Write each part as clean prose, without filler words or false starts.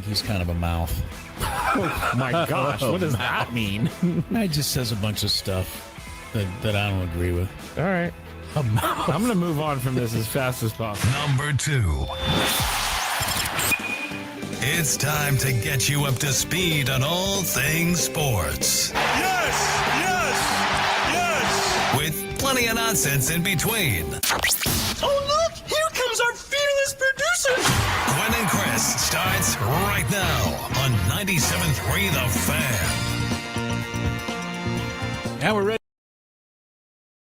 think he's kind of a mouth. Oh, my gosh. What does that mean? He just says a bunch of stuff that I don't agree with. All right. I'm going to move on from this as fast as possible. Number 2. It's time to get you up to speed on all things sports. Yes! Yes! Yes! With plenty of nonsense in between. Oh, look! Here comes our fearless producer! Gwynn and Chris starts right now on 97.3 The Fan. Now we're ready.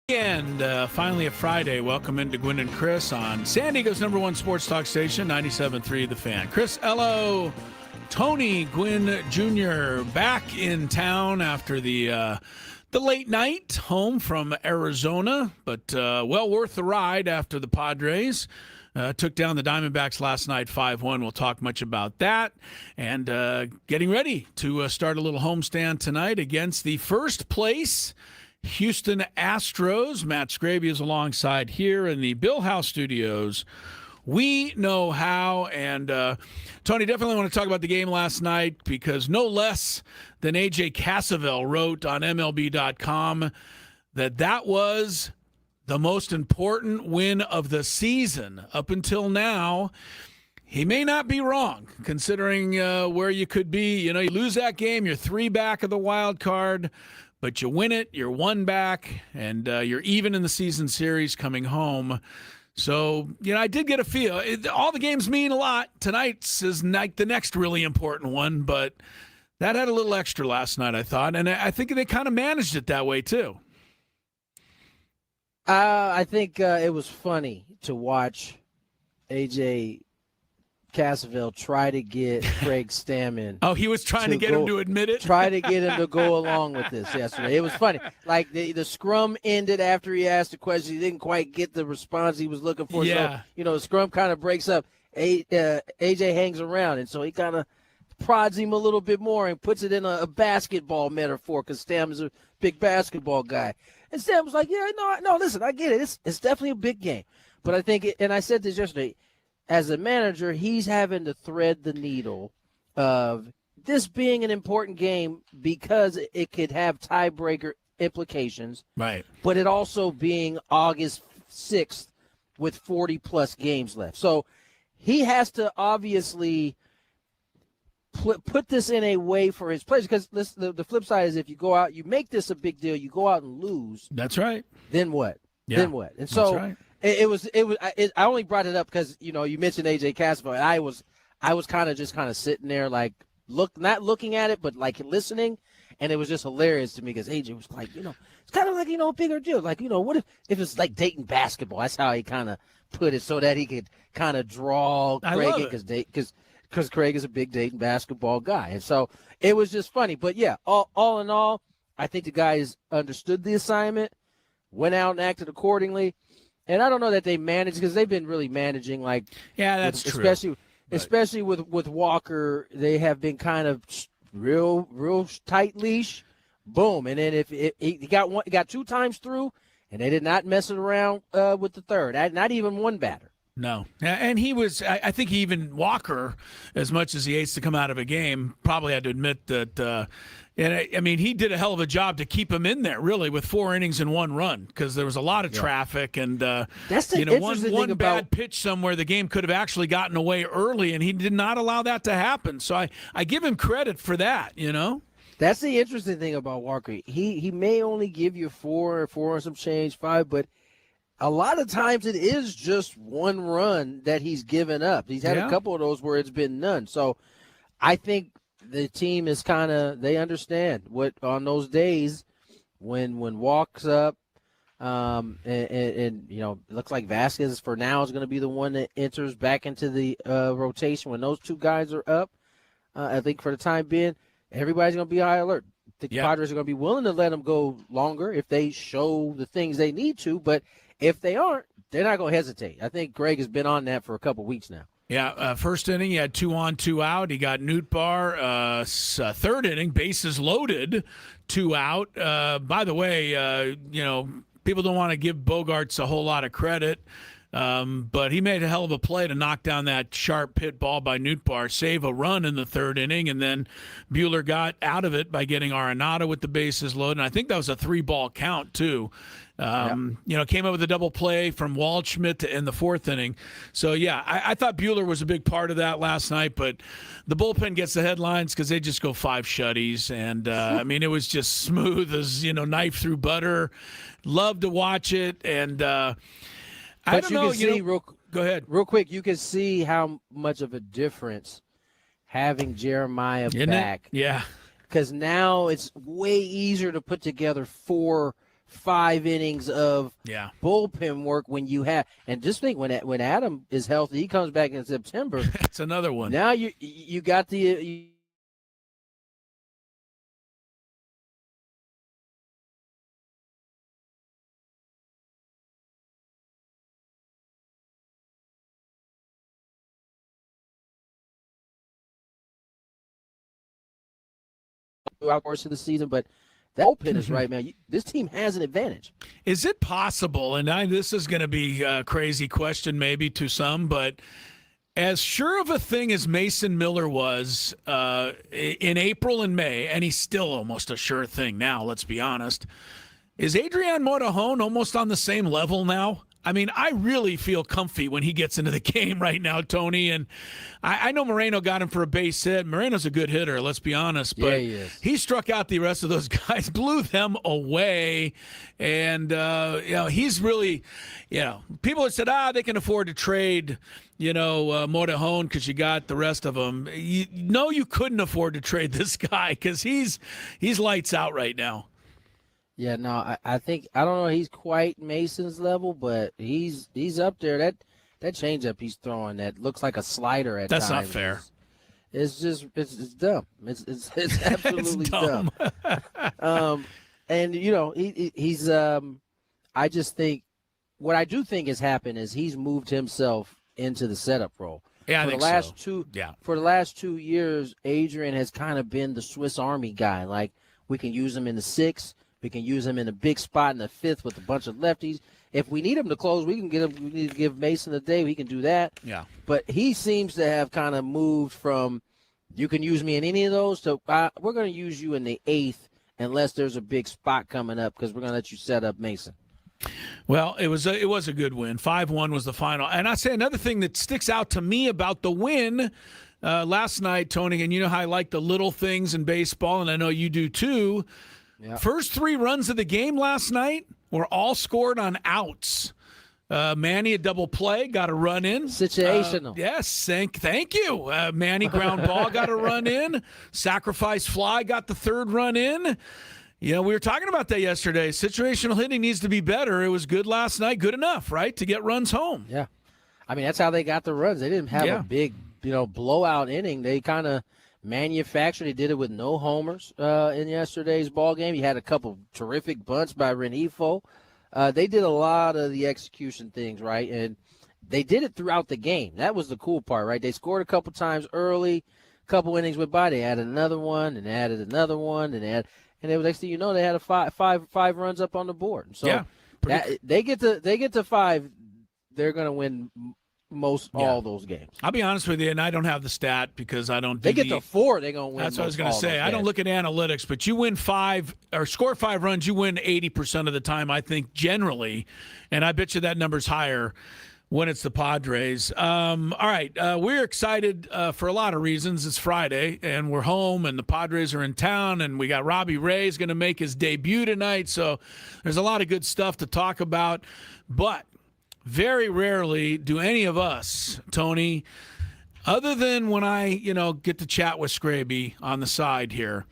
And finally a Friday. Welcome into Gwynn and Chris on San Diego's #1 sports talk station, 97.3 The Fan. Chris Ello, Tony Gwynn Jr. back in town after the late night home from Arizona, but well worth the ride after the Padres took down the Diamondbacks last night 5-1. We'll talk much about that. And getting ready to start a little homestand tonight against the first place Houston Astros. Matt Scraby is alongside here in the Bill House Studios. We know how. And Tony, definitely want to talk about the game last night because no less than AJ Cassavell wrote on MLB.com that was the most important win of the season up until now. He may not be wrong, considering where you could be. You know, you lose that game, you're 3 back of the wild card. But you win it, you're 1 back, and you're even in the season series coming home. So, you know, I did get a feel. All the games mean a lot. Tonight's is like the next really important one, but that had a little extra last night, I thought. And I think they kind of managed it that way, too. I think it was funny to watch AJ Cassavell try to get Craig Stammen. Oh, he was trying to get him to admit it? Try to get him to go along with this yesterday. It was funny. Like, the scrum ended after he asked the question. He didn't quite get the response he was looking for. Yeah. So, you know, the scrum kind of breaks up. AJ hangs around, and so he kind of prods him a little bit more and puts it in a basketball metaphor because Stam is a big basketball guy. And Stam was like, yeah, no, listen, I get it. It's definitely a big game. But I think, and I said this yesterday, as a manager, he's having to thread the needle of this being an important game because it could have tiebreaker implications. Right. But it also being August 6th with 40-plus games left. So he has to obviously put this in a way for his players because the flip side is if you go out, you make this a big deal, you go out and lose. That's right. Then what? Yeah. Then what? And so That's right. I only brought it up because, you know, you mentioned AJ Cassavell, and I was kind of sitting there like not looking at it, but like listening, and it was just hilarious to me because AJ was like, you know, it's kind of like, you know, a bigger deal. Like, you know, what if it's like Dayton basketball? That's how he kind of put it so that he could kind of draw Craig in because Craig is a big Dayton basketball guy. And so it was just funny. But, yeah, all in all, I think the guys understood the assignment, went out and acted accordingly. And I don't know that they managed because they've been really managing like that's true. Especially with Walker, they have been kind of real tight leash. Boom, and then if he got 2 times through, and they did not mess it around with the third. Not even 1 batter. No. And he was, I think even Walker, as much as he hates to come out of a game, probably had to admit that, I mean, he did a hell of a job to keep him in there, really, with 4 innings and 1 run, because there was a lot of traffic. And, that's the interesting one thing bad pitch somewhere, the game could have actually gotten away early, and he did not allow that to happen. So I give him credit for that, you know? That's the interesting thing about Walker. He may only give you 4 and some change, 5, but a lot of times it is just 1 run that he's given up. He's had a couple of those where it's been none. So I think the team is they understand what on those days when Walk's up, and you know, it looks like Vasquez for now is going to be the one that enters back into the rotation when those 2 guys are up. I think for the time being, everybody's going to be high alert. I think the Padres are going to be willing to let them go longer if they show the things they need to, but if they aren't, they're not going to hesitate. I think Greg has been on that for a couple weeks now. Yeah, first inning, he had 2 on, 2 out. He got Nootbaar. Third inning, bases loaded, 2 out. By the way, you know, people don't want to give Bogarts a whole lot of credit. But he made a hell of a play to knock down that sharp pit ball by Nootbaar, save a run in the third inning, and then Buehler got out of it by getting Arenado with the bases loaded. And I think that was a 3-ball count, too. Came up with a double play from Waldschmidt in the fourth inning. So, yeah, I thought Buehler was a big part of that last night, but the bullpen gets the headlines because they just go 5 shutties. And, it was just smooth as, knife through butter. Love to watch it. And I don't know. Go ahead. Real quick, you can see how much of a difference having Jeremiah back. Yeah. Because now it's way easier to put together 4-5 innings of bullpen work when you have, and just think when Adam is healthy, he comes back in September. That's another one. Now you got the throughout the course of the season, but that bullpen is right, man. This team has an advantage. Is it possible, and this is going to be a crazy question maybe to some, but as sure of a thing as Mason Miller was in April and May, and he's still almost a sure thing now, let's be honest, is Adrian Morejon almost on the same level now? I really feel comfy when he gets into the game right now, Tony. And I know Moreno got him for a base hit. Moreno's a good hitter, let's be honest. But he struck out the rest of those guys, blew them away. And, he's really, people have said, they can afford to trade, Morejon because you got the rest of them. You couldn't afford to trade this guy because he's lights out right now. Yeah, no, I think I don't know. He's quite Mason's level, but he's up there. That changeup he's throwing that looks like a slider at times. That's not fair. It's dumb. It's absolutely it's dumb. And he's I just think what I do think has happened is he's moved himself into the setup role. Yeah, for the last 2 years, Adrian has kind of been the Swiss Army guy. Like, we can use him in the 6th. We can use him in a big spot in the 5th with a bunch of lefties. If we need him to close, we can get him. We need to give Mason a day. We can do that. Yeah. But he seems to have kind of moved from you can use me in any of those to we're going to use you in the 8th unless there's a big spot coming up because we're going to let you set up Mason. Well, it was a good win. 5-1 was the final. And I say another thing that sticks out to me about the win last night, Tony, and you know how I like the little things in baseball, and I know you do too. Yep. First 3 runs of the game last night were all scored on outs. Manny, a double play, got a run in. Situational. Yes, thank you. Manny, ground ball, got a run in. Sacrifice fly, got the 3rd run in. We were talking about that yesterday. Situational hitting needs to be better. It was good last night, good enough, right, to get runs home. Yeah. That's how they got the runs. They didn't have a big, blowout inning. They kind of manufactured. They did it with no homers in yesterday's ball game. You had a couple terrific bunts by Renifo. They did a lot of the execution things, right? And they did it throughout the game. That was the cool part, right? They scored a couple times early, a couple innings went by. They added another one and added another one and it was next thing you know they had a five runs up on the board. So they get to 5, they're going to win all those games. I'll be honest with you, and I don't have the stat because I don't. They get to 4, they're going to win. That's what I was going to say. I don't look at analytics, but you win 5 or score 5 runs, you win 80% of the time, I think, generally. And I bet you that number's higher when it's the Padres. All right, we're excited for a lot of reasons. It's Friday, and we're home, and the Padres are in town, and we got Robbie Ray's going to make his debut tonight. So there's a lot of good stuff to talk about. But very rarely do any of us, Tony, other than when I, get to chat with Scraby on the side here,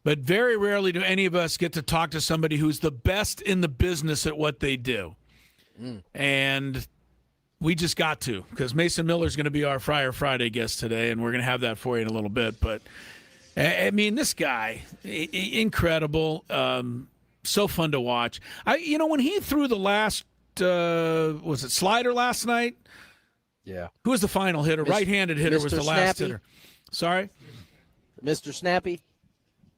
but very rarely do any of us get to talk to somebody who's the best in the business at what they do. And we just got to, because Mason Miller's going to be our Friar Friday guest today, and we're going to have that for you in a little bit. But, this guy, incredible, so fun to watch. When he threw the last, was it slider last night? Yeah. Who was the final hitter? Right-handed hitter was the last hitter. Sorry? Mr. Snappy?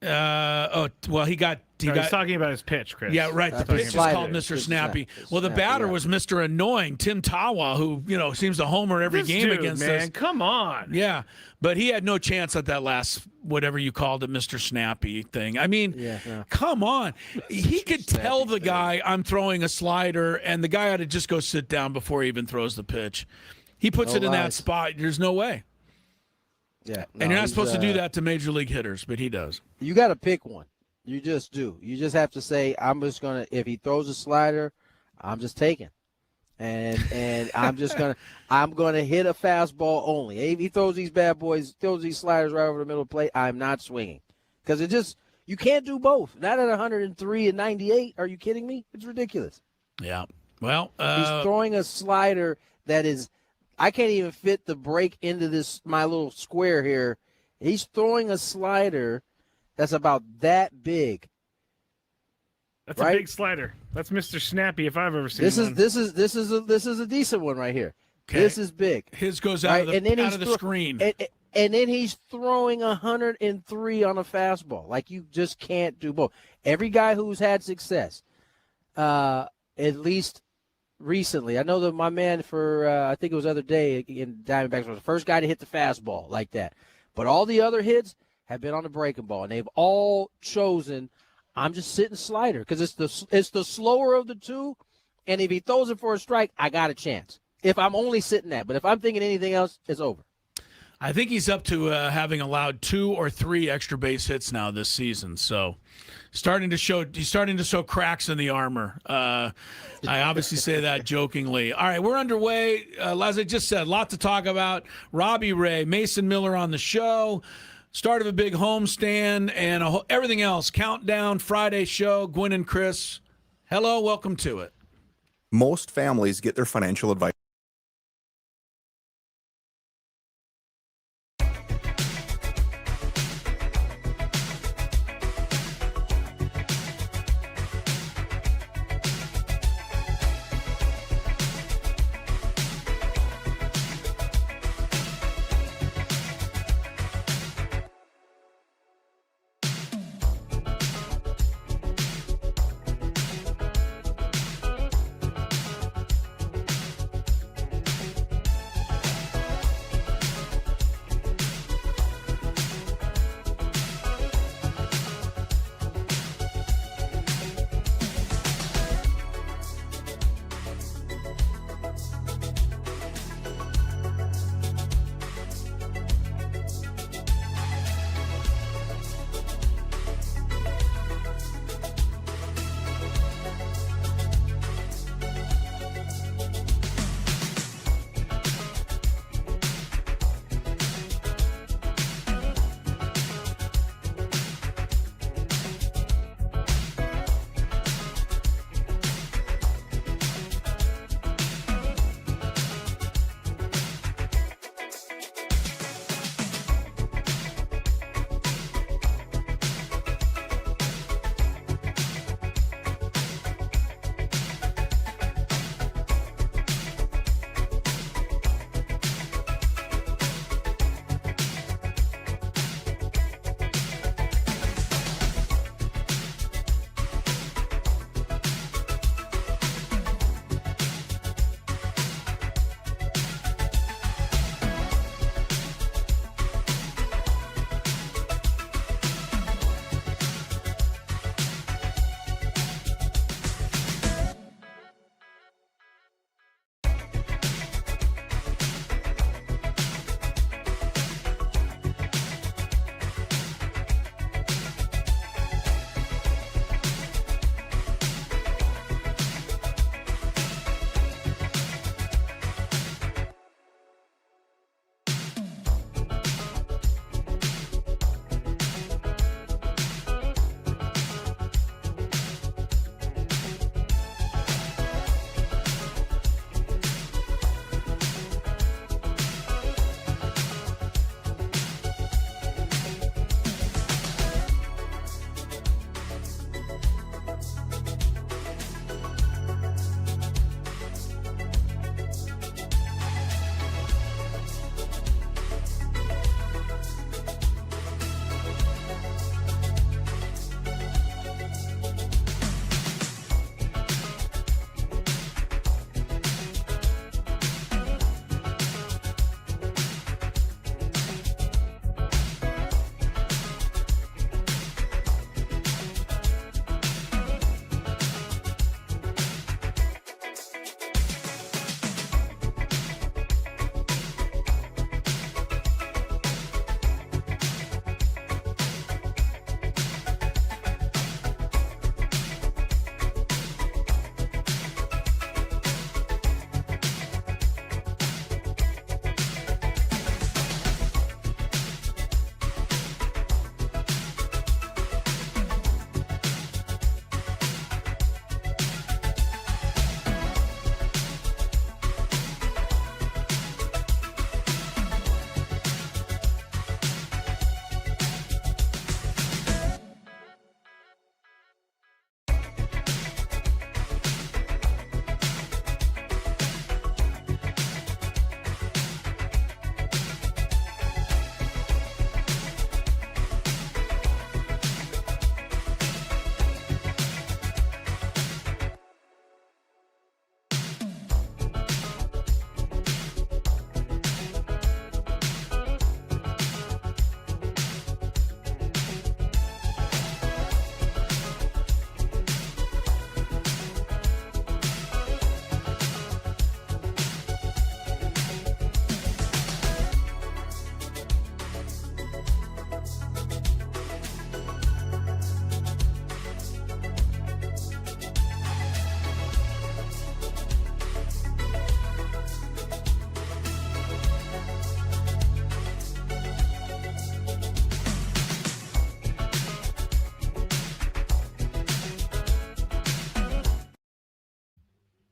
He got He's talking about his pitch, Chris. Yeah, right. The pitch is called Mr. Snappy. Well, the batter was Mr. Annoying, Tim Tawa, who seems to homer every game against us. Man, come on. Yeah, but he had no chance at that last whatever you called it, Mr. Snappy thing. I mean, come on. He could tell the guy I'm throwing a slider, and the guy ought to just go sit down before he even throws the pitch. He puts it in that spot. There's no way. Yeah, and you're not supposed to do that to major league hitters, but he does. You got to pick one. You just do. You just have to say, I'm just going to, if he throws a slider, I'm just taking. And I'm just going to hit a fastball only. If he throws these bad boys, throws these sliders right over the middle of the plate, I'm not swinging. Because you can't do both. Not at 103 and 98. Are you kidding me? It's ridiculous. Yeah. Well, he's throwing a slider that is, I can't even fit the break into my little square here. He's throwing a slider that's about that big. That's a big slider. That's Mr. Snappy if I've ever seen one. This is a decent one right here. Okay. This is big. His goes out of the screen. And then he's throwing 103 on a fastball. Like, you just can't do both. Every guy who's had success, at least recently, I know that my man I think it was the other day in Diamondbacks was the first guy to hit the fastball like that. But all the other hits have been on the breaking ball, and they've all chosen, I'm just sitting slider because it's the slower of the two, and if he throws it for a strike, I got a chance. If I'm only sitting that, but if I'm thinking anything else, it's over. I think he's up to having allowed 2 or 3 extra base hits now this season, so he's starting to show cracks in the armor. I obviously say that jokingly. All right, we're underway. As I just said, a lot to talk about. Robbie Ray, Mason Miller on the show. Start of a big homestand and everything else. Countdown, Friday show, Gwynn and Chris. Hello, welcome to it. Most families get their financial advice.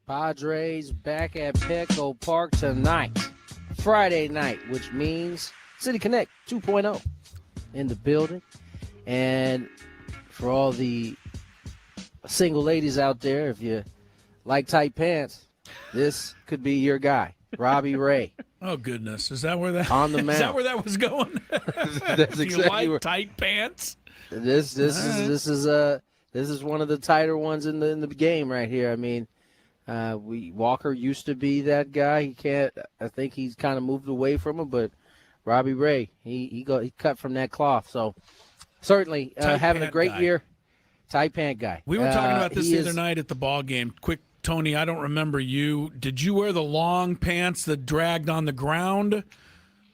Padres back at Petco Park tonight, Friday night, which means City Connect 2.0 in the building. And for all the single ladies out there, if you like tight pants, this could be your guy, Robbie Ray. Oh goodness, is that where that on the mound? Is that where that was going? That's Do exactly you like where, tight pants? This is one of the tighter ones in the game right here. I mean, Walker used to be that guy. He can't. I think he's kind of moved away from him, but Robbie Ray, he cut from that cloth. So certainly having a great year. Tight pant guy. We were talking about this the other night at the ball game. Quick, Tony, I don't remember you. Did you wear the long pants that dragged on the ground?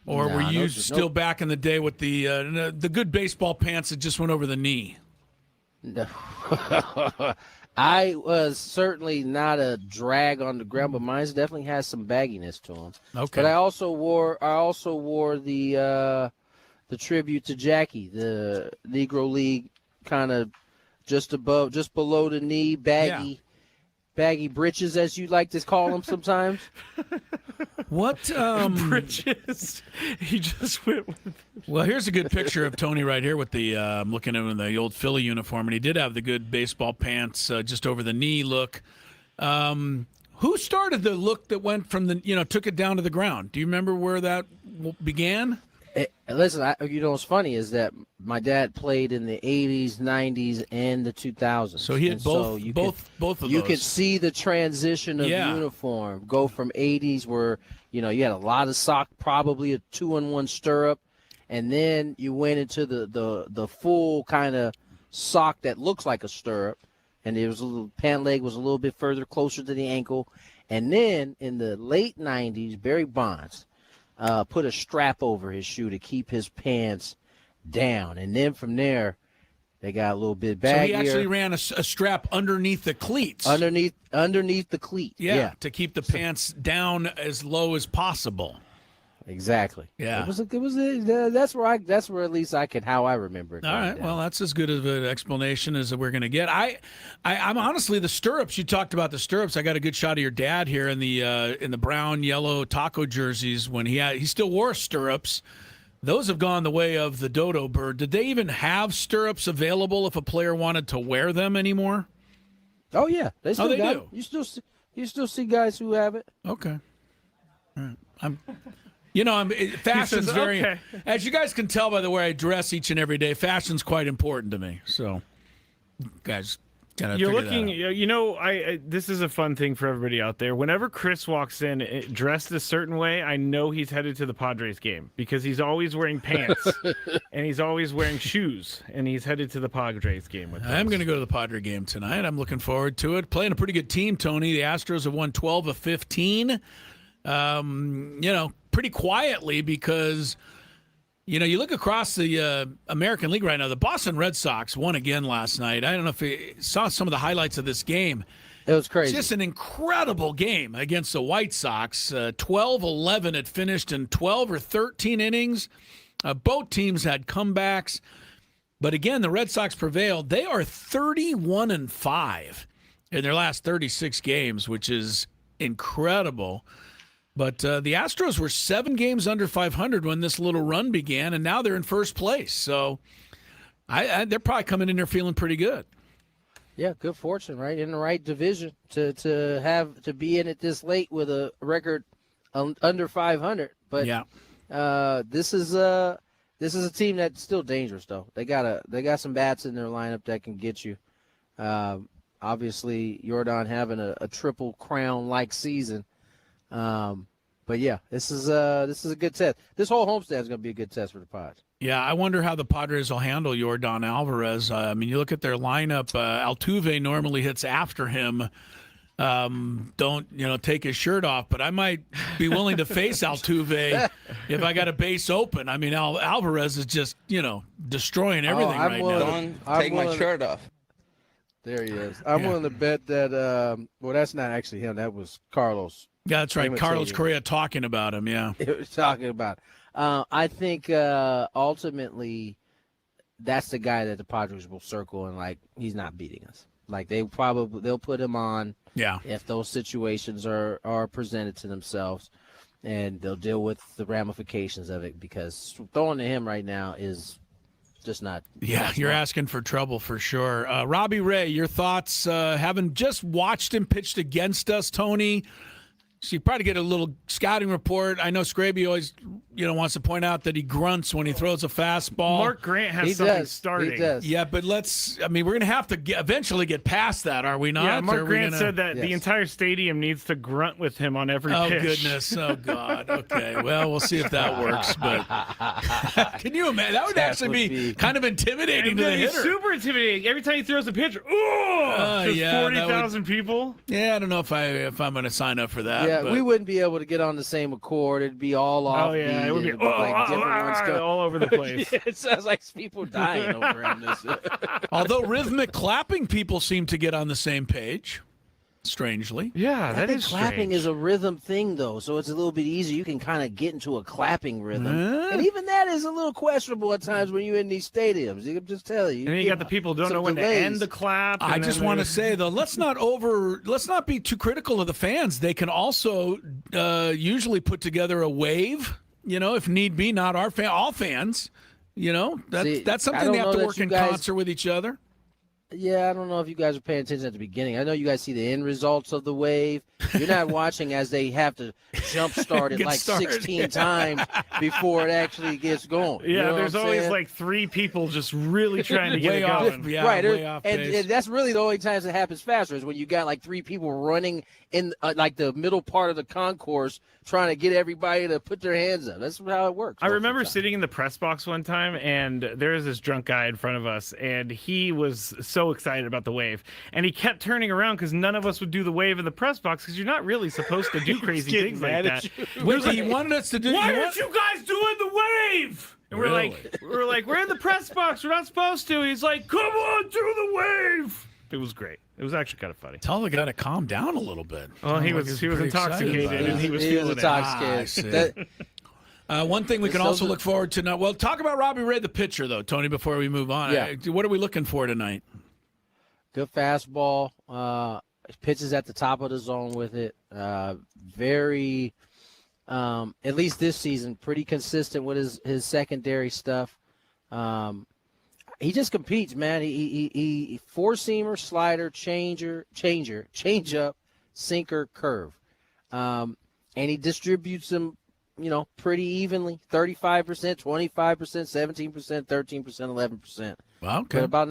Or were you still back in the day with the good baseball pants that just went over the knee? No. I was certainly not a drag on the ground, but mine definitely has some bagginess to them. Okay. But I also wore the tribute to Jackie, the Negro League kind of just below the knee, baggy britches, as you like to call them sometimes. What britches? He just went with. Well, here's a good picture of Tony right here with the I'm looking at him in the old Philly uniform, and he did have the good baseball pants just over the knee look. Who started the look that went from took it down to the ground? Do you remember where that began? Listen, what's funny is that my dad played in the 80s, 90s, and the 2000s. So he had both of those. You could see the transition of uniform go from 80s where, you had a lot of sock, probably a 2-in-1 stirrup, and then you went into the full kind of sock that looks like a stirrup, and it was pant leg was a little bit further closer to the ankle. And then in the late 90s, Barry Bonds put a strap over his shoe to keep his pants down. And then from there, they got a little bit baggier. So he actually ran a strap underneath the cleats. Underneath the cleat. Yeah, to keep the pants down as low as possible. Exactly. Yeah. That's where at least how I remember it. All right. Down. Well, that's as good of an explanation as we're going to get. I'm honestly, the stirrups, you talked about the stirrups. I got a good shot of your dad here in the brown, yellow taco jerseys when he still wore stirrups. Those have gone the way of the dodo bird. Did they even have stirrups available if a player wanted to wear them anymore? Oh yeah, they still got do. It. You still see guys who have it. Okay. All right. Fashion's very, okay. As you guys can tell by the way I dress each and every day, fashion's quite important to me. So, guys, you're looking. This is a fun thing for everybody out there. Whenever Chris walks in dressed a certain way, I know he's headed to the Padres game because he's always wearing pants and he's always wearing shoes, and he's headed to the Padres game with. I'm going to go to the Padre game tonight. I'm looking forward to it. Playing a pretty good team, Tony. The Astros have won 12 of 15. Pretty quietly because, you look across the American League right now, the Boston Red Sox won again last night. I don't know if you saw some of the highlights of this game. It was crazy. Just an incredible game against the White Sox. 12-11 it finished in 12 or 13 innings. Both teams had comebacks. But again, the Red Sox prevailed. They are 31-5 in their last 36 games, which is incredible. But the Astros were 7 games under 500 when this little run began, and now they're in first place. So they're probably coming in there feeling pretty good. Yeah, good fortune, right? In the right division to be in it this late with a record under 500. But this is a team that's still dangerous, though. They got some bats in their lineup that can get you. Obviously, Jordan having a triple crown like season. But yeah, this is a good test. This whole homestand is going to be a good test for the Pods. Yeah, I wonder how the Padres will handle Yordan Alvarez. You look at their lineup. Altuve normally hits after him. Don't take his shirt off, but I might be willing to face Altuve if I got a base open. Alvarez is just destroying everything right now. Don't take my shirt off. There he is. I'm willing to bet that. Well, that's not actually him. That was Carlos. Yeah, that's right. Carlos Correa talking about him. Yeah, he was talking about. I think ultimately, that's the guy that the Padres will circle and like he's not beating us. Like they'll put him on if those situations are presented to themselves, and they'll deal with the ramifications of it because throwing to him right now is just not. Yeah, you're asking for trouble for sure. Robbie Ray, your thoughts, having just watched him pitched against us, Tony. So you probably get a little scouting report. I know Scraby always, wants to point out that he grunts when he throws a fastball. Mark Grant has something starting. He does. Yeah, but we're going to have to eventually get past that, are we not? Yeah, Mark Grant said that the entire stadium needs to grunt with him on every pitch. Oh, goodness. Oh, God. Okay, well, we'll see if that works. But can you imagine? That would actually be kind of intimidating to the hitter. Super intimidating. Every time he throws a pitch, just 40,000 people. Yeah, I don't know if I'm going to sign up for that. Yeah, but we wouldn't be able to get on the same accord. It'd be all off. Oh, yeah, it would be different all over the place. It sounds like people dying over on this. Although rhythmic clapping people seem to get on the same page, strangely. Yeah, that is clapping strange. is a rhythm thing, though, so it's a little bit easier. You can kind of get into a clapping rhythm. And even that is a little questionable at times when you're in these stadiums. You can just tell you. And then you got the people who don't know when to end the clap. I just want to say, though, let's not be too critical of the fans. They can also usually put together a wave, if need be, not all fans. That's something they have to work in concert with each other. Yeah, I don't know if you guys are paying attention at the beginning. I know you guys see the end results of the wave. You're not watching as they have to jump start it like 16 times before it actually gets going. Yeah, you know there's always like 3 people just really trying to get it going. Right, and that's really the only times it happens faster is when you got like 3 people running in like the middle part of the concourse trying to get everybody to put their hands up. That's how it works. I remember sitting in the press box one time, and there was this drunk guy in front of us, and he was so excited about the wave, and he kept turning around because none of us would do the wave in the press box because you're not really supposed to do crazy things like that. He wanted us to do. Why aren't you guys doing the wave? And we're like, we're in the press box. We're not supposed to. He's like, come on, do the wave. It was great. It was actually kind of funny. Tell the guy to calm down a little bit. Well, he was intoxicated, and he was feeling intoxicated. One thing we can also look forward to now. Well, talk about Robbie Ray, the pitcher, though, Tony. Before we move on, what are we looking for tonight? Good fastball. Pitches at the top of the zone with it. Very, at least this season, pretty consistent with his secondary stuff. He just competes, man. He four-seamer, slider, change up, sinker, curve. And he distributes them, pretty evenly. 35%, 25%, 17%, 13%, 11%. Wow, okay. But about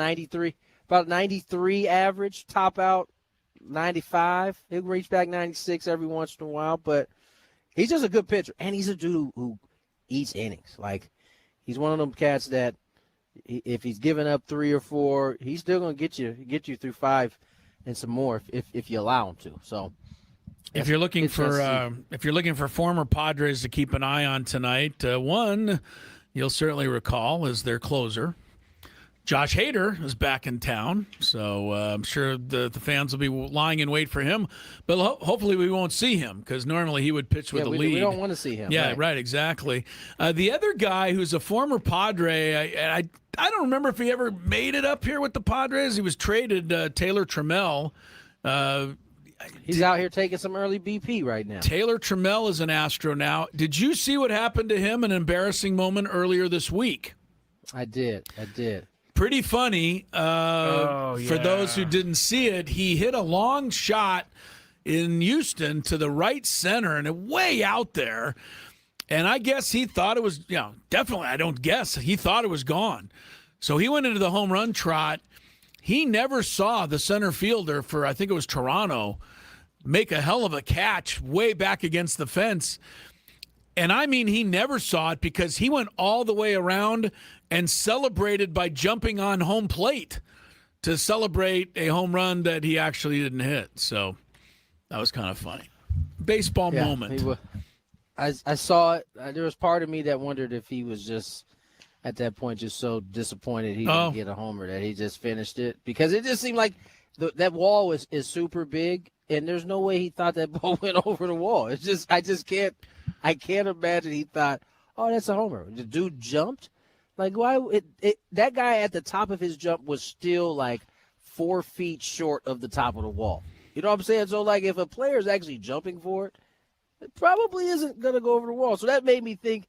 93 average, top out 95. He'll reach back 96 every once in a while, but he's just a good pitcher. And he's a dude who eats innings. Like, he's one of them cats that if he's giving up 3 or 4, he's still going to get you through 5 and some more if you allow him to. So, if you're looking for former Padres to keep an eye on tonight, one you'll certainly recall is their closer. Josh Hader is back in town, so I'm sure the fans will be lying in wait for him. But hopefully we won't see him because normally he would pitch with a lead. We don't want to see him. Yeah, right, exactly. The other guy who's a former Padre, I don't remember if he ever made it up here with the Padres. He was traded, Taylor Trammell. He's out here taking some early BP right now. Taylor Trammell is an Astro now. Did you see what happened to him? An embarrassing moment earlier this week. I did. Pretty funny. For those who didn't see it, he hit a long shot in Houston to the right center and way out there. And I guess he thought it was, definitely, I don't guess, he thought it was gone. So he went into the home run trot. He never saw the center fielder for, I think it was Toronto, make a hell of a catch way back against the fence. And I mean, he never saw it because he went all the way around and celebrated by jumping on home plate to celebrate a home run that he actually didn't hit. So that was kind of funny. Baseball moment. I saw it. There was part of me that wondered if he was just, at that point, just so disappointed he didn't get a homer that he just finished it. Because it just seemed like that wall is super big, and there's no way he thought that ball went over the wall. It's just, I can't imagine he thought, oh, that's a homer. The dude jumped. Like, why? That guy at the top of his jump was still like 4 feet short of the top of the wall. You know what I'm saying? So, like, if a player is actually jumping for it, it probably isn't going to go over the wall. So that made me think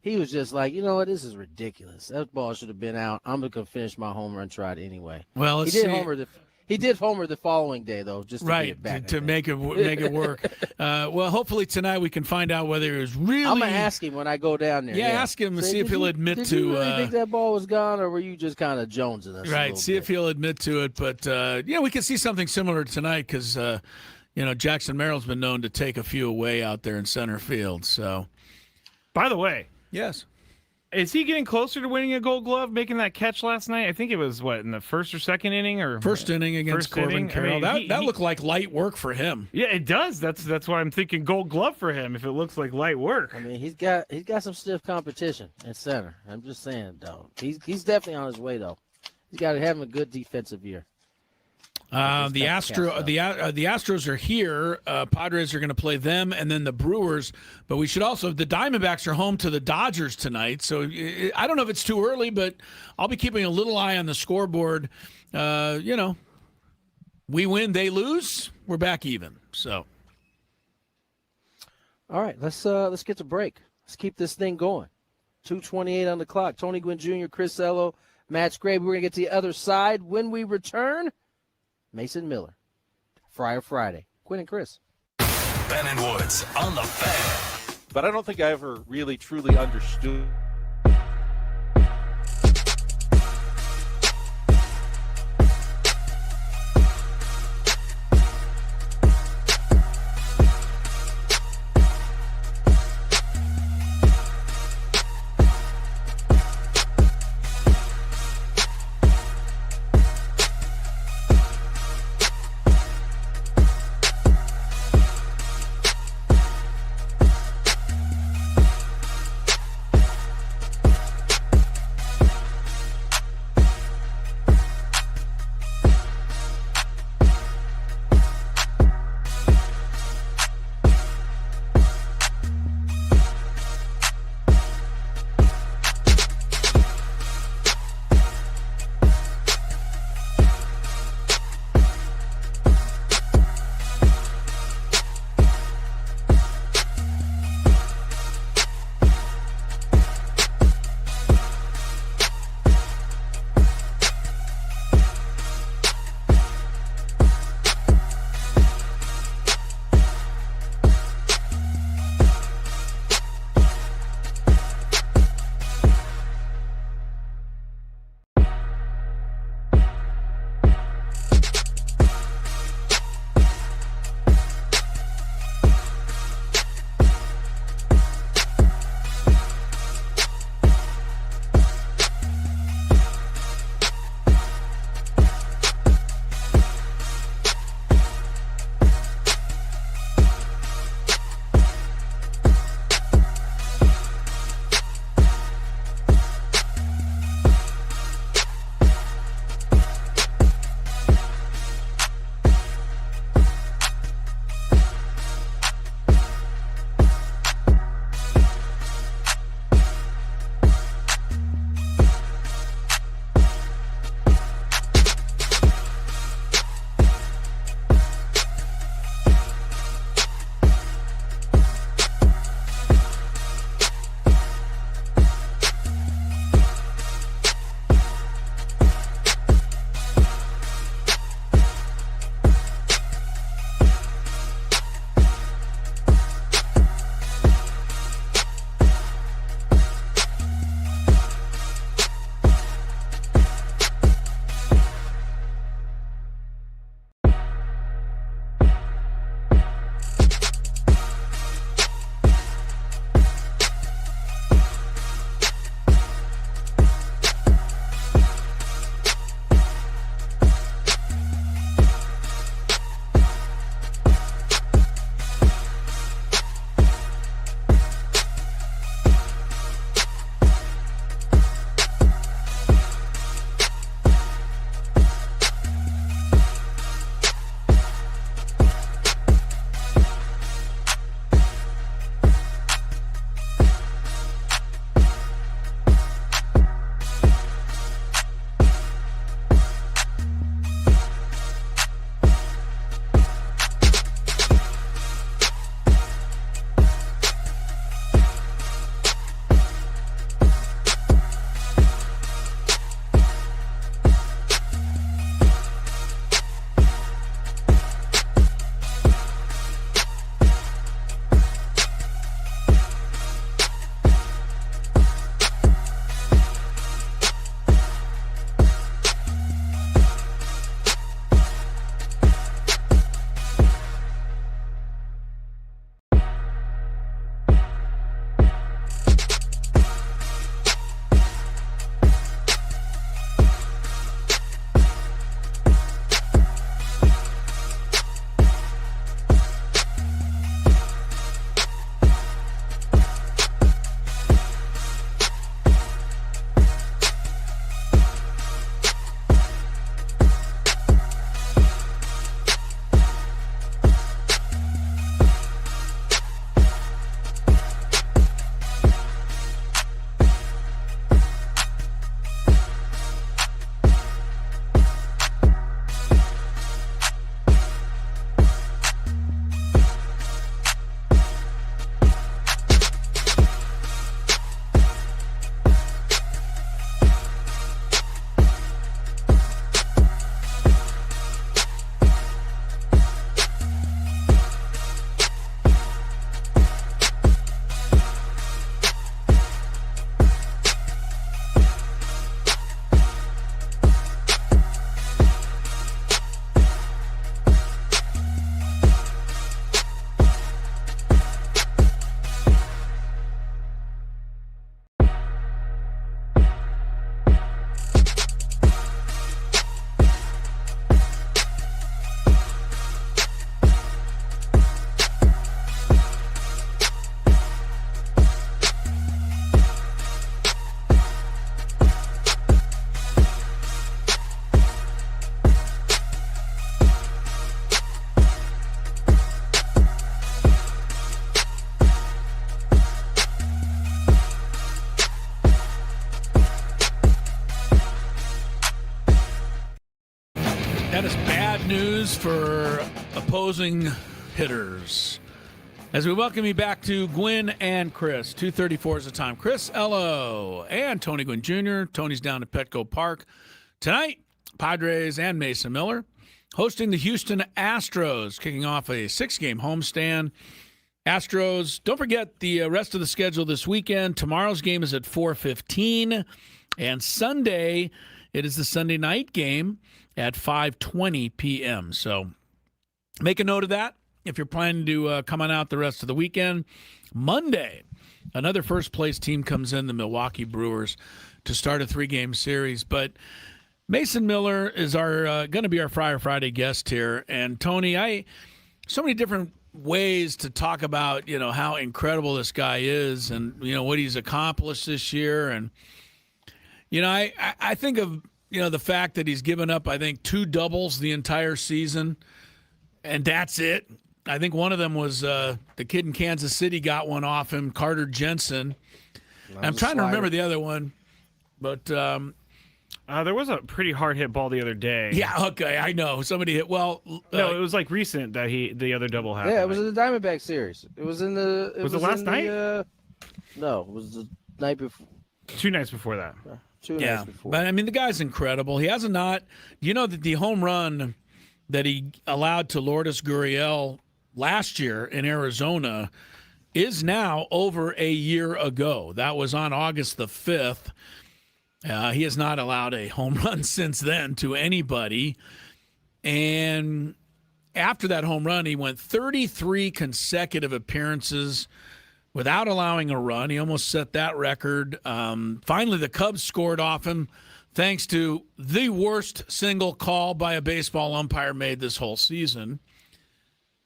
he was just like, you know what, this is ridiculous. That ball should have been out. I'm going to finish my home run trot anyway. Well, let's see. He did homer the following day, though, just to get it back. To make it work. Well, hopefully tonight we can find out whether it was really. I'm gonna ask him when I go down there. Yeah, ask him and see if he'll admit to. Did you really think that ball was gone, or were you just kind of jonesing us? Right. See if he'll admit to it. But we can see something similar tonight because Jackson Merrill's been known to take a few away out there in center field. So, by the way, yes. Is he getting closer to winning a Gold Glove, making that catch last night? I think it was, in the first or second inning? First inning against Corbin Carroll. That looked like light work for him. Yeah, it does. That's why I'm thinking Gold Glove for him if it looks like light work. I mean, he's got some stiff competition at center. I'm just saying, though. He's definitely on his way, though. He's got to have a good defensive year. The Astros are here. Padres are going to play them, and then the Brewers. But we should also the Diamondbacks are home to the Dodgers tonight. So I don't know if it's too early, but I'll be keeping a little eye on the scoreboard. We win, they lose, we're back even. So, all right, let's get to break. Let's keep this thing going. 2:28 on the clock. Tony Gwynn Jr., Chris Ello, Matt Scraby. We're going to get to the other side when we return. Mason Miller, Friar Friday, Gwynn and Chris. Ben and Woods on the Fan. But I don't think I ever really truly understood. That is bad news for opposing hitters. As we welcome you back to Gwynn and Chris, 2:34 is the time. Chris Ello and Tony Gwynn Jr. Tony's down at Petco Park tonight. Padres and Mason Miller hosting the Houston Astros, kicking off a 6-game homestand. Astros, don't forget the rest of the schedule this weekend. Tomorrow's game is at 4:15, and Sunday it is the Sunday night game at 5:20 p.m. So make a note of that if you're planning to come on out the rest of the weekend. Monday, another first-place team comes in, the Milwaukee Brewers, to start a 3-game series. But Mason Miller is our going to be our Friar Friday guest here. And, Tony, so many different ways to talk about, how incredible this guy is and, what he's accomplished this year. And, I think of, the fact that he's given up, I think, 2 doubles the entire season, and that's it. I think one of them was the kid in Kansas City got one off him, Carter Jensen. I'm trying to remember the other one, but there was a pretty hard hit ball the other day. Yeah, okay, I know. Somebody hit. Well, no, it was like recent that the other double happened. Yeah, it was in the Diamondback series. It was in the. Was it last night? No, it was the night before. 2 nights before that. 2 nights before. But I mean, the guy's incredible. He has not. That the home run that he allowed to Lourdes Gurriel last year in Arizona is now over a year ago. That was on August the 5th. He has not allowed a home run since then to anybody. And after that home run, he went 33 consecutive appearances without allowing a run. He almost set that record. Finally, the Cubs scored off him thanks to the worst single call by a baseball umpire made this whole season.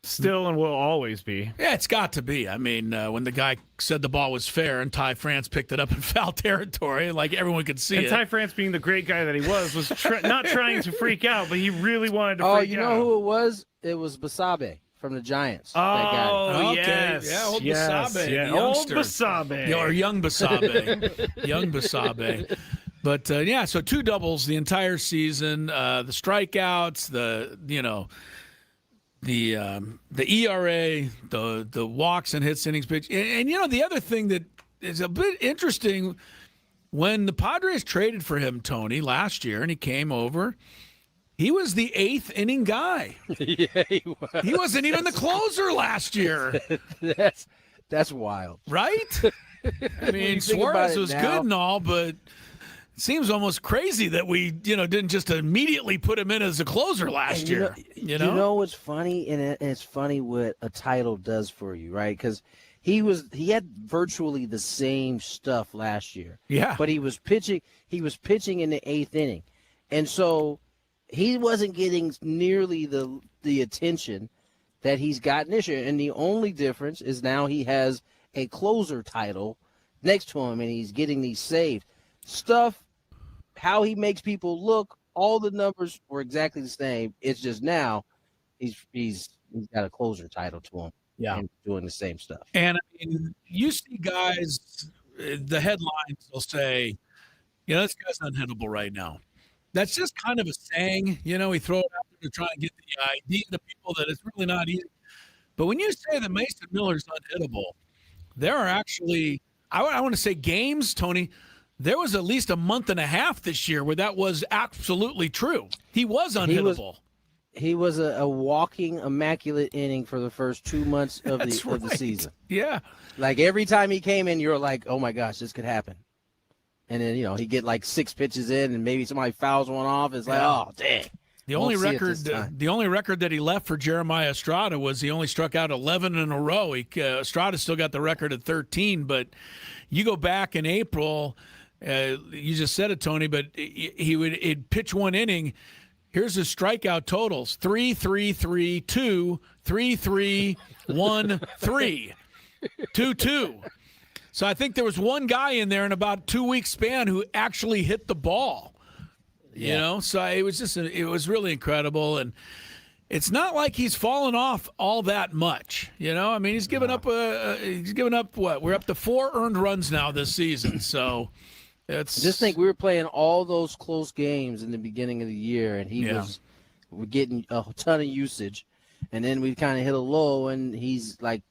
Still and will always be. Yeah, it's got to be. I mean, when the guy said the ball was fair and Ty France picked it up in foul territory, like everyone could see and it. Ty France, being the great guy that he was not trying to freak out, but he really wanted to freak out. Oh, you know who it was? It was Basabe from the Giants. Oh, Okay. yes. Yeah, old yes, Basabe. yeah. The Old youngster. Basabe. Or young Basabe. Young Basabe. But, so 2 doubles the entire season. The strikeouts, the ERA, the walks and hits, innings pitch. And the other thing that is a bit interesting, when the Padres traded for him, Tony, last year, and he came over, he was the 8th inning guy. Yeah, he was. He wasn't even the closer last year. That's wild. Right? I mean, think about Suarez it was now- good and all, but it seems almost crazy that we, didn't just immediately put him in as a closer last And year. You know what's funny, and it's funny what a title does for you, right? Because he had virtually the same stuff last year. Yeah. But he was pitching in the 8th inning, and so he wasn't getting nearly the attention that he's gotten this year. And the only difference is now he has a closer title next to him, and he's getting these saved stuff. How he makes people look, all the numbers were exactly the same. It's just now he's got a closer title to him. Yeah. And doing the same stuff. And I mean, you see guys, the headlines will say, this guy's unhittable right now. That's just kind of a saying, we throw it out there to try and get the idea to people that it's really not easy. But when you say that Mason Miller's unhittable, there are actually, I want to say games, Tony. There was at least a month and a half this year where that was absolutely true. He was unhittable. He was a walking immaculate inning for the first 2 months of the season. Yeah. Like every time he came in, you're like, oh my gosh, this could happen. And then, he get like 6 pitches in and maybe somebody fouls one off. It's like, oh, dang. The only record that he left for Jeremiah Estrada was he only struck out 11 in a row. Estrada still got the record at 13, but you go back in April, you just said it, Tony, but he'd pitch 1 inning. Here's his strikeout totals: 3-3-3-2, 3-3-1-3, 2-2. So I think there was one guy in there in about a 2-week span who actually hit the ball. So it was really incredible. And it's not like he's fallen off all that much. I mean, he's given up what? We're up to 4 earned runs now this season. So it's just think we were playing all those close games in the beginning of the year, and he was we're getting a ton of usage, and then we kind of hit a lull, and he's like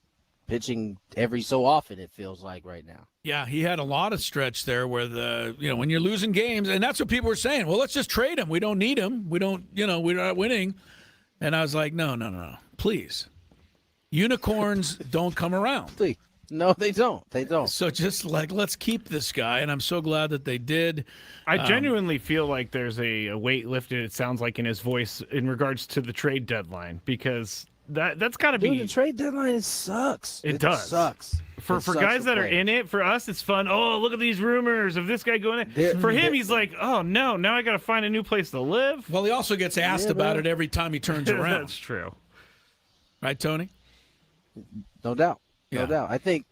pitching every so often. It feels like right now. Yeah, he had a lot of stretch there where when you're losing games, and that's what people were saying. Well, let's just trade him. We don't need him. We don't, we're not winning. And I was like, no, please. Unicorns don't come around. Please. No, they don't. They don't. So just let's keep this guy, and I'm so glad that they did. I genuinely feel like there's a weight lifted, it sounds like, in his voice in regards to the trade deadline, because that's got to be. The trade deadline, it sucks. It does. Sucks. For guys that are in it, for us, it's fun. Oh, look at these rumors of this guy going in. For him, he's like, oh, no, now I got to find a new place to live. Well, he also gets asked about it every time he turns around. That's true. Right, Tony? No doubt. No doubt. I think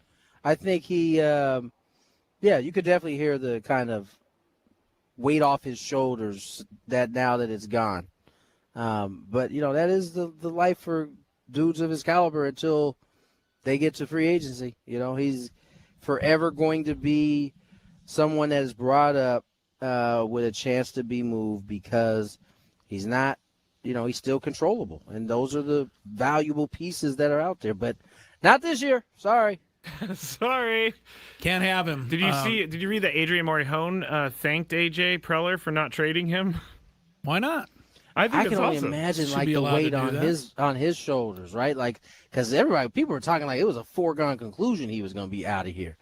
he, you could definitely hear the kind of weight off his shoulders that now that it's gone. But, that is the life for dudes of his caliber until they get to free agency. He's forever going to be someone that is brought up with a chance to be moved because he's not, he's still controllable. And those are the valuable pieces that are out there. But not this year. Sorry. Sorry. Can't have him. Did you read that Adrian Morejon thanked AJ Preller for not trading him? Why not? I can only awesome. imagine Should like be the allowed weight to do on his shoulders, right? Like, because people were talking like it was a foregone conclusion he was going to be out of here,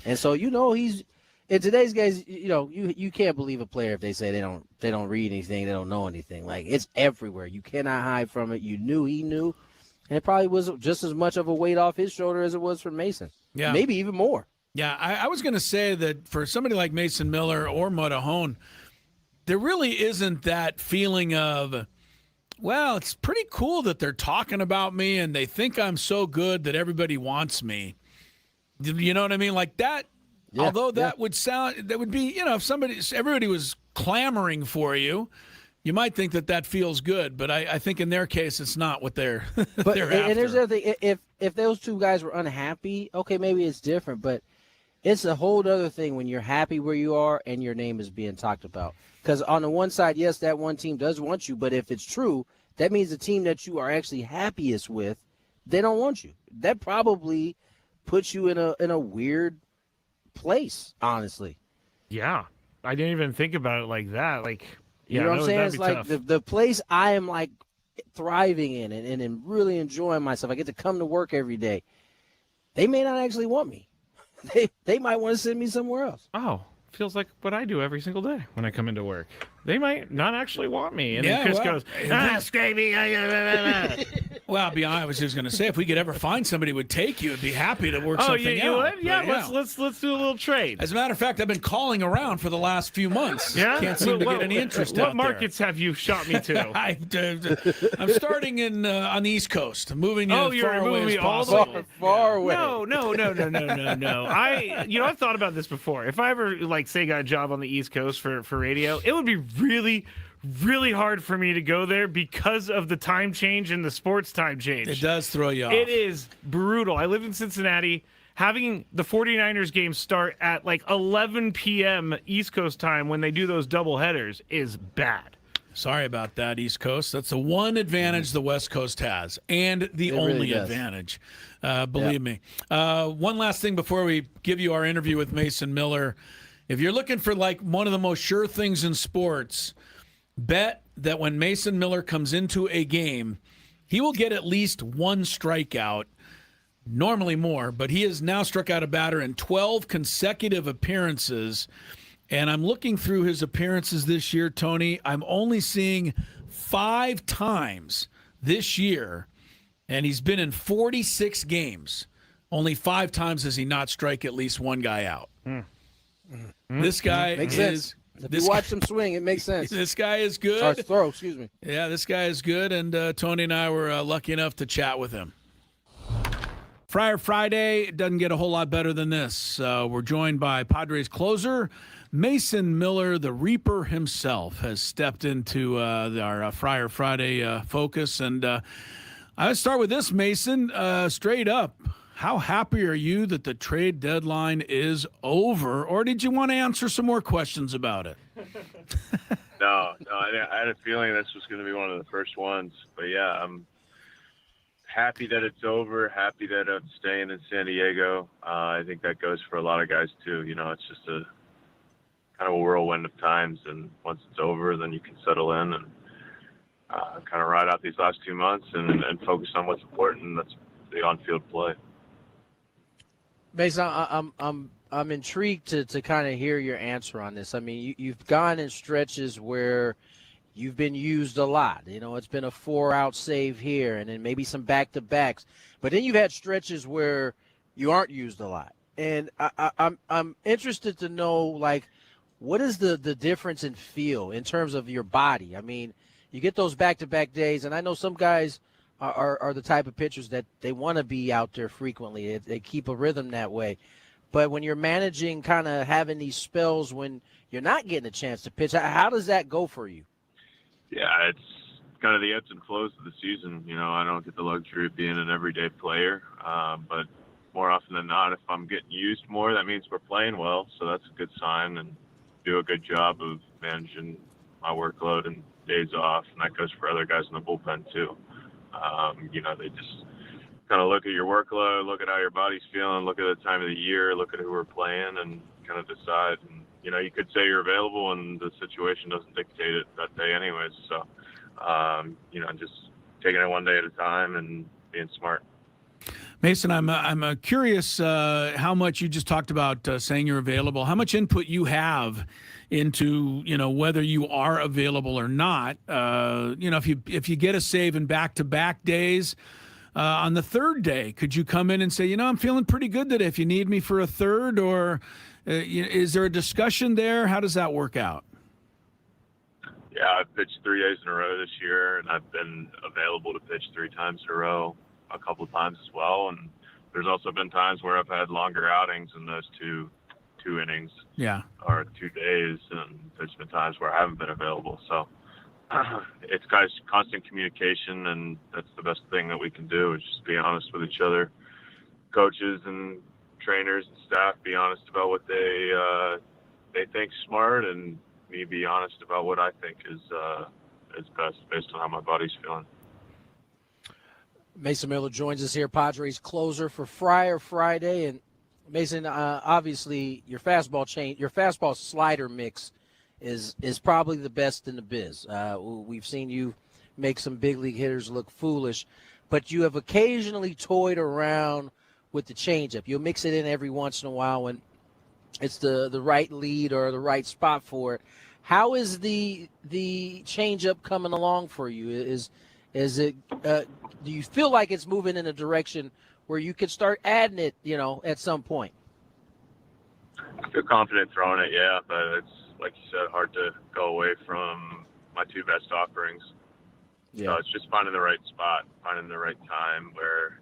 and so he's in today's guys. You can't believe a player if they say they don't read anything, they don't know anything. Like it's everywhere. You cannot hide from it. You knew he knew, and it probably was just as much of a weight off his shoulder as it was for Mason. Yeah, maybe even more. Yeah, I was going to say that for somebody like Mason Miller or Morejon, there really isn't that feeling of, well, it's pretty cool that they're talking about me and they think I'm so good that everybody wants me. You know what I mean? Like that, although that would be, if everybody was clamoring for you, you might think that feels good. But I think in their case, it's not what they're after. And there's the other thing. If those two guys were unhappy, okay, maybe it's different. But it's a whole other thing when you're happy where you are and your name is being talked about. Because on the one side, yes, that one team does want you, but if it's true, that means the team that you are actually happiest with, they don't want you. That probably puts you in a weird place, honestly. Yeah, I didn't even think about it like that. Like, you know what I'm saying? It's like the place I am like thriving in and really enjoying myself. I get to come to work every day. They may not actually want me. They might want to send me somewhere else. Oh. Feels like what I do every single day when I come into work. They might not actually want me. And then Chris goes, scrappy. Well, I'll be honest, I was just going to say, if we could ever find somebody who would take you, I'd be happy to work something out. Would? Yeah, let's do a little trade. As a matter of fact, I've been calling around for the last few months. Yeah? Can't seem to get any interest out there. What markets have you shot me to? I'm starting on the East Coast. I'm moving you as far away as possible. Far away. No. I've thought about this before. If I ever say got a job on the East Coast for radio, it would be really, really hard for me to go there because of the time change and the sports time change. It does throw you off. It is brutal. I live in Cincinnati. Having the 49ers game start at 11 p.m. East Coast time when they do those double headers is bad. Sorry about that, East Coast. That's the one advantage the West Coast has, and the only advantage. Believe me. One last thing before we give you our interview with Mason Miller. If you're looking for one of the most sure things in sports, bet that when Mason Miller comes into a game, he will get at least one strikeout, normally more, but he has now struck out a batter in 12 consecutive appearances. And I'm looking through his appearances this year, Tony. I'm only seeing 5 times this year, and he's been in 46 games. Only 5 times has he not strike at least one guy out. This guy makes sense. If you watch him swing, it makes sense. This guy is good. Or throw, excuse me. Yeah, this guy is good, and Tony and I were lucky enough to chat with him. Friar Friday doesn't get a whole lot better than this. We're joined by Padres closer Mason Miller, the Reaper himself, has stepped into our Friar Friday focus. And I would start with this, Mason, straight up. How happy are you that the trade deadline is over, or did you want to answer some more questions about it? No, I had a feeling this was going to be one of the first ones. But yeah, I'm happy that it's over. Happy that I'm staying in San Diego. I think that goes for a lot of guys too. You know, it's just a kind of a whirlwind of times, and once it's over, then you can settle in and kind of ride out these last 2 months and focus on what's important. And that's the on-field play. Mason, I'm intrigued to kind of hear your answer on this. I mean, you've gone in stretches where you've been used a lot. You know, it's been a 4-out save here, and then maybe some back-to-backs. But then you've had stretches where you aren't used a lot. And I'm interested to know, like, what is the difference in feel in terms of your body? I mean, you get those back-to-back days, and I know some guys are the type of pitchers that they want to be out there frequently. They keep a rhythm that way. But when you're managing kind of having these spells when you're not getting a chance to pitch, how does that go for you? Yeah, it's kind of the ebbs and flows of the season. You know, I don't get the luxury of being an everyday player, but more often than not, if I'm getting used more, that means we're playing well, so that's a good sign, and do a good job of managing my workload and days off, and that goes for other guys in the bullpen too. You know, they just kind of look at your workload, look at how your body's feeling, look at the time of the year, look at who we're playing, and kind of decide. And, you know, you could say you're available and the situation doesn't dictate it that day anyways. So, you know, just taking it one day at a time and being smart. Mason, I'm curious how much you just talked about saying you're available, how much input you have into, you know, whether you are available or not. You know, if you get a save in back-to-back days, on the third day, could you come in and say, you know, I'm feeling pretty good today if you need me for a third, or is there a discussion there? How does that work out? Yeah, I've pitched 3 days in a row this year, and I've been available to pitch 3 times in a row a couple of times as well. And there's also been times where I've had longer outings in those two innings, or 2 days, and there's been times where I haven't been available. So it's guys constant communication, and that's the best thing that we can do is just be honest with each other. Coaches and trainers and staff be honest about what they think smart, and me be honest about what I think is best based on how my body's feeling. Mason Miller joins us here, Padres closer for Friar Friday. And Mason, obviously your fastball slider mix is probably the best in the biz. We've seen you make some big league hitters look foolish, but you have occasionally toyed around with the changeup. You'll mix it in every once in a while when it's the right lead or the right spot for it. How is the changeup coming along for you? Is it do you feel like it's moving in a direction where you could start adding it, you know, at some point? I feel confident throwing it, yeah, but it's, like you said, hard to go away from my 2 best offerings. Yeah. So it's just finding the right spot, finding the right time where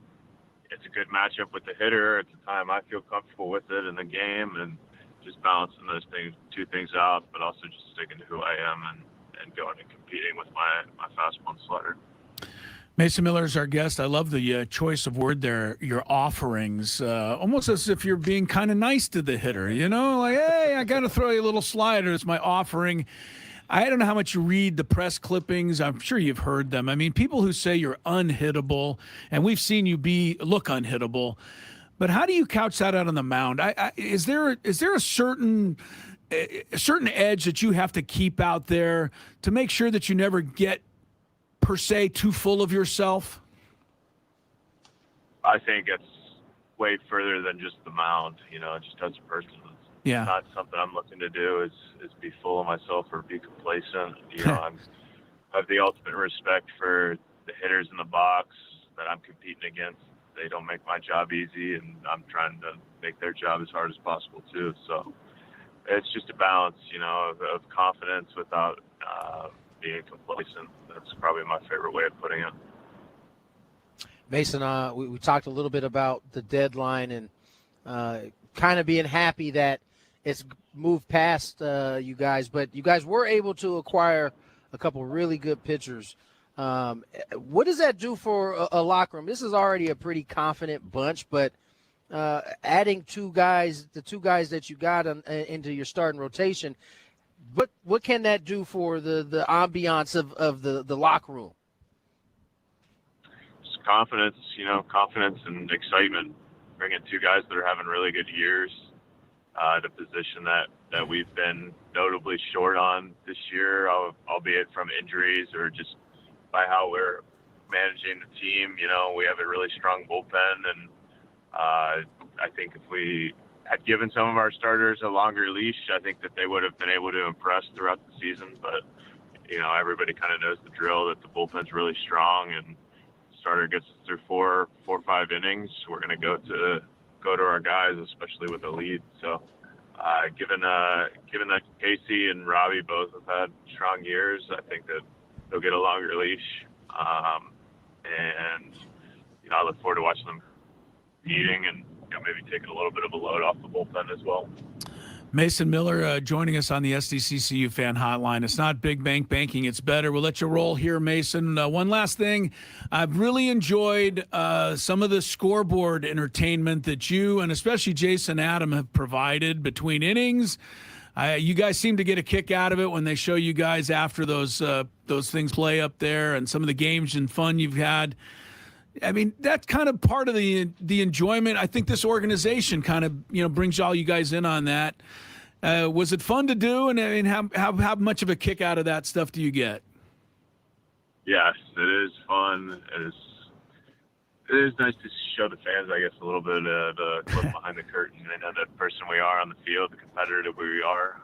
it's a good matchup with the hitter at the time I feel comfortable with it in the game, and just balancing those 2 things out, but also just sticking to who I am and going and competing with my fastball and slider. Mason Miller is our guest. I love the choice of word there, your offerings, almost as if you're being kind of nice to the hitter, you know, like, hey, I got to throw you a little slider. It's my offering. I don't know how much you read the press clippings. I'm sure you've heard them. I mean, people who say you're unhittable, and we've seen you look unhittable, but how do you couch that out on the mound? Is there a certain edge that you have to keep out there to make sure that you never get per se too full of yourself? I think it's way further than just the mound, you know, just as a person. It's not something I'm looking to do is be full of myself or be complacent. You know, I have the ultimate respect for the hitters in the box that I'm competing against. They don't make my job easy, and I'm trying to make their job as hard as possible too. So it's just a balance, you know, of confidence without being complacent. That's probably my favorite way of putting it. Mason, we talked a little bit about the deadline and kind of being happy that it's moved past you guys, but you guys were able to acquire a couple really good pitchers. What does that do for a locker room? This is already a pretty confident bunch, but adding the two guys that you got into your starting rotation, what can that do for the ambiance of the locker room? Just confidence, confidence and excitement. Bringing two guys that are having really good years at a position that we've been notably short on this year, albeit from injuries or just by how we're managing the team. We have a really strong bullpen, and I think if we had given some of our starters a longer leash, I think that they would have been able to impress throughout the season. But, everybody kind of knows the drill that the bullpen's really strong, and starter gets us through four or 5 innings. We're going to go to our guys, especially with a lead. So, given that Casey and Robbie both have had strong years, I think that they'll get a longer leash. And I look forward to watching them eating and maybe taking a little bit of a load off the bullpen as well. Mason Miller joining us on the SDCCU fan hotline. It's not big bank banking, it's better. We'll let you roll here, Mason. One last thing. I've really enjoyed some of the scoreboard entertainment that you and especially Jason Adam have provided between innings. You guys seem to get a kick out of it when they show you guys after those things play up there and some of the games and fun you've had. I mean, that's kind of part of the enjoyment. I think this organization kind of, brings all you guys in on that. Was it fun to do? And how much of a kick out of that stuff do you get? Yes, it is fun. It is nice to show the fans, I guess, a little bit of the look behind the curtain. They know the person we are on the field, the competitor that we are.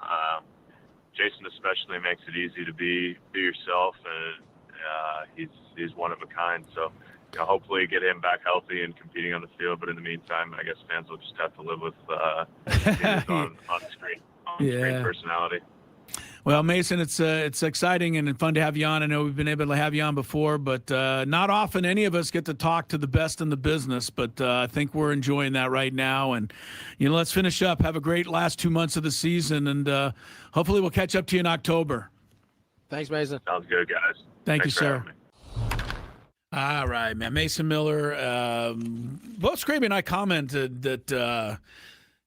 Jason especially makes it easy to be yourself, and he's one of a kind. So, hopefully get him back healthy and competing on the field. But in the meantime, I guess fans will just have to live with his on-screen personality. Well, Mason, it's exciting and fun to have you on. I know we've been able to have you on before, but not often any of us get to talk to the best in the business. But I think we're enjoying that right now. And, let's finish up. Have a great last 2 months of the season, and hopefully we'll catch up to you in October. Thanks, Mason. Sounds good, guys. Thank you, Thanks for sir. having me. All right, man. Mason Miller. Both Scraby and I commented that,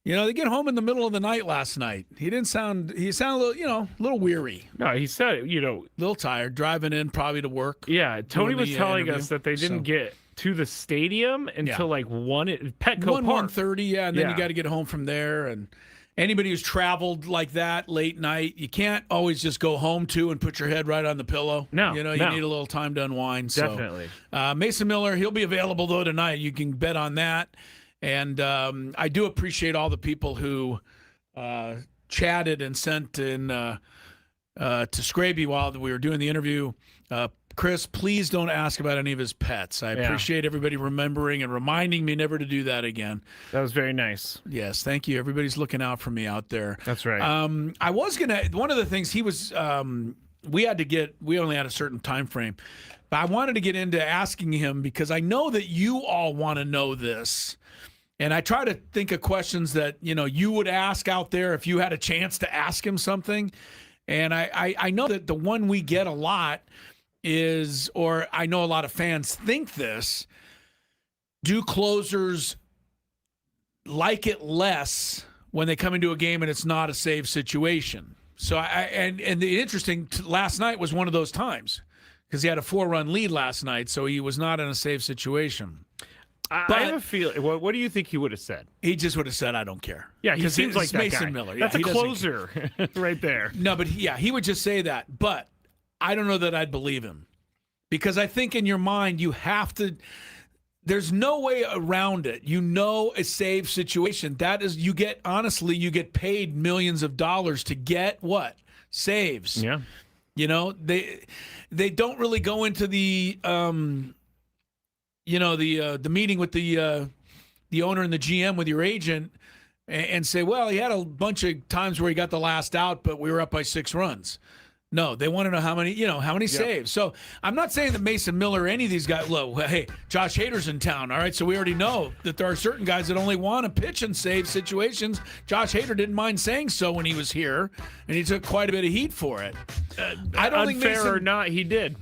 they get home in the middle of the night last night. He sounded a little weary. No, he said, a little tired, driving in probably to work. Yeah, Tony was telling interview. us that they didn't get to the stadium until like Petco Park. 1:30, and then you got to get home from there. And anybody who's traveled like that late night, you can't always just go home and put your head right on the pillow. No, you need a little time to unwind. Definitely. So, Mason Miller, he'll be available though tonight. You can bet on that. And I do appreciate all the people who chatted and sent in to Scraby while we were doing the interview. Chris, please don't ask about any of his pets. I appreciate everybody remembering and reminding me never to do that again. That was very nice. Yes, thank you. Everybody's looking out for me out there. That's right. I was one of the things he was we only had a certain time frame, but I wanted to get into asking him because I know that you all want to know this. And I try to think of questions that, you would ask out there if you had a chance to ask him something. And I know that the one we get a lot is, or I know a lot of fans think this, do closers like it less when they come into a game and it's not a save situation? So and the interesting, last night was one of those times because he had a 4-run lead last night. So he was not in a save situation. I have a feeling. What do you think he would have said? He just would have said, "I don't care." Yeah, he seems like that Mason guy. Miller. That's a closer right there. No, but he would just say that. But I don't know that I'd believe him because I think in your mind you have to. There's no way around it. A save situation. That is, you get paid millions of dollars to get what? Saves. Yeah. They don't really go into the the meeting with the owner and the GM with your agent and say, well, he had a bunch of times where he got the last out, but we were up by 6 runs. No, they want to know how many saves. So I'm not saying that Mason Miller or any of these guys, hey, Josh Hader's in town. All right. So we already know that there are certain guys that only want to pitch and save situations. Josh Hader didn't mind saying so when he was here, and he took quite a bit of heat for it. I don't think Mason, or not, he did.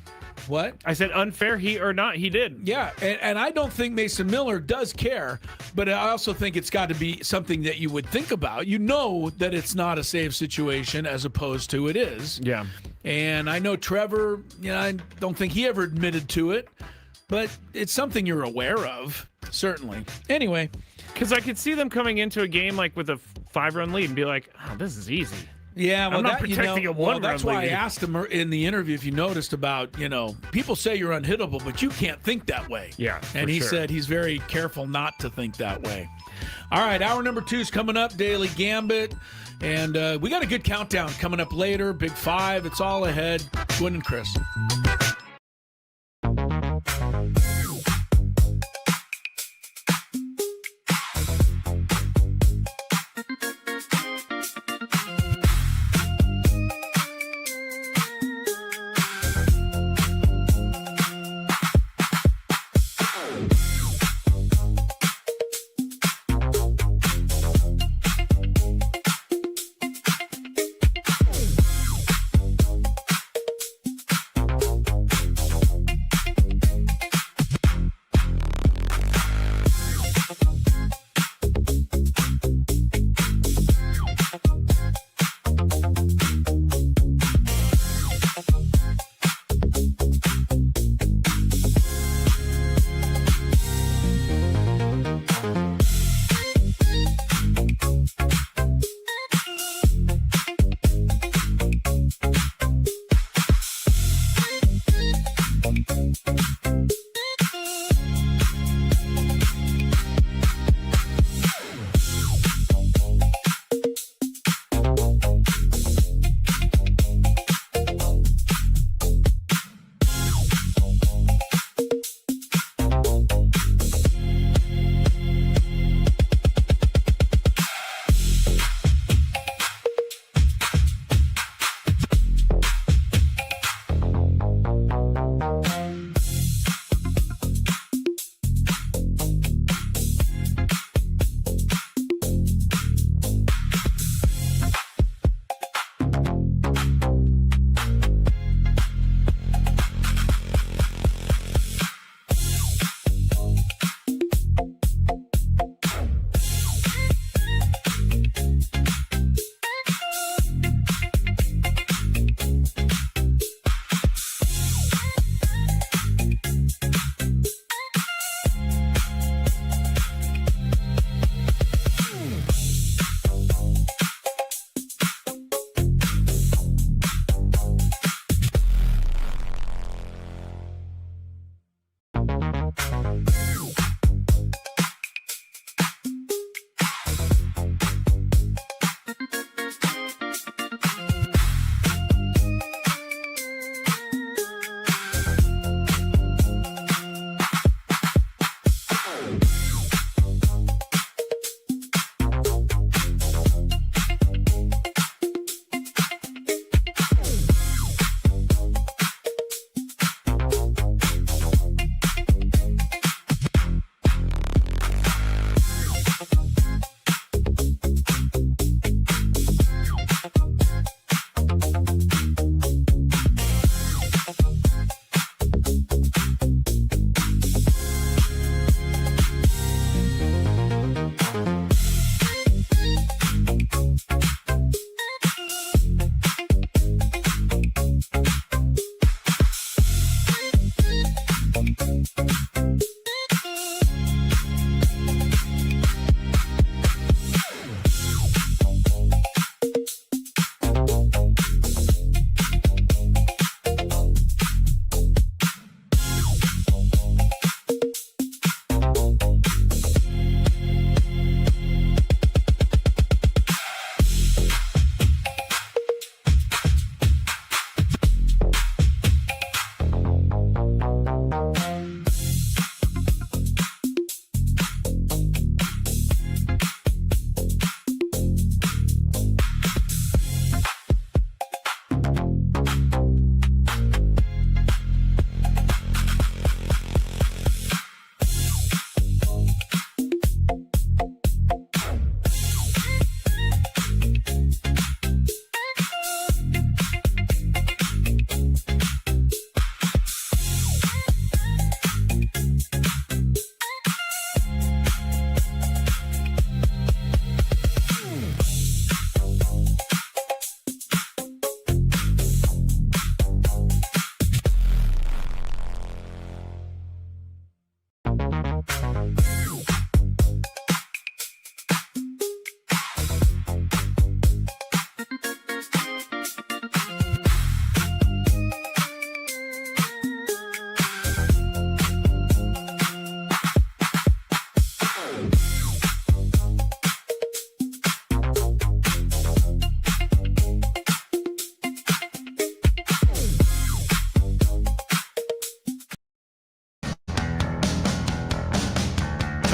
what? I said unfair or not, he did. Yeah, and I don't think Mason Miller does care, but I also think it's got to be something that you would think about. You know that it's not a safe situation as opposed to it is. Yeah. And I know Trevor, I don't think he ever admitted to it, but it's something you're aware of, certainly. Anyway. Because I could see them coming into a game like with a 5-run lead and be like, oh, this is easy. Yeah, well, I'm not protecting a 1-run that's why lead. I asked him in the interview if you noticed about, people say you're unhittable, but you can't think that way. Yeah, and he sure. said he's very careful not to think that way. All right, hour number 2 is coming up, Daily Gambit. And we got a good countdown coming up later, Big 5. It's all ahead. Gwynn and Chris.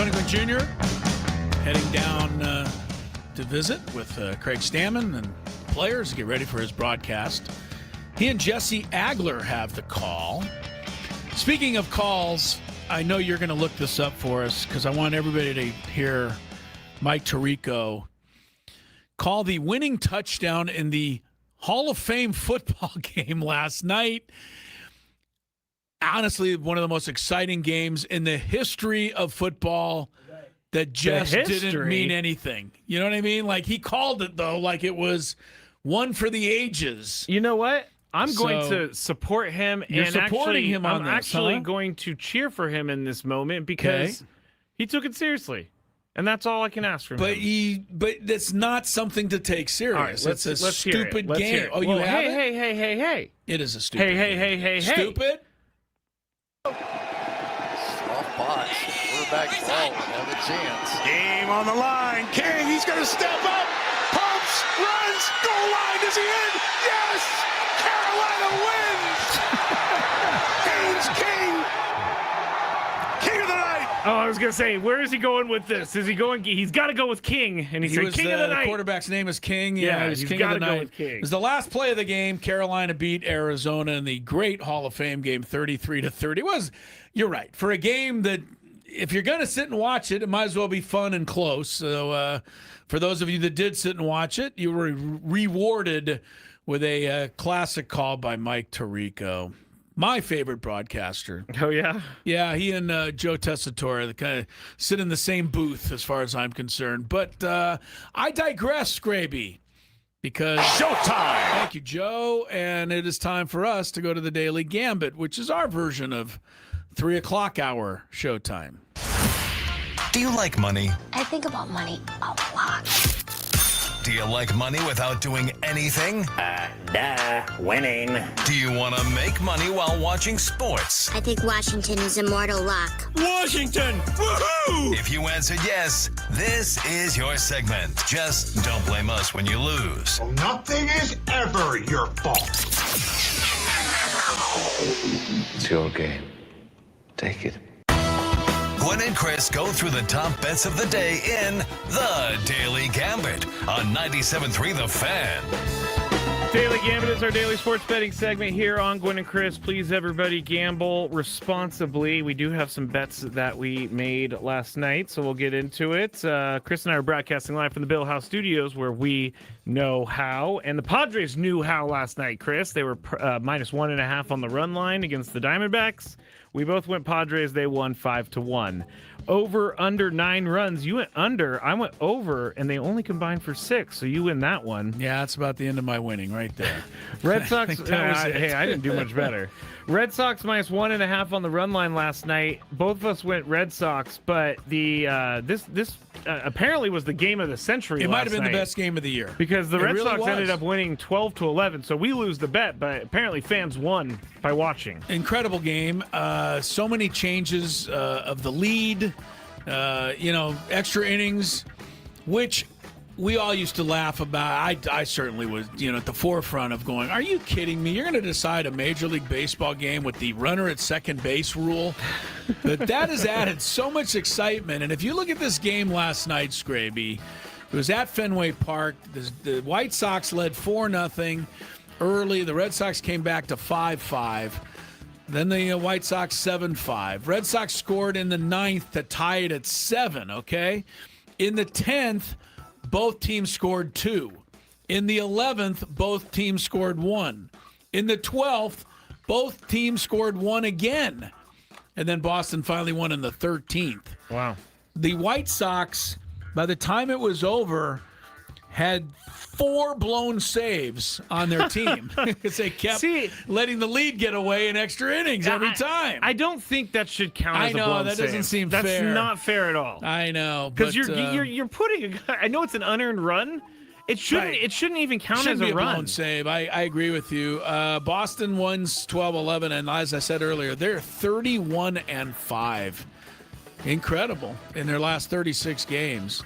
Tony Gwynn Jr. heading down to visit with Craig Stammen and players to get ready for his broadcast. He and Jesse Agler have the call. Speaking of calls, I know you're going to look this up for us because I want everybody to hear Mike Tirico call the winning touchdown in the Hall of Fame football game last night. Honestly, one of the most exciting games in the history of football that just didn't mean anything. You know what I mean? Like, he called it, though, like it was one for the ages. You know what? I'm going to support him. You're supporting him on I'm this, actually huh? going to cheer for him in this moment because he took it seriously. And that's all I can ask for him. But that's not something to take serious. Right, it's a stupid game. Hear it. Oh, you have it? Hey. It is a stupid game. Hey. Stupid? Soft pass. Quarterback ball and have a chance. Game on the line. King, he's going to step up. Pumps, runs, goal line. Is he in? Yes! Carolina wins! Gaines King. King of the night. Oh, I was going to say, where is he going with this? Is he going? He's got to go with King. And he said, King of the night. The quarterback's name is King. Yeah, he's he's King of the gotta go night. with King. It was the last play of the game. Carolina beat Arizona in the great Hall of Fame game, 33-30. It was, you're right, for a game that if you're going to sit and watch it, it might as well be fun and close. So for those of you that did sit and watch it, you were rewarded with a classic call by Mike Tirico. My favorite broadcaster. Oh, yeah? Yeah, he and Joe Tessitore kind of sit in the same booth as far as I'm concerned. But I digress, Scraby, because Showtime. Thank you, Joe. And it is time for us to go to the Daily Gambit, which is our version of 3 o'clock hour showtime. Do you like money? I think about money a lot. Do you like money without doing anything? Winning. Do you want to make money while watching sports? I think Washington is immortal luck. Washington. Woohoo! If you answered yes, this is your segment. Just don't blame us when you lose. Nothing is ever your fault. It's your game. Take it. Gwynn and Chris go through the top bets of the day in The Daily Gambit on 97.3 The Fan. Daily Gambit is our daily sports betting segment here on Gwynn and Chris. Please, everybody, gamble responsibly. We do have some bets that we made last night, so we'll get into it. Chris and I are broadcasting live from the Bill House Studios, where we know how. And the Padres knew how last night, Chris. They were minus 1.5 on the run line against the Diamondbacks. We both went Padres. They won 5-1. Over, under 9 runs. You went under. I went over, and they only combined for 6. So you win that one. Yeah, that's about the end of my winning right there. Red Sox. Hey, I didn't do much better. Red Sox minus 1.5 on the run line last night. Both of us went Red Sox, but the this apparently was the game of the century. It might have been night the best game of the year because the Red really Sox was. ended up winning 12-11. So we lose the bet, but apparently fans won by watching. Incredible game. So many changes of the lead. Extra innings, which we all used to laugh about. I certainly was, at the forefront of going, are you kidding me? You're going to decide a Major League Baseball game with the runner at second base rule? But that has added so much excitement. And if you look at this game last night, Scraby, it was at Fenway Park. The White Sox led 4-0 early. The Red Sox came back to 5-5. Then the White Sox 7-5. Red Sox scored in the 9th to tie it at 7, okay? In the 10th, both teams scored 2. In the 11th, both teams scored 1. In the 12th, both teams scored 1 again. And then Boston finally won in the 13th. Wow. The White Sox, by the time it was over, had 4 blown saves on their team because they kept letting the lead get away in extra innings every time. I don't think that should count as a blown I know, that save. doesn't seem fair. That's not fair at all. I know. Because you're putting I know it's an unearned run. It shouldn't even count as a run. Blown save. I agree with you. Boston wins 12-11, and as I said earlier, they're 31-5. Incredible in their last 36 games.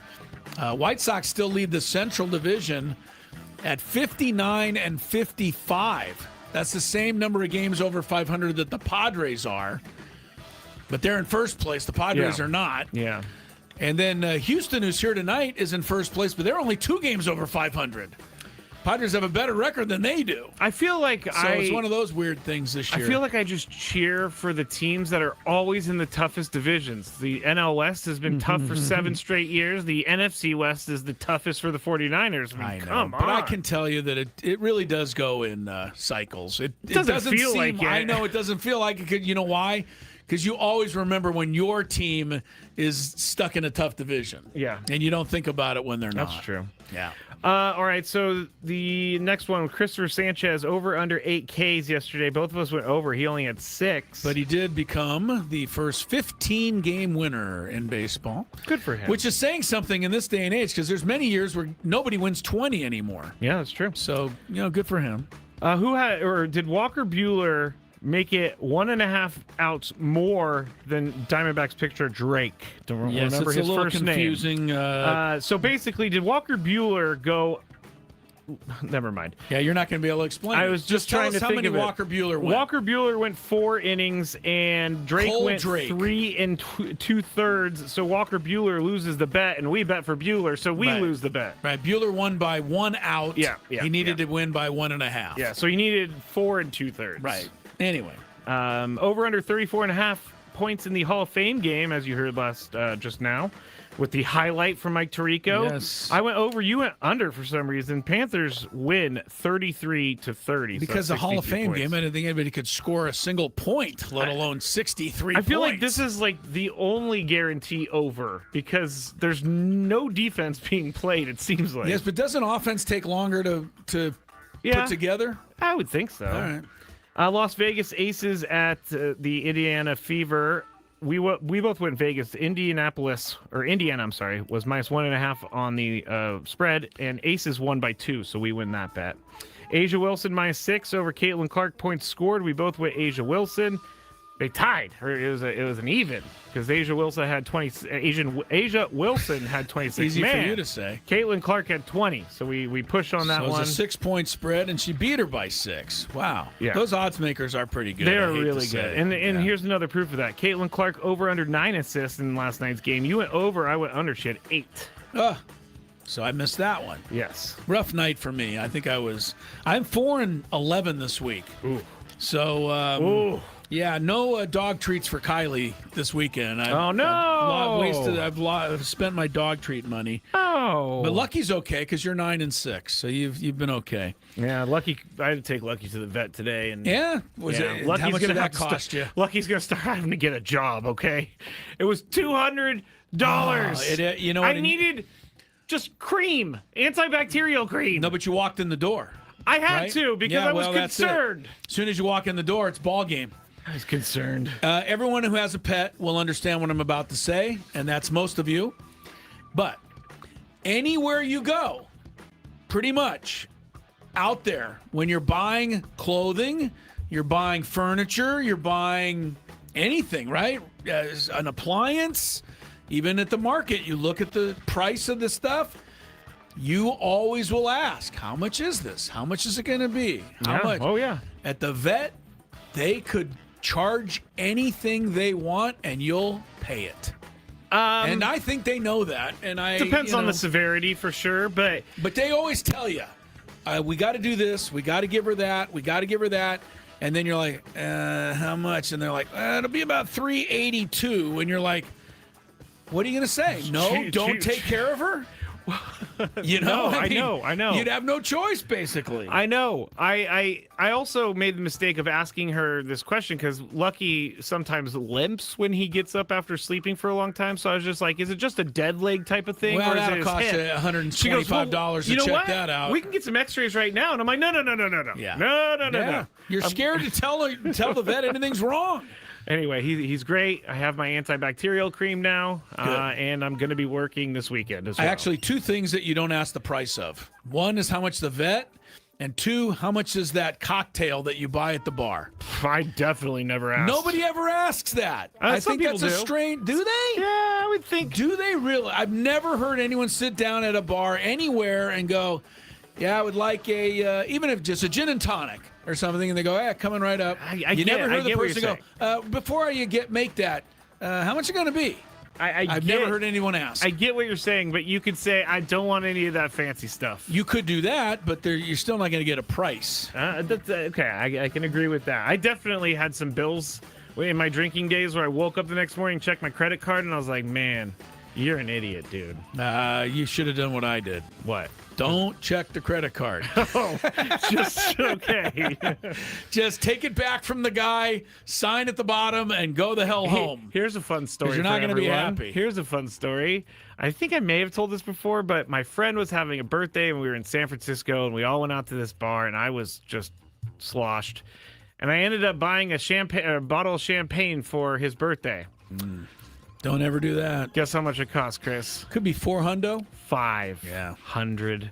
White Sox still lead the Central Division at 59-55. That's the same number of games over 500 that the Padres are. But they're in first place. The Padres are not. Yeah. And then Houston, who's here tonight, is in first place, but they're only 2 games over 500. Padres have a better record than they do. I feel like it's one of those weird things this year. I feel like I just cheer for the teams that are always in the toughest divisions. The NL West has been tough for 7 straight years. The NFC West is the toughest for the 49ers. I mean, come on. But I can tell you that it really does go in cycles. It doesn't feel like it. I know it doesn't feel like it. You know why? Because you always remember when your team is stuck in a tough division. Yeah. And you don't think about it when they're not. That's true. Yeah. All right, so the next one, Christopher Sanchez, over under 8 Ks yesterday. Both of us went over. He only had 6. But he did become the first 15-game winner in baseball. Good for him. Which is saying something in this day and age, because there's many years where nobody wins 20 anymore. Yeah, that's true. So, good for him. Did Walker Buehler make it 1.5 outs more than Diamondbacks pitcher Drake? Don't yes, remember it's his a little first confusing. name. So basically, did Walker Buehler go? Never mind. Yeah, you're not going to be able to explain. I was just trying to think how many of it. Walker Buehler went. Walker Buehler went 4 innings, and Drake went 3 and 2/3. So Walker Buehler loses the bet, and we bet for Buehler, so we lose the bet. Right. Buehler won by 1 out. Yeah. He needed to win by 1.5. Yeah. So he needed 4 and 2/3. Right. Anyway, over under 34.5 points in the Hall of Fame game, as you heard just now, with the highlight from Mike Tirico. Yes. I went over. You went under for some reason. Panthers win 33-30. Because so the Hall of Fame points. game, I didn't think anybody could score a single point, let alone 63 I feel points. like this is like the only guarantee over because there's no defense being played, it seems like. Yes, but doesn't offense take longer to put together? I would think so. All right. Las Vegas Aces at the Indiana Fever. We both went Vegas. Indiana, was minus 1.5 on the spread, and Aces won by 2, so we win that bet. Asia Wilson minus 6 over Caitlin Clark. Points scored. We both went Asia Wilson. They tied. It was an even because Asia Wilson had 20. Asia Wilson had 26. Easy for you to say. Caitlin Clark had 20, so we pushed on that one. one. It was a 6-point spread, and she beat her by 6. Wow. Yeah. Those odds makers are pretty good. They are really good. And here's another proof of that. Caitlin Clark over under 9 assists in last night's game. You went over. I went under. She had 8. So I missed that one. Yes. Rough night for me. I'm 4-11 this week. Ooh. So. Yeah, no dog treats for Kylie this weekend. I've spent my dog treat money. Oh, but Lucky's okay because you're 9 and 6, so you've been okay. Yeah, Lucky. I had to take Lucky to the vet today, and Lucky's how much did that cost you? Lucky's gonna start having to get a job. Okay, it was $200. I needed just cream, antibacterial cream. No, but you walked in the door. I had to because I was concerned. As soon as you walk in the door, it's ball game. I was concerned. Everyone who has a pet will understand what I'm about to say, and that's most of you. But anywhere you go, pretty much out there, when you're buying clothing, you're buying furniture, you're buying anything, right? An appliance, even at the market, you look at the price of the stuff. You always will ask, how much is this? How much is it going to be? How much? Oh, yeah. At the vet, they could charge anything they want, and you'll pay it. And I think they know that. And depends on the severity for sure, but they always tell you, we got to do this, we got to give her that, we got to give her that, and then you're like, how much? And they're like, it'll be about $382, and you're like, what are you going to say? No, don't take care of her. I know. You'd have no choice, basically. I know. I also made the mistake of asking her this question because Lucky sometimes limps when he gets up after sleeping for a long time. So I was just like, is it just a dead leg type of thing? Well, or is that'll it cost you $125 to check that out. We can get some x-rays right now. And I'm like, no. Yeah. No. You're scared to tell the vet anything's wrong. Anyway, he's great. I have my antibacterial cream now, and I'm going to be working this weekend as well. Actually, 2 things that you don't ask the price of. 1 is how much the vet, and 2, how much is that cocktail that you buy at the bar? I definitely never asked. Nobody ever asks that. I think that's a strange. Do they? Yeah, I would think. Do they really? I've never heard anyone sit down at a bar anywhere and go, yeah, I would like even if just a gin and tonic or something, and they go, coming right up. You never heard the person go, before you make that, how much is it going to be? I've never heard anyone ask. I get what you're saying, but you could say, I don't want any of that fancy stuff. You could do that, but you're still not going to get a price. That's okay. I can agree with that. I definitely had some bills in my drinking days where I woke up the next morning, checked my credit card, and I was like, man, you're an idiot, dude. You should have done what I did. What? Don't check the credit card. Oh, just okay. Just take it back from the guy, sign at the bottom, and go the hell home. Here's a fun story. You're not going to be happy. Here's a fun story. I think I may have told this before, but my friend was having a birthday, and we were in San Francisco, and we all went out to this bar, and I was just sloshed. And I ended up buying a bottle of champagne for his birthday. Don't ever do that. Guess how much it cost, Chris? Could be $400. $500.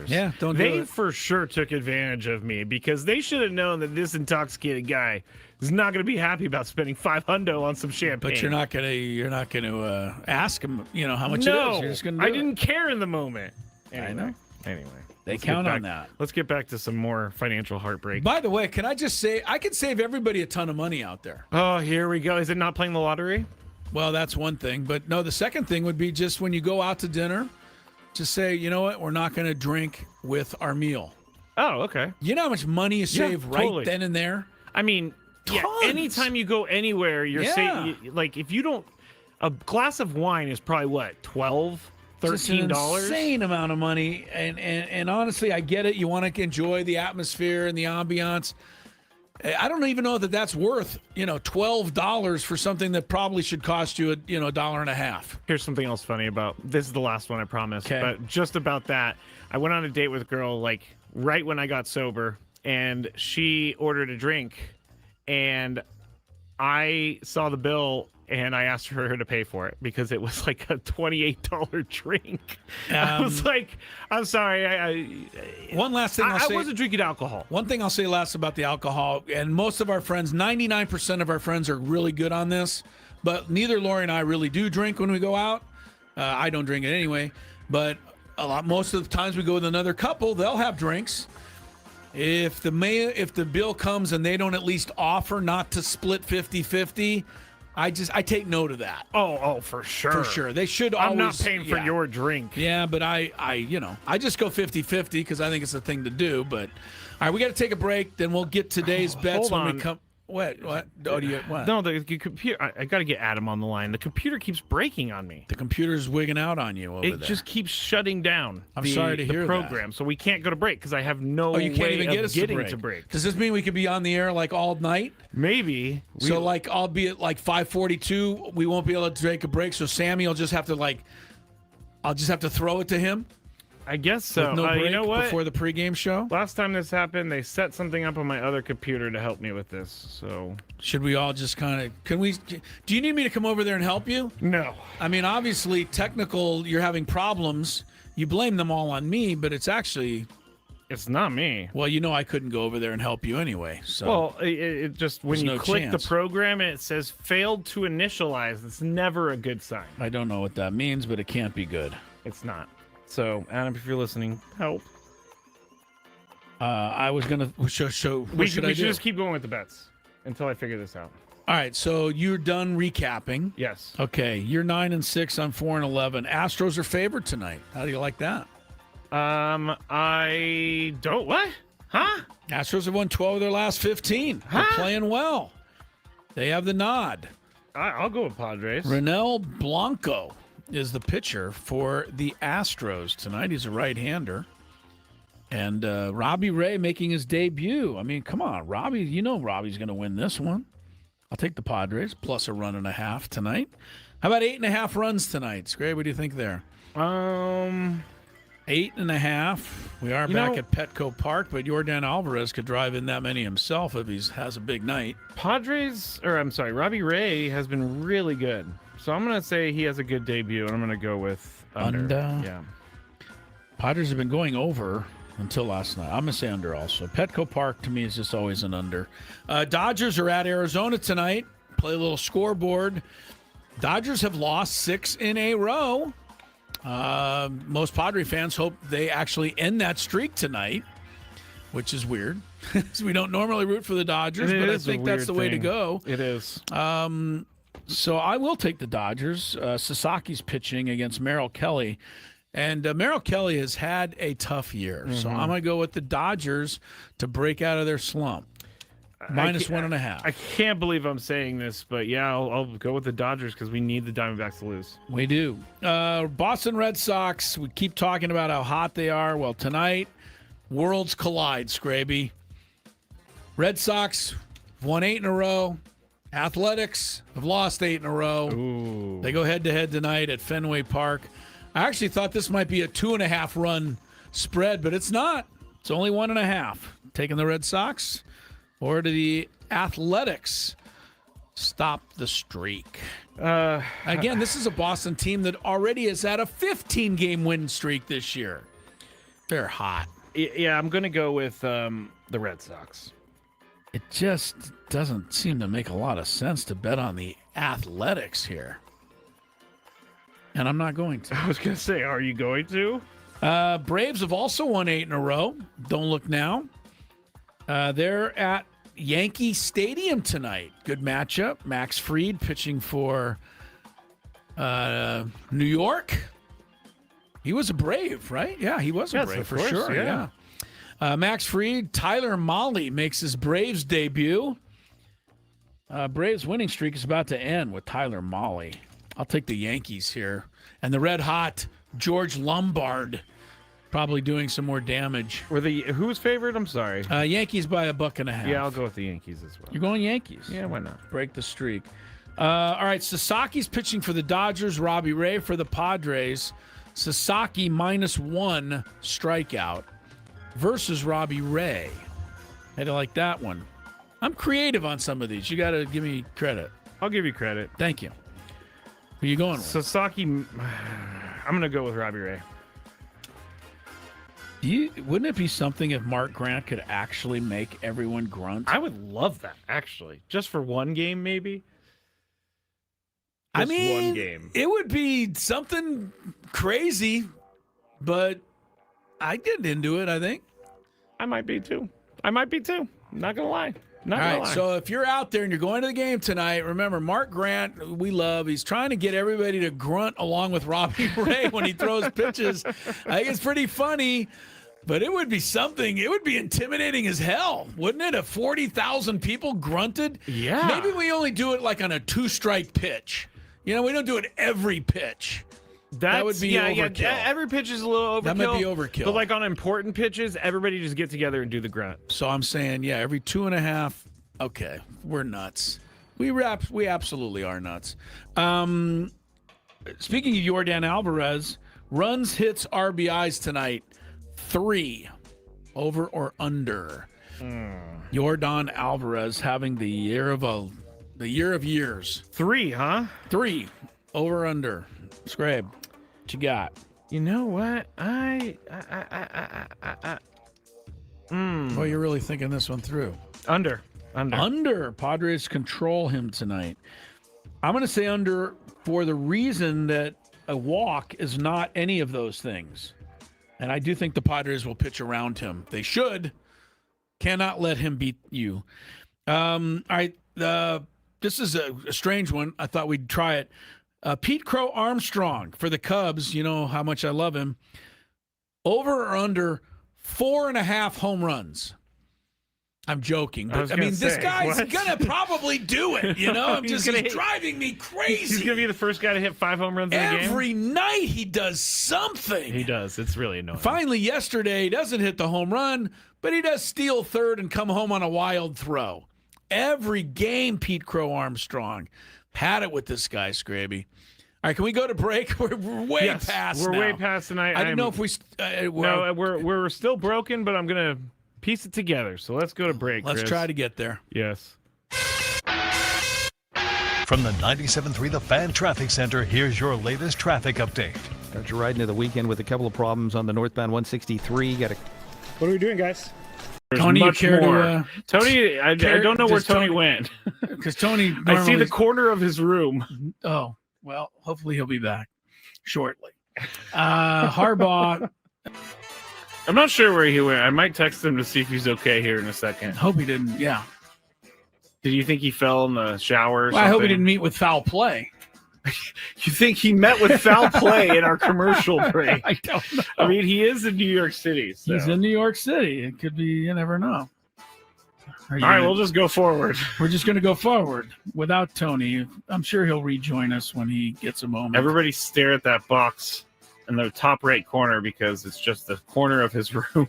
Yeah, don't do They it. for sure took advantage of me because they should have known that this intoxicated guy is not going to be happy about spending $500 on some champagne. But you're not gonna ask him, how much it is. You're just gonna do I it. didn't care in the moment. I know. Anyway. They let's count get on back- that. Let's get back to some more financial heartbreak. By the way, can I just say, I could save everybody a ton of money out there. Oh, here we go. Is it not playing the lottery? Well, that's one thing. But no, the second thing would be just when you go out to dinner, just say, you know what, we're not going to drink with our meal. Oh, okay. You know how much money you save right then and there? I mean, Tons. anytime you go anywhere, you're saying, like, if you don't, a glass of wine is probably what, $12, $13? Insane amount of money. And honestly, I get it. You want to enjoy the atmosphere and the ambiance. I don't even know that that's worth, $12 for something that probably should cost you $1.50. Here's something else funny about this is the last one, I promise. Okay. But just about that, I went on a date with a girl like right when I got sober, and she ordered a drink, and I saw the bill and I asked her to pay for it because it was like a $28 drink. I was like, I'm sorry. One last thing I'll say. I wasn't drinking alcohol. One thing I'll say last about the alcohol, and most of our friends, 99% of our friends are really good on this, but neither Lori and I really do drink when we go out. I don't drink it anyway, but most of the times we go with another couple, they'll have drinks. If the bill comes and they don't at least offer not to split 50-50, I take note of that. Oh, for sure. For sure. They should always. I'm not paying for your drink. Yeah, but I just go 50-50 because I think it's the thing to do. But all right, we got to take a break. Then we'll get today's bets hold when on. we come. What? Oh, do you what? No, the computer. I got to get Adam on the line. The computer keeps breaking on me. The computer's wigging out on you over there. It just keeps shutting down. I'm sorry to hear the program, that. so we can't go to break because I have no you can't way even of get us getting to break. break. Does this mean we could be on the air like all night? Maybe. So like I'll be at like 5:42. We won't be able to take a break. So Sammy will just have to I'll just have to throw it to him. I guess so. With no break you know what? before the pregame show. Last time this happened, they set something up on my other computer to help me with this. So should we all just kind of? Do you need me to come over there and help you? No. I mean, obviously, you're having problems. You blame them all on me, but it's actually. It's not me. Well, I couldn't go over there and help you anyway. So. Well, it just when you click chance. the program and it says failed to initialize, it's never a good sign. I don't know what that means, but it can't be good. It's not. So, Adam, if you're listening, help. I was gonna show. We should should just keep going with the bets until I figure this out. All right, so you're done recapping. Yes. Okay, you're 9-6 on 4-11. Astros are favored tonight. How do you like that? I don't. What? Huh? Astros have won 12 of their last 15. They're playing well. They have the nod. I'll go with Padres. Ronel Blanco is the pitcher for the Astros tonight. He's a right-hander. And Robbie Ray making his debut. I mean, come on, Robbie. Robbie's going to win this one. I'll take the Padres plus a 1.5 tonight. How about 8.5 runs tonight? Scrape, what do you think there? 8.5. We are back at Petco Park, but Yordan Alvarez could drive in that many himself if he has a big night. Robbie Ray has been really good. So I'm going to say he has a good debut, and I'm going to go with under. Yeah. Padres have been going over until last night. I'm going to say under also. Petco Park, to me, is just always an under. Dodgers are at Arizona tonight. Play a little scoreboard. Dodgers have lost 6 in a row. Most Padre fans hope they actually end that streak tonight, which is weird. We don't normally root for the Dodgers, but I think that's the way to go. It is. So I will take the Dodgers. Sasaki's pitching against Merrill Kelly. And Merrill Kelly has had a tough year. So I'm going to go with the Dodgers to break out of their slump. Minus 1.5. I can't believe I'm saying this, but yeah, I'll go with the Dodgers because we need the Diamondbacks to lose. We do. Boston Red Sox, we keep talking about how hot they are. Well, tonight, worlds collide, Scraby. Red Sox won 8 in a row. Athletics have lost 8 in a row. Ooh. They go head-to-head tonight at Fenway Park. I actually thought this might be a 2.5-run spread, but it's not. It's only 1.5. Taking the Red Sox or to the Athletics. Stop the streak. Again, this is a Boston team that already has had a 15-game win streak this year. They're hot. Yeah, I'm going to go with the Red Sox. It just doesn't seem to make a lot of sense to bet on the Athletics here. And I'm not going to. I was going to say, are you going to? Braves have also won 8 in a row. Don't look now. They're at Yankee Stadium tonight. Good matchup. Max Fried pitching for New York. He was a Brave, right? Yeah, he was a Brave for sure. Yeah. Max Fried, Tyler Mahle makes his Braves debut. Braves winning streak is about to end with Tyler Mahle. I'll take the Yankees here. And the red hot George Lombard probably doing some more damage. Who's favored? I'm sorry. Yankees by 1.5. Yeah, I'll go with the Yankees as well. You're going Yankees? Yeah, why not? Break the streak. All right, Sasaki's pitching for the Dodgers. Robbie Ray for the Padres. Sasaki -1 strikeout versus Robbie Ray. Had to like that one. I'm creative on some of these. You got to give me credit. I'll give you credit. Thank you. Who are you going with? Sasaki, I'm going to go with Robbie Ray. Wouldn't it be something if Mark Grant could actually make everyone grunt? I would love that, actually. Just for one game, maybe. I mean, one game. It would be something crazy, but I'd get into it, I think. I might be too. I'm not going to lie. All right, so if you're out there and you're going to the game tonight, remember, Mark Grant, we love, he's trying to get everybody to grunt along with Robbie Ray when he throws pitches. I think it's pretty funny, but it would be something. It would be intimidating as hell, wouldn't it? If 40,000 people grunted? Yeah. Maybe we only do it like on a 2-strike pitch. You know, we don't do it every pitch. That would be overkill. Yeah, every pitch is a little overkill. That might be overkill. But like on important pitches, everybody just get together and do the grunt. So I'm saying, yeah, every 2.5. Okay, we're nuts. We absolutely are nuts. Speaking of Yordan Alvarez, runs, hits, RBIs tonight, 3. Over or under? Yordan Alvarez having the year of years. 3, huh? 3. Over, under. Scrabe, what you got? You know what? Well, you're really thinking this one through. Under. Padres control him tonight. I'm going to say under for the reason that a walk is not any of those things. And I do think the Padres will pitch around him. They should. Cannot let him beat you. All right. This is a strange one. I thought we'd try it. Pete Crow Armstrong for the Cubs. You know how much I love him. Over or under 4.5 home runs. I'm joking, but I mean, this guy's gonna probably do it. You know, he's driving me crazy. He's gonna be the first guy to hit 5 home runs in a game. Every night he does something. He does. It's really annoying. Finally, yesterday, he doesn't hit the home run, but he does steal third and come home on a wild throw. Every game, Pete Crow Armstrong had it with this guy, Scraby. All right, can we go to break? We're way past. We're way past tonight. I didn't know if we. No, we're still broken, but I'm gonna piece it together. So let's go to break. Let's try to get there. Yes. From the 97.3 The Fan Traffic Center, here's your latest traffic update. Start your ride into the weekend with a couple of problems on the northbound 163. What are we doing, guys? Tony, you care to, Tony, I don't know where Tony went. Because Tony, I see the corner of his room. Oh, well, hopefully he'll be back shortly. Harbaugh. I'm not sure where he went. I might text him to see if he's okay here in a second. Hope he didn't. Yeah. Did you think he fell in the shower or Well, I hope he something? didn't meet with foul play. You think he met with foul play in our commercial break? I don't know. I mean, he is in New York City. So. He's in New York City. It could be, you never know. All right, we'll just go forward. We're just going to go forward without Tony. I'm sure he'll rejoin us when he gets a moment. Everybody stare at that box in the top right corner because it's just the corner of his room.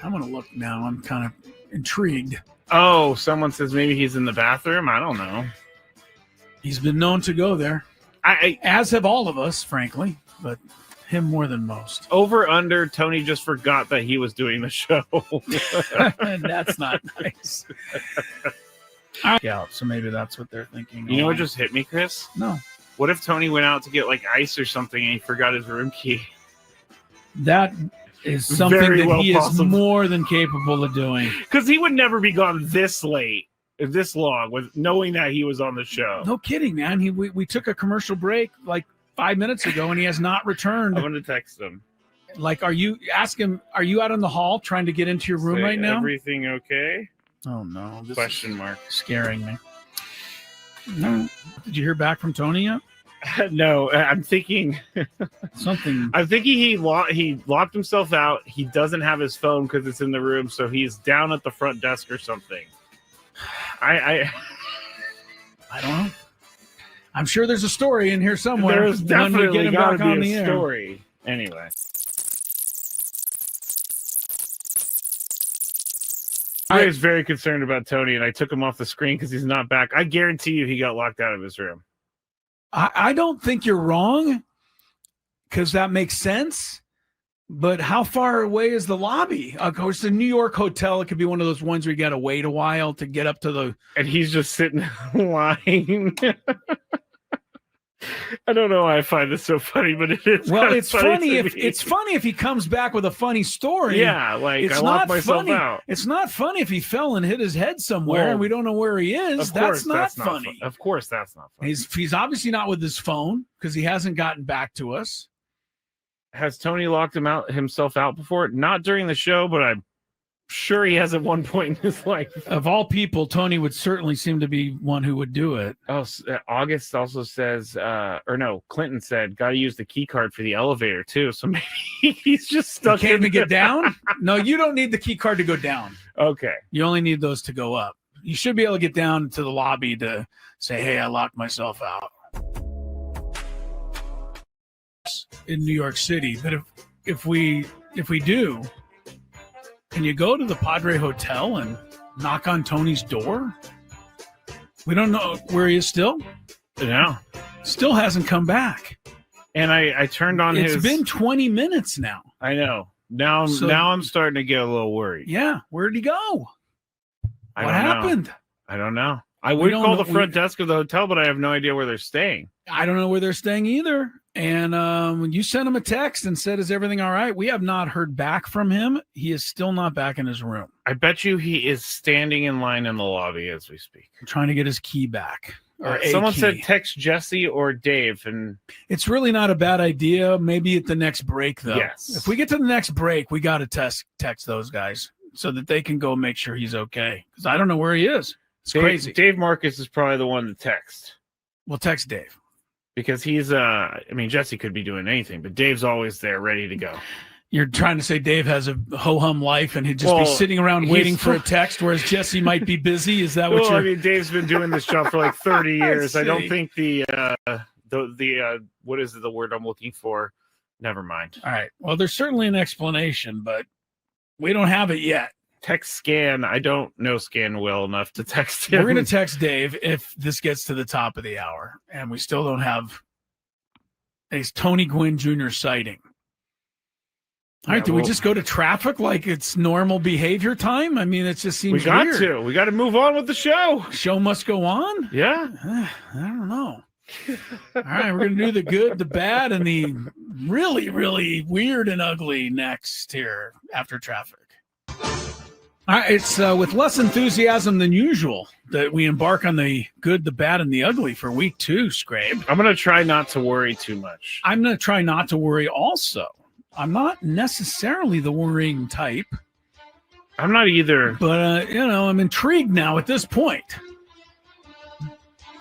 I'm going to look now. I'm kind of intrigued. Oh, someone says maybe he's in the bathroom. I don't know. He's been known to go there. As have all of us, frankly, but him more than most. Over under, Tony just forgot that he was doing the show. That's not nice. Yeah, so maybe that's what they're thinking. You know what just hit me, Chris? No. What if Tony went out to get like ice or something and he forgot his room key? That is something that he is more than capable of doing. Because he would never be gone this late, this long, with knowing that he was on the show. No kidding, man. We took a commercial break like 5 minutes ago, and he has not returned. I'm going to text him. Like, ask him, are you out in the hall trying to get into your room right now? Everything okay? Oh, no. Question mark. Scaring me. No. Did you hear back from Tony yet? No, I'm thinking something. I'm thinking he locked himself out. He doesn't have his phone because it's in the room, so he's down at the front desk or something. I don't know. I'm sure there's a story in here somewhere. There's definitely got to be a air. story. Anyway. I was very concerned about Tony, and I took him off the screen because he's not back. I guarantee you he got locked out of his room. I don't think you're wrong, because that makes sense. But how far away is the lobby? Of course, the New York hotel, it could be one of those ones where you got to wait a while to get up to the... And he's just sitting in line. I don't know why I find this so funny, but it is. Well, it's funny if he comes back with a funny story. Yeah, like it's I locked myself funny. out. It's not funny if he fell and hit his head somewhere and we don't know where he is. That's not funny. Of course, that's not funny. He's obviously not with his phone because he hasn't gotten back to us. Has Tony locked himself out before? Not during the show, but I'm sure he has at one point in his life. Of all people, Tony would certainly seem to be one who would do it. Oh, August also says, Clinton said, got to use the key card for the elevator too. So maybe he's just stuck. Can't even get down? No, you don't need the key card to go down. Okay. You only need those to go up. You should be able to get down to the lobby to say, hey, I locked myself out. In New York City. But if we do, can you go to the Padre Hotel and knock on Tony's door? We don't know where he is still. No. Still hasn't come back. And I turned on It's been 20 minutes now. I know. Now I'm starting to get a little worried. Yeah. Where'd he go? What happened? I don't know. I would call the front desk of the hotel, but I have no idea where they're staying. I don't know where they're staying either. And when you sent him a text and said, is everything all right? We have not heard back from him. He is still not back in his room. I bet you he is standing in line in the lobby as we speak. Trying to get his key back. Someone said text Jesse or Dave. And it's really not a bad idea. Maybe at the next break, though. Yes. If we get to the next break, we got to text those guys so that they can go make sure he's okay. Because I don't know where he is. It's crazy. Dave Marcus is probably the one to text. We'll text Dave. Because he's, Jesse could be doing anything, but Dave's always there, ready to go. You're trying to say Dave has a ho-hum life and he'd just be sitting around waiting for a text, whereas Jesse might be busy? Is that what you're... Dave's been doing this job for like 30 years. I don't think the what is the word I'm looking for? Never mind. All right. Well, there's certainly an explanation, but we don't have it yet. Text Scan. I don't know Scan well enough to text him. We're going to text Dave if this gets to the top of the hour, and we still don't have a Tony Gwynn Jr. sighting. All right, do we just go to traffic like it's normal behavior time? I mean, it just seems weird. We got to move on with the show. Show must go on? Yeah. I don't know. All right, we're going to do the good, the bad, and the really, really weird and ugly next here after traffic. All right, it's with less enthusiasm than usual that we embark on the good, the bad, and the ugly for week 2, Scrape. I'm going to try not to worry too much. I'm going to try not to worry also. I'm not necessarily the worrying type. I'm not either. But, I'm intrigued now at this point.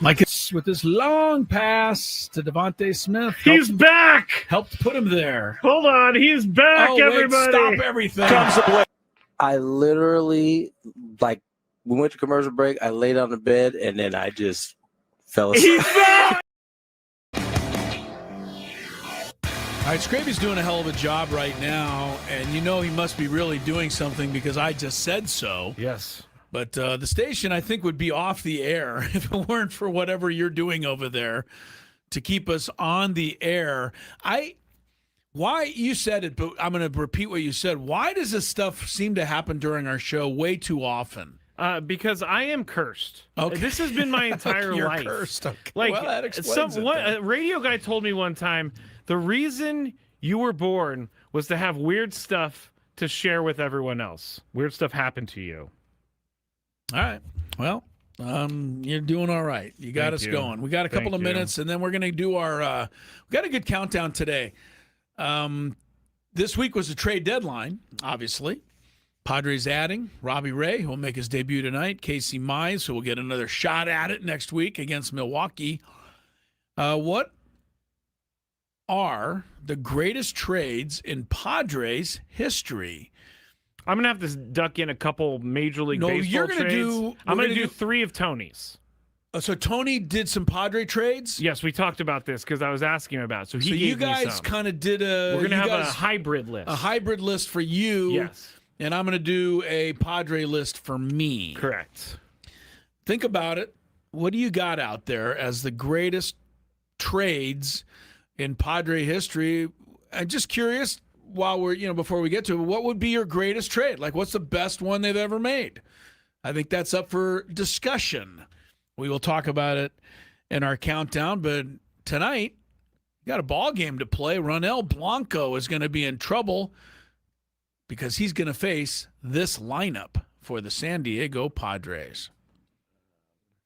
Like it's with this long pass to Devontae Smith. He's back. Helped put him there. Hold on. He's back, everybody. Stop everything. I literally, we went to commercial break. I laid on the bed, and then I just fell asleep. He's back. All right, Scraby's doing a hell of a job right now, and he must be really doing something because I just said so. Yes. But the station, I think, would be off the air if it weren't for whatever you're doing over there to keep us on the air. Why you said it, but I'm going to repeat what you said. Why does this stuff seem to happen during our show way too often? Because I am cursed. Okay. This has been my entire You're life. Cursed. Okay. Like, well, that explains it then. A radio guy told me one time, the reason you were born was to have weird stuff to share with everyone else. Weird stuff happened to you. All right. Well, you're doing all right. You got us going. We got a couple of minutes, and then we're going to do our we got a good countdown today. This week was a trade deadline, obviously. Padres adding Robbie Ray, who will make his debut tonight. Casey Mize, who will get another shot at it next week against Milwaukee. What are the greatest trades in Padres history? I'm gonna have to duck in a couple Major League Baseball trades. I'm gonna do 3 of Tony's. So Tony did some Padre trades? Yes, we talked about this because I was asking about it. So gave you me guys some. kind of did a. We're gonna have a hybrid list. A hybrid list for you. Yes. And I'm gonna do a Padre list for me. Correct. Think about it. What do you got out there as the greatest trades in Padre history? I'm just curious. While we're, before we get to it, what would be your greatest trade? Like, what's the best one they've ever made? I think that's up for discussion. We will talk about it in our countdown, but tonight, you got a ball game to play. Ronel Blanco is going to be in trouble because he's going to face this lineup for the San Diego Padres.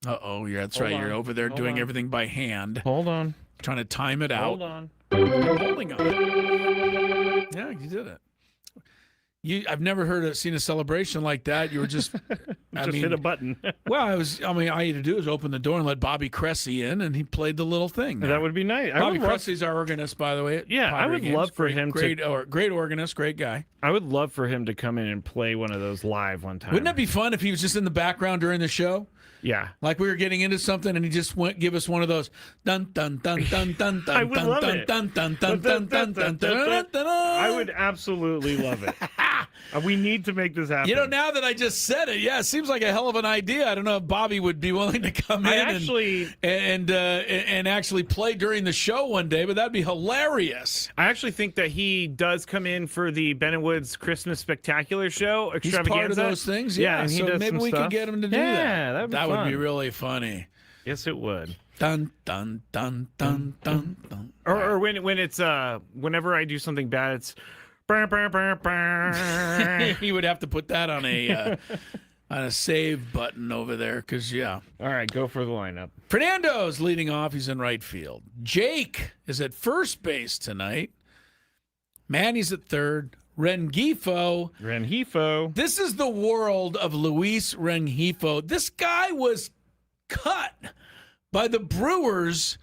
Uh-oh, that's right. You're over there doing everything by hand. Hold on. Trying to time it out. Hold on. You're holding on it. Yeah, you did it. I've never seen a celebration like that. You were just hit a button. Well, all you had to do is open the door and let Bobby Cressy in, and he played the little thing there. That would be nice. Bobby Cressy's our organist, by the way. Yeah, I would love for him to. Great organist, great guy. I would love for him to come in and play one of those live one time. Wouldn't that be fun if he was just in the background during the show? Yeah. Like we were getting into something and he just give us one of those dun dun dun dun dun dun. I would love dun, it. Dun dun dun dun dun dun dun dun. I would absolutely love it. We need to make this happen. Now that I just said it, yeah, it seems like a hell of an idea. I don't know if Bobby would be willing to come in and actually play during the show one day, but that'd be hilarious. I actually think that he does come in for the Ben and Woods Christmas Spectacular show extravaganza. He's part of those things, yeah. And he so does maybe we could get him to do that. Yeah, that would be really funny. Yes, it would. Dun dun dun dun dun dun. Or when it's whenever I do something bad, it's. He would have to put that on a save button over there because, yeah. All right, go for the lineup. Fernando's leading off. He's in right field. Jake is at first base tonight. Manny's at third. Rengifo. This is the world of Luis Rengifo. This guy was cut by the Brewers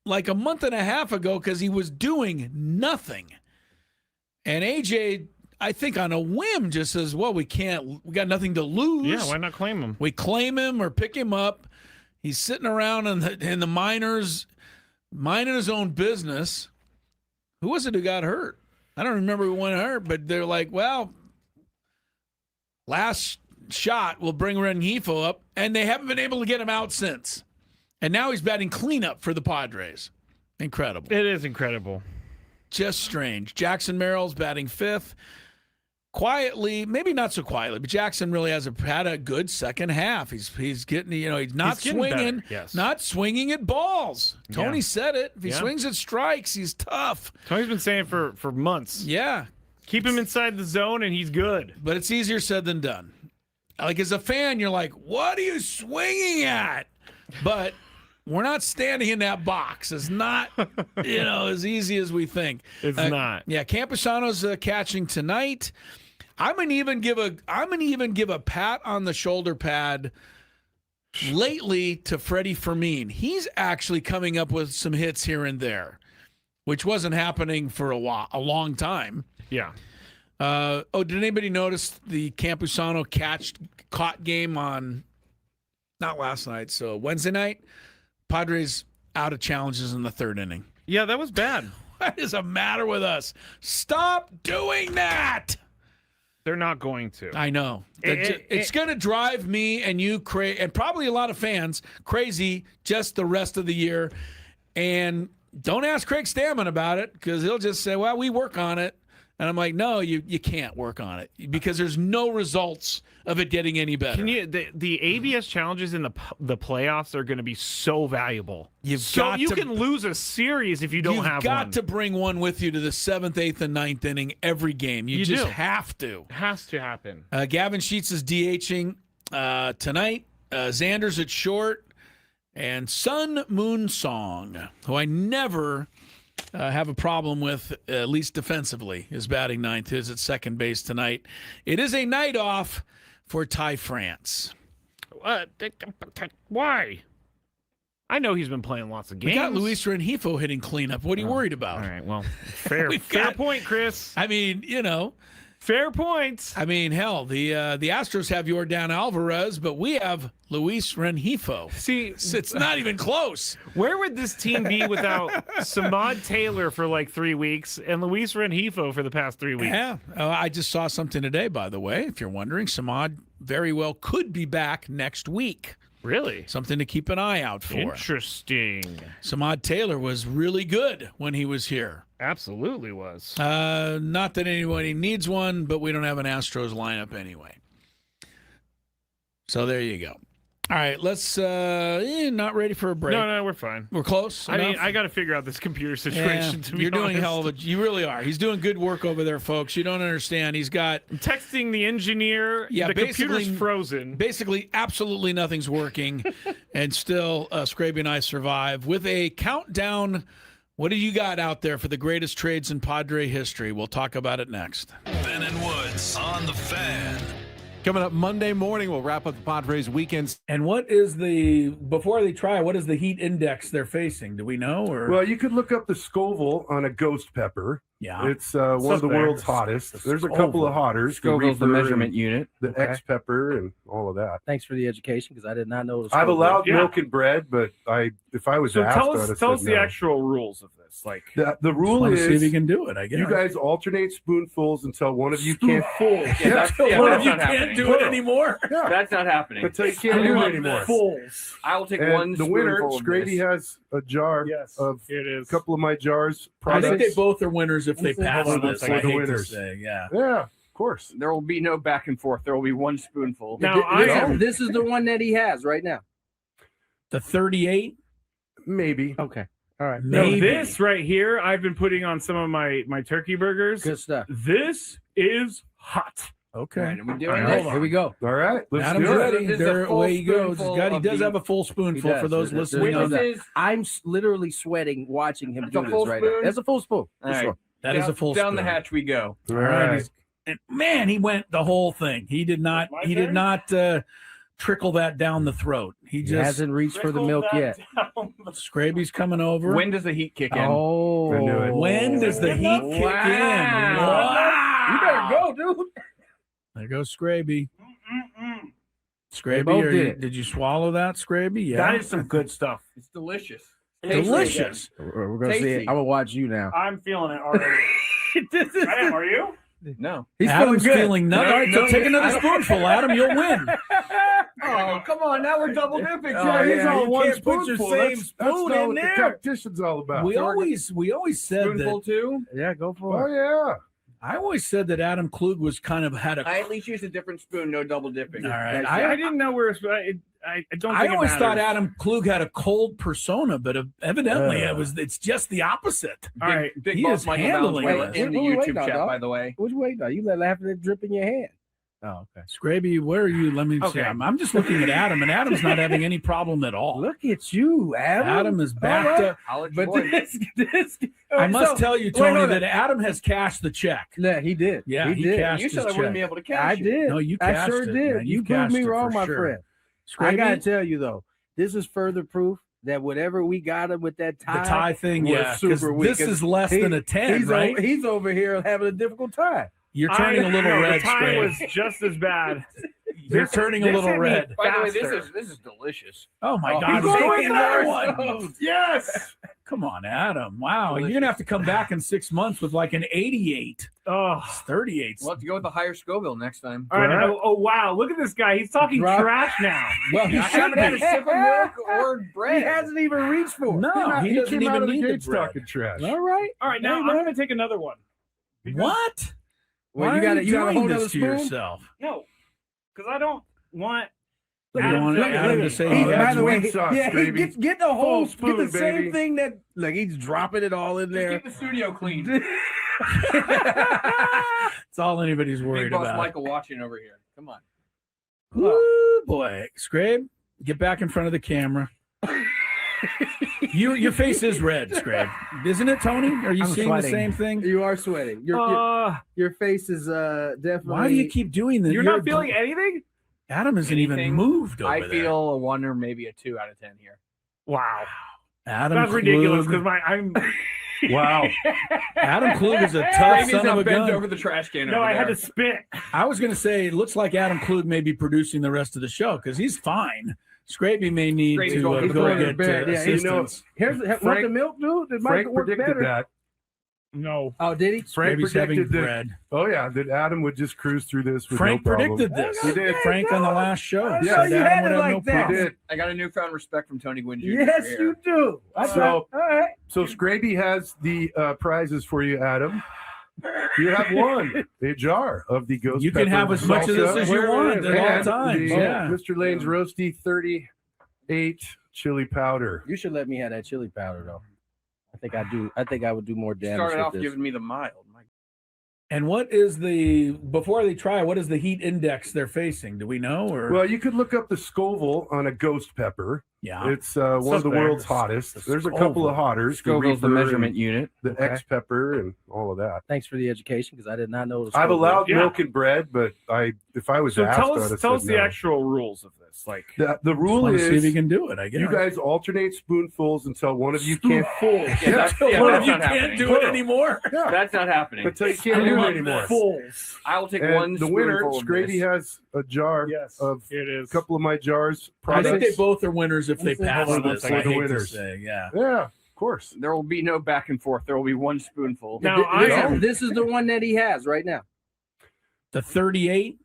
like a month and a half ago because he was doing nothing. And AJ, I think on a whim, just says, well, we got nothing to lose. Yeah, why not claim him? We claim him or pick him up. He's sitting around in the minors, minding his own business. Who was it who got hurt? I don't remember who went hurt, but they're like, well, last shot will bring Rengifo up, and they haven't been able to get him out since. And now he's batting cleanup for the Padres. Incredible. It is incredible. Just strange. Jackson Merrill's batting fifth. Quietly, maybe not so quietly, but Jackson really had a good second half. He's getting, he's not swinging, not swinging at balls. Tony said it. If he swings at strikes, he's tough. Tony's been saying for months. Yeah. Keep him inside the zone and he's good. But it's easier said than done. Like as a fan, you're like, what are you swinging at? But we're not standing in that box. It's not, as easy as we think. It's not. Yeah, Campusano's catching tonight. I'm gonna even give a pat on the shoulder pad lately to Freddie Fermin. He's actually coming up with some hits here and there, which wasn't happening for a long time. Yeah. Did anybody notice the Campusano caught game on not last night, so Wednesday night? Padres out of challenges in the third inning. Yeah, that was bad. What is the matter with us? Stop doing that. They're not going to. I know. It's going to drive me and you and probably a lot of fans crazy just the rest of the year. And don't ask Craig Stammen about it because he'll just say, well, we work on it. And I'm like, no, you can't work on it because there's no results of it getting any better. The ABS challenges in the playoffs are going to be so valuable. You can lose a series if you don't have one. You've got to bring one with you to the 7th, 8th, and 9th inning every game. You just have to. It has to happen. Gavin Sheets is DHing tonight. Xander's at short. And Sun Moon Song, who I never have a problem with, at least defensively, is batting ninth. Is at second base tonight. It is a night off for Ty France. Why? I know he's been playing lots of games. We got Luis Rengifo hitting cleanup. What are you worried about? All right, well, fair point, Chris. I mean, fair points. I mean, hell, the Astros have Yordan Alvarez, but we have Luis Rengifo. See, it's not even close. Where would this team be without Samad Taylor for like 3 weeks and Luis Rengifo for the past 3 weeks? Yeah, I just saw something today, by the way. If you're wondering, Samad very well could be back next week. Really? Something to keep an eye out for. Interesting. Samad Taylor was really good when he was here. Absolutely was. Not that anybody needs one, but we don't have an Astros lineup anyway. So there you go. All right, let's not ready for a break. No, we're fine. We're close. I mean, I got to figure out this computer situation. To be you're doing honest. hell of a. You really are. He's doing good work over there, folks. You don't understand. He's got I'm texting the engineer. Yeah, the computer's frozen. Basically, absolutely nothing's working, and still, Scraby and I survive with a countdown. What do you got out there for the greatest trades in Padre history? We'll talk about it next. Ben and Woods on the Fan. Coming up Monday morning, we'll wrap up the Padres weekends. And before they try, what is the heat index they're facing? Do we know? Or Well, you could look up the Scoville on a ghost pepper. Yeah. It's one of the world's hottest. There's a couple of hotters. Scoville's the measurement unit. The X pepper and all of that. Thanks for the education because I did not know. I've allowed milk and bread, but if I was asked, tell us the actual rules of this. Like the rule is, see if you can do it. I guess you guys alternate spoonfuls until one of you can't. One of you can't do it anymore. Yeah. That's not happening. Until you can't do it anymore. I will take and one. The winner, Scrady has a jar of a couple of my jars. I think they both are winners if they pass this. I hate to winners. say, yeah. Yeah, of course. There will be no back and forth. There will be one spoonful. Now, this is the one that he has right now. The 38? Maybe. Okay. All right. Now, this right here, I've been putting on some of my turkey burgers. Good stuff. This is hot. Okay. All right, here we go. All right. Let's Adam's do it. ready. There, away he goes. He does have a full spoonful for those listening. I'm literally sweating watching him do this right now. That's a full spoon. All right. That is a full spoon. Down the hatch we go. All right. And man, he went the whole thing. He did not. He did not trickle that down the throat. He just hasn't reached for the milk yet. Scraby's coming over. When does the heat kick in? Oh, I knew it. When does the heat kick in? Wow. You better go, dude. There goes Scraby. Scraby, did you swallow that, Scraby? Yeah. That is some good stuff. It's delicious. Delicious. We're gonna see it. I'm gonna watch you now. I'm feeling it already. I am. Are you? No. He's Adam's feeling nothing. All right, so take another spoonful, Adam. You'll win. Oh, come on. Now we're double dipping. He's all you one can't put your spoonful. same That's spoon not in what the there. competition's all about. We always said Spoonful that. too? Yeah, go for Oh, it. yeah. I always said that Adam Klug was kind of had a. I at least used a different spoon, no double dipping. All right. I didn't know where. I don't. I think always it thought matters. Adam Klug had a cold persona, but evidently it's just the opposite. All right. Big He boss is Michael handling Valenzuela it. in the Wait, YouTube now, chat, dog. by the way. What you waiting on? You let half of it drip in your hand. Oh, okay. Scraby, where are you? Let me see. I'm just looking at Adam, and Adam's not having any problem at all. Look at you, Adam. Adam is back to. But this I must tell you, Tony, that Adam has cashed the check. Yeah, he did. Yeah, he cashed You his said I check. wouldn't be able to cash I it. did. No, you cashed I sure it, did. man. You proved cashed me it wrong, for my sure. friend. Scraby? I gotta tell you though, this is further proof that whatever we got him with that tie, The tie thing, was yeah, 'cause super weak. this is less than a 10, right? He's over here having a difficult time. You're turning a little red, The tie Scraby. was just as bad. You're turning a this little hit me red. By the way, faster. this is delicious. Oh my God! he's going Taking for another it. one. Yes. Come on, Adam. Wow, Delicious. you're gonna have to come back in 6 months with like an 88. Oh. It's 38. We'll have to go with the higher Scoville next time. All right. Oh, wow. Look at this guy. He's talking trash now. Well, he I haven't had a sip of milk or bread. He hasn't even reached for it. No, he doesn't came out even of the need the gates bread. talking trash. All right. All right. Now Hey, I'm man. going to take another one. What? Well, Why you are got to doing hold this another to spoon. yourself. No, because I don't want. You don't want Adam to say He he has By has the way, wing sauce, yeah, he baby. get the whole Full spoon, get the same baby. thing that look. He's dropping it all in there. Keep the studio clean. It's all anybody's Big worried boss about. Michael watching over here. Come on. Ooh, boy, Scrabe, get back in front of the camera. Your face is red, Scrabe, isn't it, Tony? Are you I'm seeing sweating. the same thing? You are sweating. Your face is definitely. Why do you keep doing this? You're not feeling anything? Adam isn't even Anything? moved over I there. feel a 1 or maybe a 2 out of 10 here. Wow. Adam That's ridiculous Klug. because I'm. Wow. Adam Klug is a tough Maybe son of not a bent gun. over the trash can. No, over I had there. to spit. I was going to say, it looks like Adam Klug may be producing the rest of the show because he's fine. Scraby may need Scraby's to going to go bed. get bed. Yeah, you know, assistance. here's want Frank- the milk, dude. It might Frank work predicted better. that. No. Oh, did he? Frank Scraby's having predicted that. bread. Oh yeah, that Adam would just cruise through this with Frank no problem. predicted this. He did. Frank on the last show. I said know you Adam had would it have like no that. problem. He did. I got a newfound respect from Tony Gwynn Jr. Yes, here. you do. So- all right. So Scraby has the prizes for you, Adam. You have one, a jar of the ghost You can pepper have as much of this salsa as you want at all and times. the, Yeah. Mr. Lane's Roasty 38 chili powder. You should let me have that chili powder though. I think I do. I think I would do more damage. Started with off this. giving me the mild. My And what is before they try, what is the heat index they're facing? Do we know? Or Well, you could look up the Scoville on a ghost pepper. yeah. It's one of the there. world's hottest. The There's a couple Scoville. of hotters. Scoville's the Reaper measurement and unit. the Okay. X pepper and all of that. Thanks for the education because I did not know. It was I've Scoville. allowed Yeah. milk and bread, but if I was So asked, tell I'd us, have tell said us the no. actual rules of this. Like, The rule Want to see if is you can do it. I guess you guys alternate spoonfuls until one of you can't. Yeah, that's, One yeah, of that's you not can't happening. do it anymore. Yeah, That's not happening. until you can't do love it anymore. fools. I will take And one the winner, spoonful of Scraby, this. has a jar Yes, of it is. a couple of my jars. I think they products. both are winners if they Hold pass on, this. let's I say the hate to winners. say, yeah. Yeah, of course. There will be no back and forth. There will be one spoonful. Now, I am. This is the one that he has right now. The 38,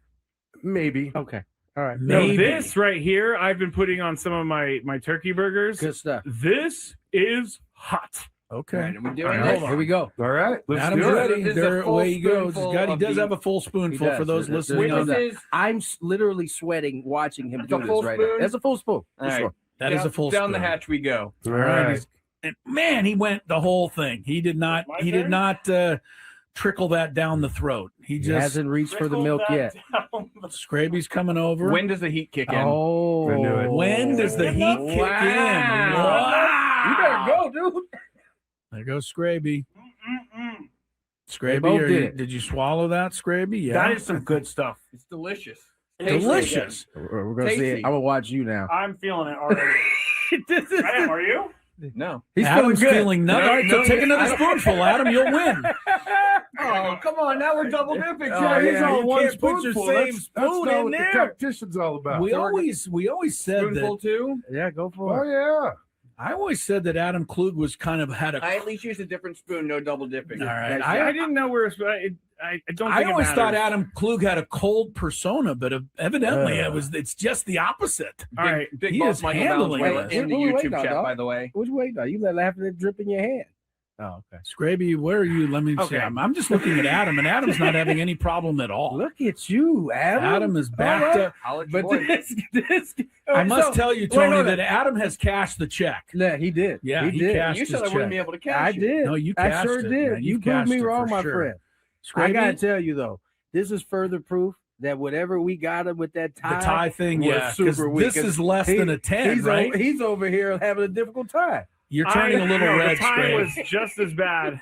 Maybe. Okay. All right. No, maybe. this right here, I've been putting on some of my turkey burgers. Good stuff. This is hot. Okay. All right, are we All doing right, this? here we go. All right, let's Adam's do it. ready. This is a There, full away he goes. spoonful He of does the- have a full spoonful He for those does. listening. This On that. is I'm literally sweating watching him That's do a this full right now. spoon? That's a full spoon. All right. That is a full down the spoon. hatch we go. All All right. right. he's- and man, he went the whole thing. He did not. My He did turn? not trickle that down the throat. He He just. hasn't reached for the milk yet. Scraby's coming over. When does the heat kick in? Oh, I knew it. When does the heat kick in? Wow. You better go, dude. There goes Scraby. They Scraby, both did it. did you swallow that, Scraby? Yeah. That is some good stuff. It's delicious. delicious. We're gonna see Tasty. it. I'm gonna watch you now. I'm feeling it already. I am, are you? No. He's Adam's feeling good. feeling nothing. All right, so take another spoonful, Adam. You'll win. Oh, come on. Now we're double dipping. Oh, he's yeah, all you one can't put your spoonful. same That's spoon not in what there. the competition's all about. We always said Spoonful that. too? Yeah, go for Oh it. yeah. I always said that Adam Klug was kind of had a. I at least used a different spoon, no double dipping. All right. I didn't know where I don't. I Think always it thought matters. Adam Klug had a cold persona, but evidently it's just the opposite. All right. Big He boss is Michael handling Valenzuela this. in the Wait, YouTube now, chat, dog. by the way. What you waiting on? You let laughing at drip in your hand. Oh, okay. Scraby, where are you? Let me see. Okay. I'm just looking at Adam, and Adam's not having any problem at all. Look at you, Adam. Adam is back All right. to. I'll let you But boy. this I must tell you, Tony, hold that on. Adam has cashed the check. Yeah, he did. Yeah, he he did. cashed You said I his wouldn't check. be able to cash I it. did. No, you I cashed sure it, did. man. You You proved me cashed it wrong, for my sure. friend. I Scraby? gotta tell you though, this is further proof that whatever we got him with that tie, The tie thing, was yeah, 'cause super weak. this is less than a 10, right? He's over here having a difficult time. You're turning a little red, The time Scrape. was just as bad.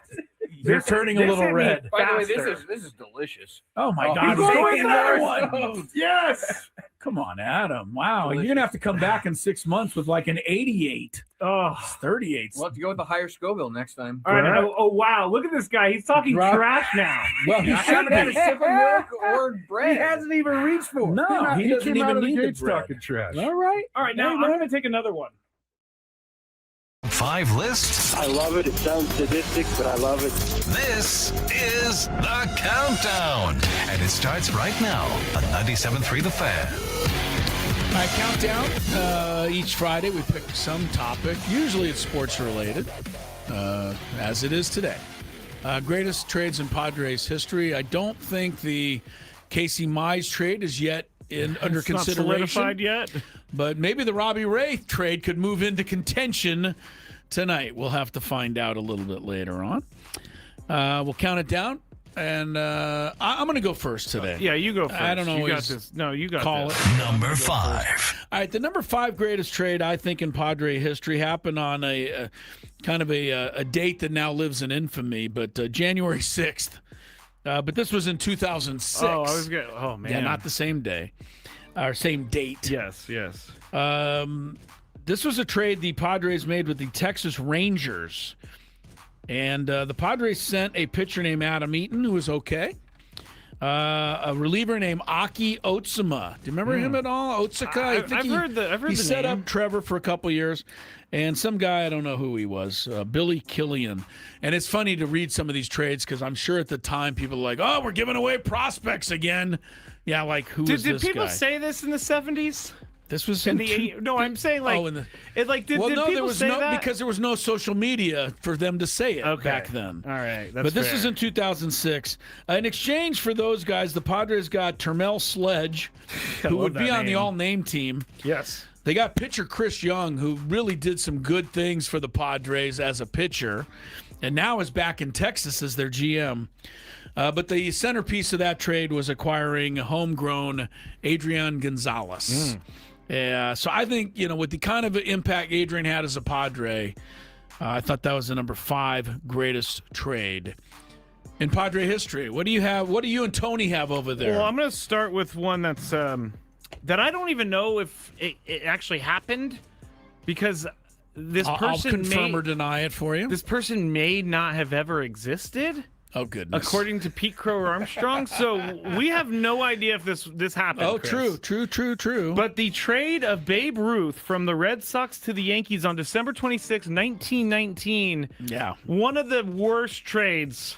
You're turning a little red. By the way, this is delicious. Oh my God! he's going He's there. one. Yes. Come on, Adam. Wow, you're gonna have to come back in 6 months with like an 88. Oh, It's 38. We'll have to go with the higher Scoville next time. all right. Oh, wow. Look at this guy. He's talking trash now. Well, he I should haven't had a be. sip of milk or bread. He hasn't even reached for it. No, he doesn't came out even of the need the gates bread. talking trash. All right. All right. Now I'm going to take another one. 5 list. I love it. It sounds sadistic, but I love it. This is the countdown. And it starts right now on 97.3 The Fan. All right, countdown. Each Friday we pick some topic. Usually it's sports related, as it is today. Greatest trades in Padres history. I don't think the Casey Mize trade is yet under It's not consideration. solidified yet. But maybe the Robbie Ray trade could move into contention tonight. We'll have to find out a little bit later on. We'll count it down. And I'm going to go first today. Yeah, you go first. I don't You got always this. No, you got call this. it. Number 5. All right, the number 5 greatest trade, I think, in Padre history happened on a kind of a date that now lives in infamy, but January 6th. But this was in 2006. Oh, I was good. Oh, man. Yeah, not the same day. Or same date. Yes. This was a trade the Padres made with the Texas Rangers. And the Padres sent a pitcher named Adam Eaton, who was okay. A reliever named Aki Otsuma. Do you remember him at all? Otsuka? I've heard the He set name. up Trevor for a couple years. And some guy, I don't know who he was, Billy Killian. And it's funny to read some of these trades because I'm sure at the time people are like, oh, we're giving away prospects again. Yeah, like who is Did this people guy? say this in the 70s? This was In the no, I'm saying like in the, it like did, well, did no, people there was say no that? because there was no social media for them to say it back then. All right, that's But this fair. is in 2006. In exchange for those guys, the Padres got Termel Sledge, who would be on the all-name team. Yes. They got pitcher Chris Young, who really did some good things for the Padres as a pitcher, and now is back in Texas as their GM. But the centerpiece of that trade was acquiring homegrown Adrian Gonzalez. So I think, with the kind of impact Adrian had as a Padre, I thought that was the number 5 greatest trade in Padre history. What do you have? What do you and Tony have over there? Well, I'm going to start with one that's that I don't even know if it actually happened because this person I'll confirm or deny it for you. This person may not have ever existed. Oh, goodness. According to Pete Crow Armstrong. So we have no idea if this happened. Oh, Chris. true. But the trade of Babe Ruth from the Red Sox to the Yankees on December 26, 1919. Yeah. One of the worst trades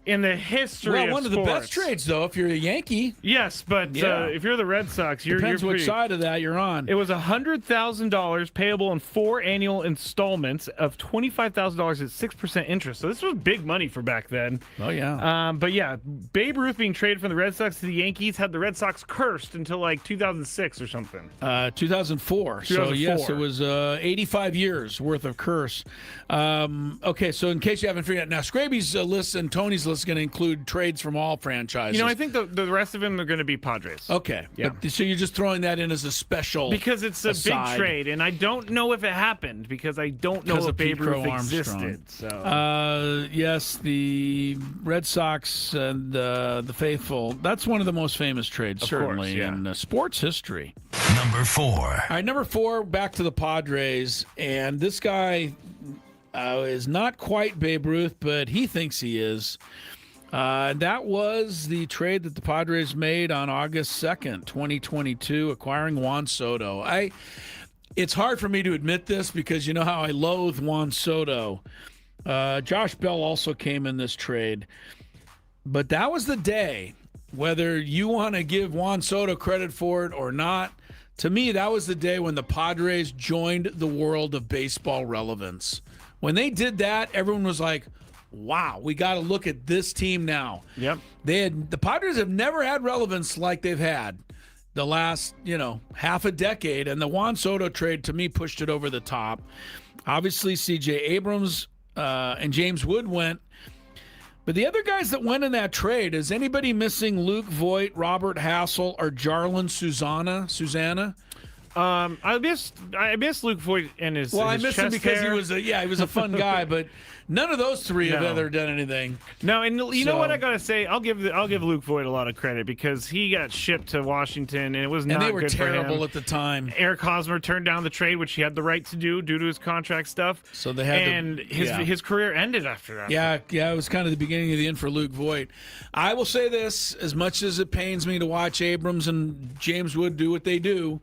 in the history of one of the best trades, though, if you're a Yankee. Yes, but if you're the Red Sox, Depends you're which side of that you're on. It was $100,000 payable in 4 annual installments of $25,000 at 6% interest. So this was big money for back then. Oh, yeah. But yeah, Babe Ruth being traded from the Red Sox to the Yankees had the Red Sox cursed until like 2006 or something. 2004. So, yes, it was 85 years worth of curse. Okay, so in case you haven't figured out, now Scraby's list and Tony's list is going to include trades from all franchises. I think the rest of them are going to be Padres. Okay. Yeah. So you're just throwing that in as a special because it's a aside. big trade, and I don't know if it happened because I don't know if Babe Ruth existed. So yes, the Red Sox and the faithful. That's one of the most famous trades, certainly, in sports history. Number 4. All right, number 4, back to the Padres. And this guy is not quite Babe Ruth, but he thinks he is. That was the trade that the Padres made on August 2nd, 2022, acquiring Juan Soto. It's hard for me to admit this because you know how I loathe Juan Soto. Josh Bell also came in this trade. But that was the day, whether you want to give Juan Soto credit for it or not, to me, that was the day when the Padres joined the world of baseball relevance. When they did that, everyone was like, wow, we got to look at this team now. Yep. The Padres have never had relevance like they've had the last, half a decade. And the Juan Soto trade, to me, pushed it over the top. Obviously, C.J. Abrams and James Wood went. But the other guys that went in that trade, is anybody missing Luke Voigt, Robert Hassel, or Jarlin Susanna? I miss Luke Voigt and his. Well, his I miss him chest because hair. he was a fun guy, but none of those three have ever done anything. No, and you know what I gotta say? I'll give Luke Voigt a lot of credit because he got shipped to Washington and it was not And they were good for terrible him. at the time. Eric Hosmer turned down the trade, which he had the right to do due to his contract stuff. So they had and his career ended after that. Yeah, it was kind of the beginning of the end for Luke Voigt. I will say this: as much as it pains me to watch Abrams and James Wood do what they do,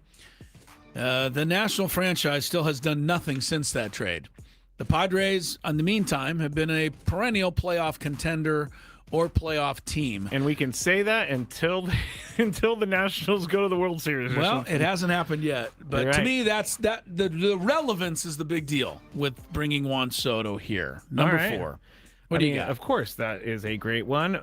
the national franchise still has done nothing since that trade. The Padres, in the meantime, have been a perennial playoff contender or playoff team. And we can say that until the Nationals go to the World Series. Well, it hasn't happened yet. But to me, the relevance is the big deal with bringing Juan Soto here. Number 4. What do you got? Of course, that is a great one.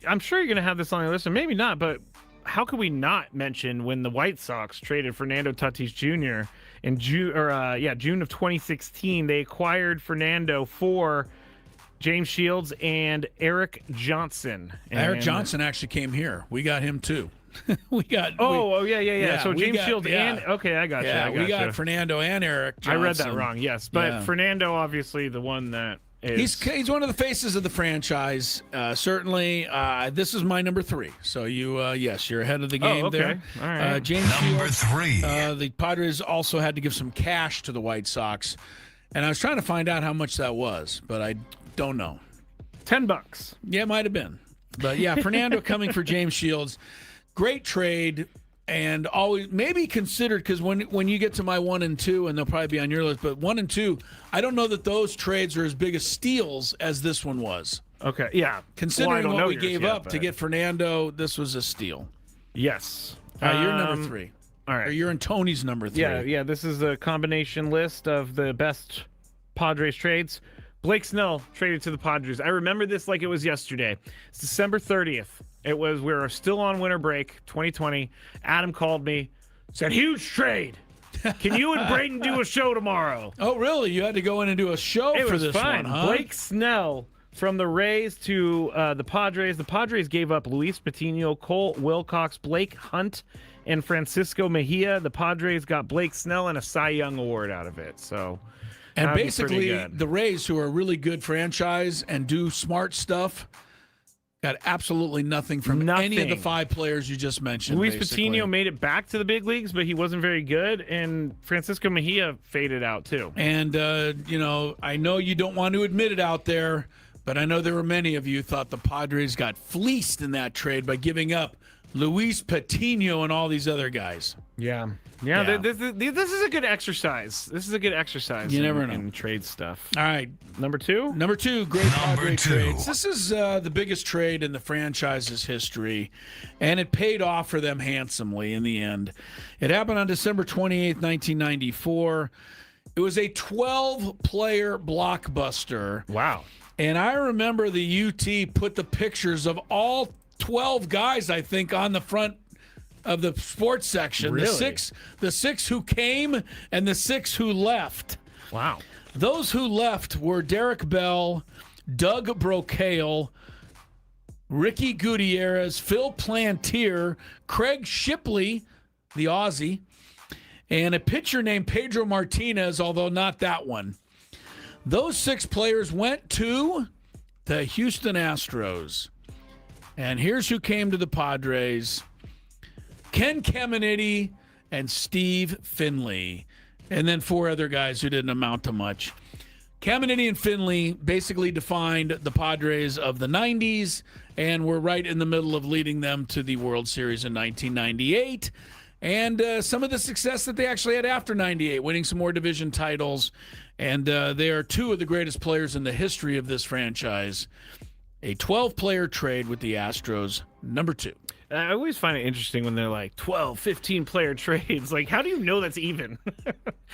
I'm sure you're going to have this on your list, or maybe not, but how could we not mention when the White Sox traded Fernando Tatis Jr. in June of 2016? They acquired Fernando for James Shields and Eric Johnson. Eric Johnson actually came here. We got him too. Yeah. So James Shields and I got you. We got Fernando and Eric Johnson. I read that wrong. Yes, but Fernando, obviously, the one that is. He's one of the faces of the franchise. Certainly, this is my number 3. So you're ahead of the game there. All right. James Number Shields, 3. The Padres also had to give some cash to the White Sox, and I was trying to find out how much that was, but I don't know. $10. Yeah, it might have been. But yeah, Fernando coming for James Shields. Great trade, and always maybe considered, because when you get to my 1 and 2, and they'll probably be on your list, but 1 and 2, I don't know that those trades are as big as steals as this one was. Okay, yeah. Considering what we gave up to get Fernando, this was a steal. Yes. All right, you're number 3. All right. Or you're in Tony's number 3. Yeah. This is a combination list of the best Padres trades. Blake Snell traded to the Padres. I remember this like it was yesterday. It's December 30th. We were still on winter break, 2020. Adam called me, said, huge trade. Can you and Braden do a show tomorrow? Oh, really? You had to go in and do a show for this fun. one, huh? Blake Snell from the Rays to the Padres. The Padres gave up Luis Patino, Cole Wilcox, Blake Hunt, and Francisco Mejia. The Padres got Blake Snell and a Cy Young Award out of it. So, and basically, the Rays, who are a really good franchise and do smart stuff, got absolutely nothing from any of the 5 players you just mentioned. Luis Patino made it back to the big leagues, but he wasn't very good, and Francisco Mejia faded out too. And, I know you don't want to admit it out there, but I know there were many of you thought the Padres got fleeced in that trade by giving up Luis Patino and all these other guys. Yeah. This is a good exercise. This is a good exercise. You never know. In trade stuff. All right. Number 2? Number 2, great Padre trades. This is the biggest trade in the franchise's history, and it paid off for them handsomely in the end. It happened on December 28th, 1994. It was a 12-player blockbuster. Wow. And I remember the UT put the pictures of all 12 guys, I think, on the front of the sports section. Really? The six who came and the 6 who left. Wow. Those who left were Derek Bell, Doug Brocail, Ricky Gutierrez, Phil Plantier, Craig Shipley, the Aussie, and a pitcher named Pedro Martinez, although not that one. Those 6 players went to the Houston Astros. And here's who came to the Padres: Ken Caminiti and Steve Finley. And then 4 other guys who didn't amount to much. Caminiti and Finley basically defined the Padres of the 90s and were right in the middle of leading them to the World Series in 1998. And some of the success that they actually had after 98, winning some more division titles. And they are 2 of the greatest players in the history of this franchise. A 12-player trade with the Astros, number 2. I always find it interesting when they're like 12, 15-player trades. Like, how do you know that's even?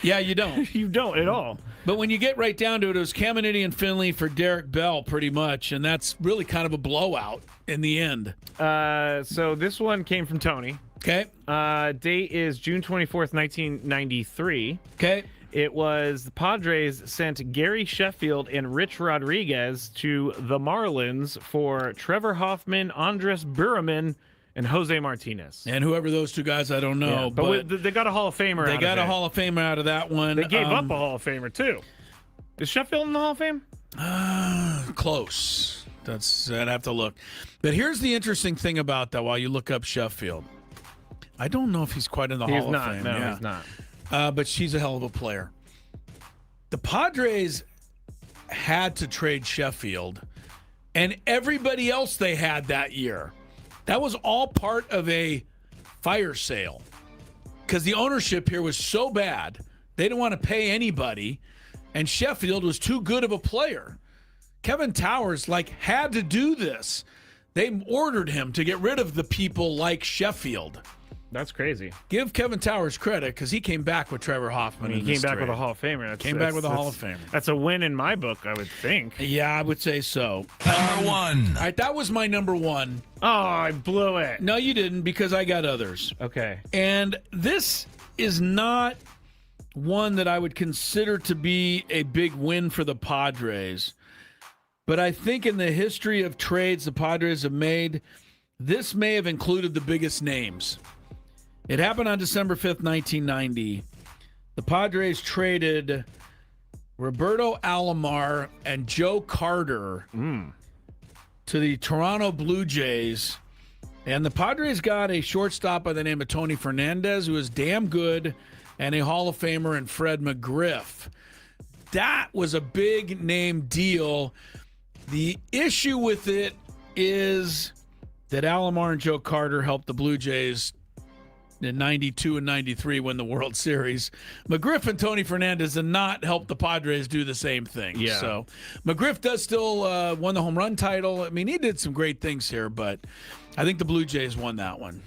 Yeah, you don't. You don't at all. But when you get right down to it, it was Caminiti and Finley for Derek Bell, pretty much. And that's really kind of a blowout in the end. So this one came from Tony. Okay. Date is June 24th, 1993. Okay. It was the Padres sent Gary Sheffield and Rich Rodriguez to the Marlins for Trevor Hoffman, Andres Burriman, and Jose Martinez. And whoever those two guys, I don't know. Yeah, but they got a Hall of Famer They got a Hall of Famer out of that one. They gave up a Hall of Famer, too. Is Sheffield in the Hall of Fame? Close. I'd have to look. But here's the interesting thing about that while you look up Sheffield. I don't know if he's quite in the Hall of Fame. No, he's not. But she's a hell of a player. The Padres had to trade Sheffield and everybody else they had that year. That was all part of a fire sale because the ownership here was so bad. They didn't want to pay anybody, and Sheffield was too good of a player. Kevin Towers, had to do this. They ordered him to get rid of the people like Sheffield. That's crazy. Give Kevin Towers credit because he came back with Trevor Hoffman. He came back with a Hall of Famer. Came back with a Hall of Famer. That's a win in my book, I would think. Yeah, I would say so. Number one. All right, that was my number one. Oh, I blew it. No, you didn't because I got others. Okay. And this is not one that I would consider to be a big win for the Padres. But I think in the history of trades the Padres have made, this may have included the biggest names. It happened on December 5th, 1990. The Padres traded Roberto Alomar and Joe Carter to the Toronto Blue Jays. And the Padres got a shortstop by the name of Tony Fernandez, who was damn good, and a Hall of Famer in Fred McGriff. That was a big name deal. The issue with it is that Alomar and Joe Carter helped the Blue Jays in 92 and 93 win the World Series. McGriff and Tony Fernandez did not help the Padres do the same thing. Yeah. So McGriff does still won the home run title. I mean, he did some great things here, but I think the Blue Jays won that one.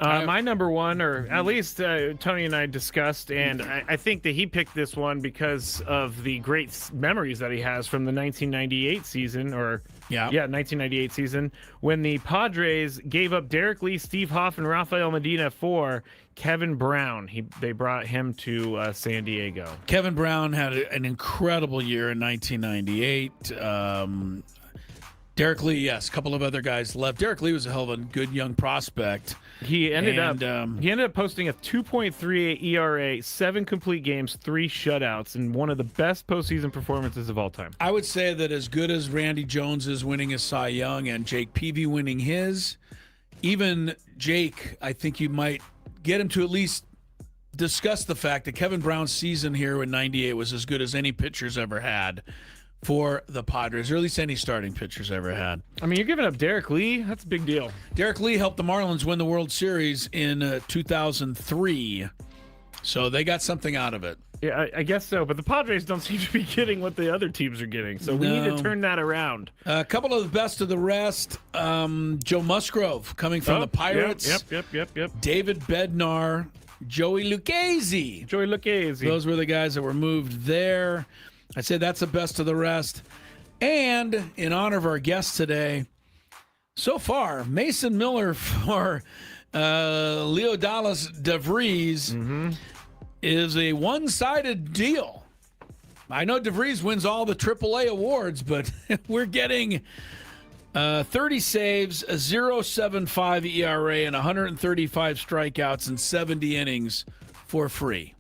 My number one, or at least Tony and I discussed, and I think that he picked this one because of the great memories that he has from the 1998 season, 1998 season, when the Padres gave up Derek Lee, Steve Hoff, and Rafael Medina for Kevin Brown. They brought him to San Diego. Kevin Brown had an incredible year in 1998. Derek Lee, yes, a couple of other guys left. Derek Lee was a hell of a good young prospect. He ended up posting a 2.38 ERA, 7 complete games, 3 shutouts, and one of the best postseason performances of all time. I would say that as good as Randy Jones is winning his Cy Young and Jake Peavy winning his, even Jake, I think you might get him to at least discuss the fact that Kevin Brown's season here in 98 was as good as any pitcher's ever had for the Padres, or at least any starting pitchers ever had. I mean, you're giving up Derek Lee? That's a big deal. Derek Lee helped the Marlins win the World Series in 2003, so they got something out of it. Yeah, I guess so, but the Padres don't seem to be getting what the other teams are getting, so we need to turn that around. A couple of the best of the rest. Joe Musgrove coming from the Pirates. Yep. David Bednar, Joey Lucchesi. Those were the guys that were moved there. I say that's the best of the rest. And in honor of our guest today, so far, Mason Miller for Leodalis DeVries is a one-sided deal. I know DeVries wins all the AAA awards, but we're getting 30 saves, a 0.75 ERA, and 135 strikeouts and 70 innings for free.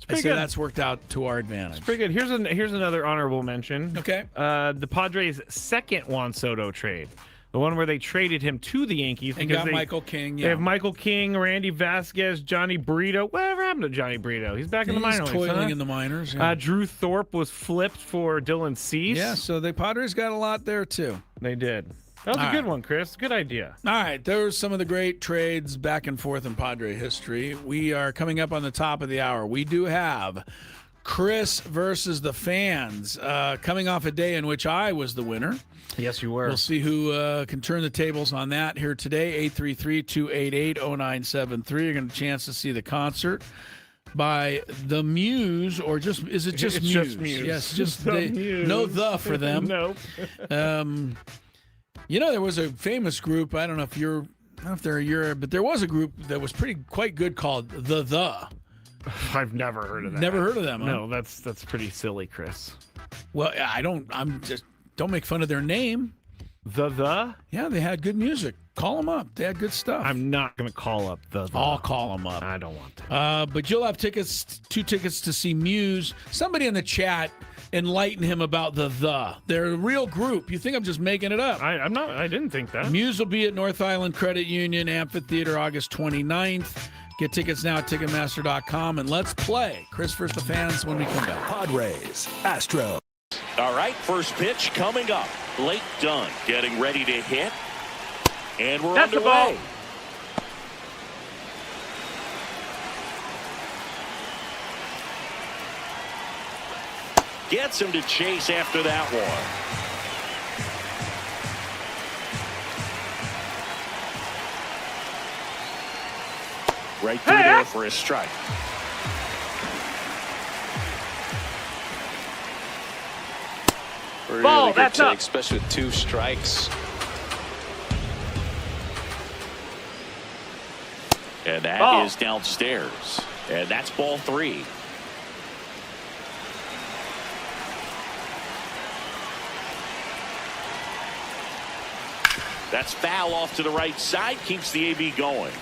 I say that's worked out to our advantage. It's pretty good. Here's another honorable mention. Okay. The Padres' second Juan Soto trade. The one where they traded him to the Yankees. And got Michael King. They have Michael King, Randy Vasquez, Johnny Brito. Whatever happened to Johnny Brito? He's back in the minor leagues. He's toiling in the minors. Yeah. Drew Thorpe was flipped for Dylan Cease. Yeah, so the Padres got a lot there, too. They did. That was a good one, Chris. Good idea. All right. There's some of the great trades back and forth in Padre history. We are coming up on the top of the hour. We do have Chris versus the fans coming off a day in which I was the winner. Yes, you were. We'll see who can turn the tables on that here today. 833-288-0973. You're going to have a chance to see the concert by The Muse, or is it just it's Muse? Just Muse. Yes, just Muse. no the for them. Nope. You know, there was a famous group. I don't know if they're a year, but there was a group that was quite good called The. I've never heard of that. Never heard of them. Huh? No, that's pretty silly, Chris. Well, don't make fun of their name. The? Yeah, they had good music. Call them up. They had good stuff. I'm not going to call up the. I'll call them up. I don't want to. But you'll have 2 tickets to see Muse. Somebody in the chat enlighten him about the. They're a real group. You think I'm just making it up? I'm not. I didn't think that. Muse will be at North Island Credit Union Amphitheater August 29th. Get tickets now at Ticketmaster.com, and let's play. Chris versus the fans when we come back. Padres, Astros. All right, first pitch coming up. Blake Dunn getting ready to hit. And we're That's underway. Gets him to chase after that one. Right through there for a strike. Really good take, especially with 2 strikes. And that is downstairs. And that's ball 3. That's foul off to the right side. Keeps the AB going.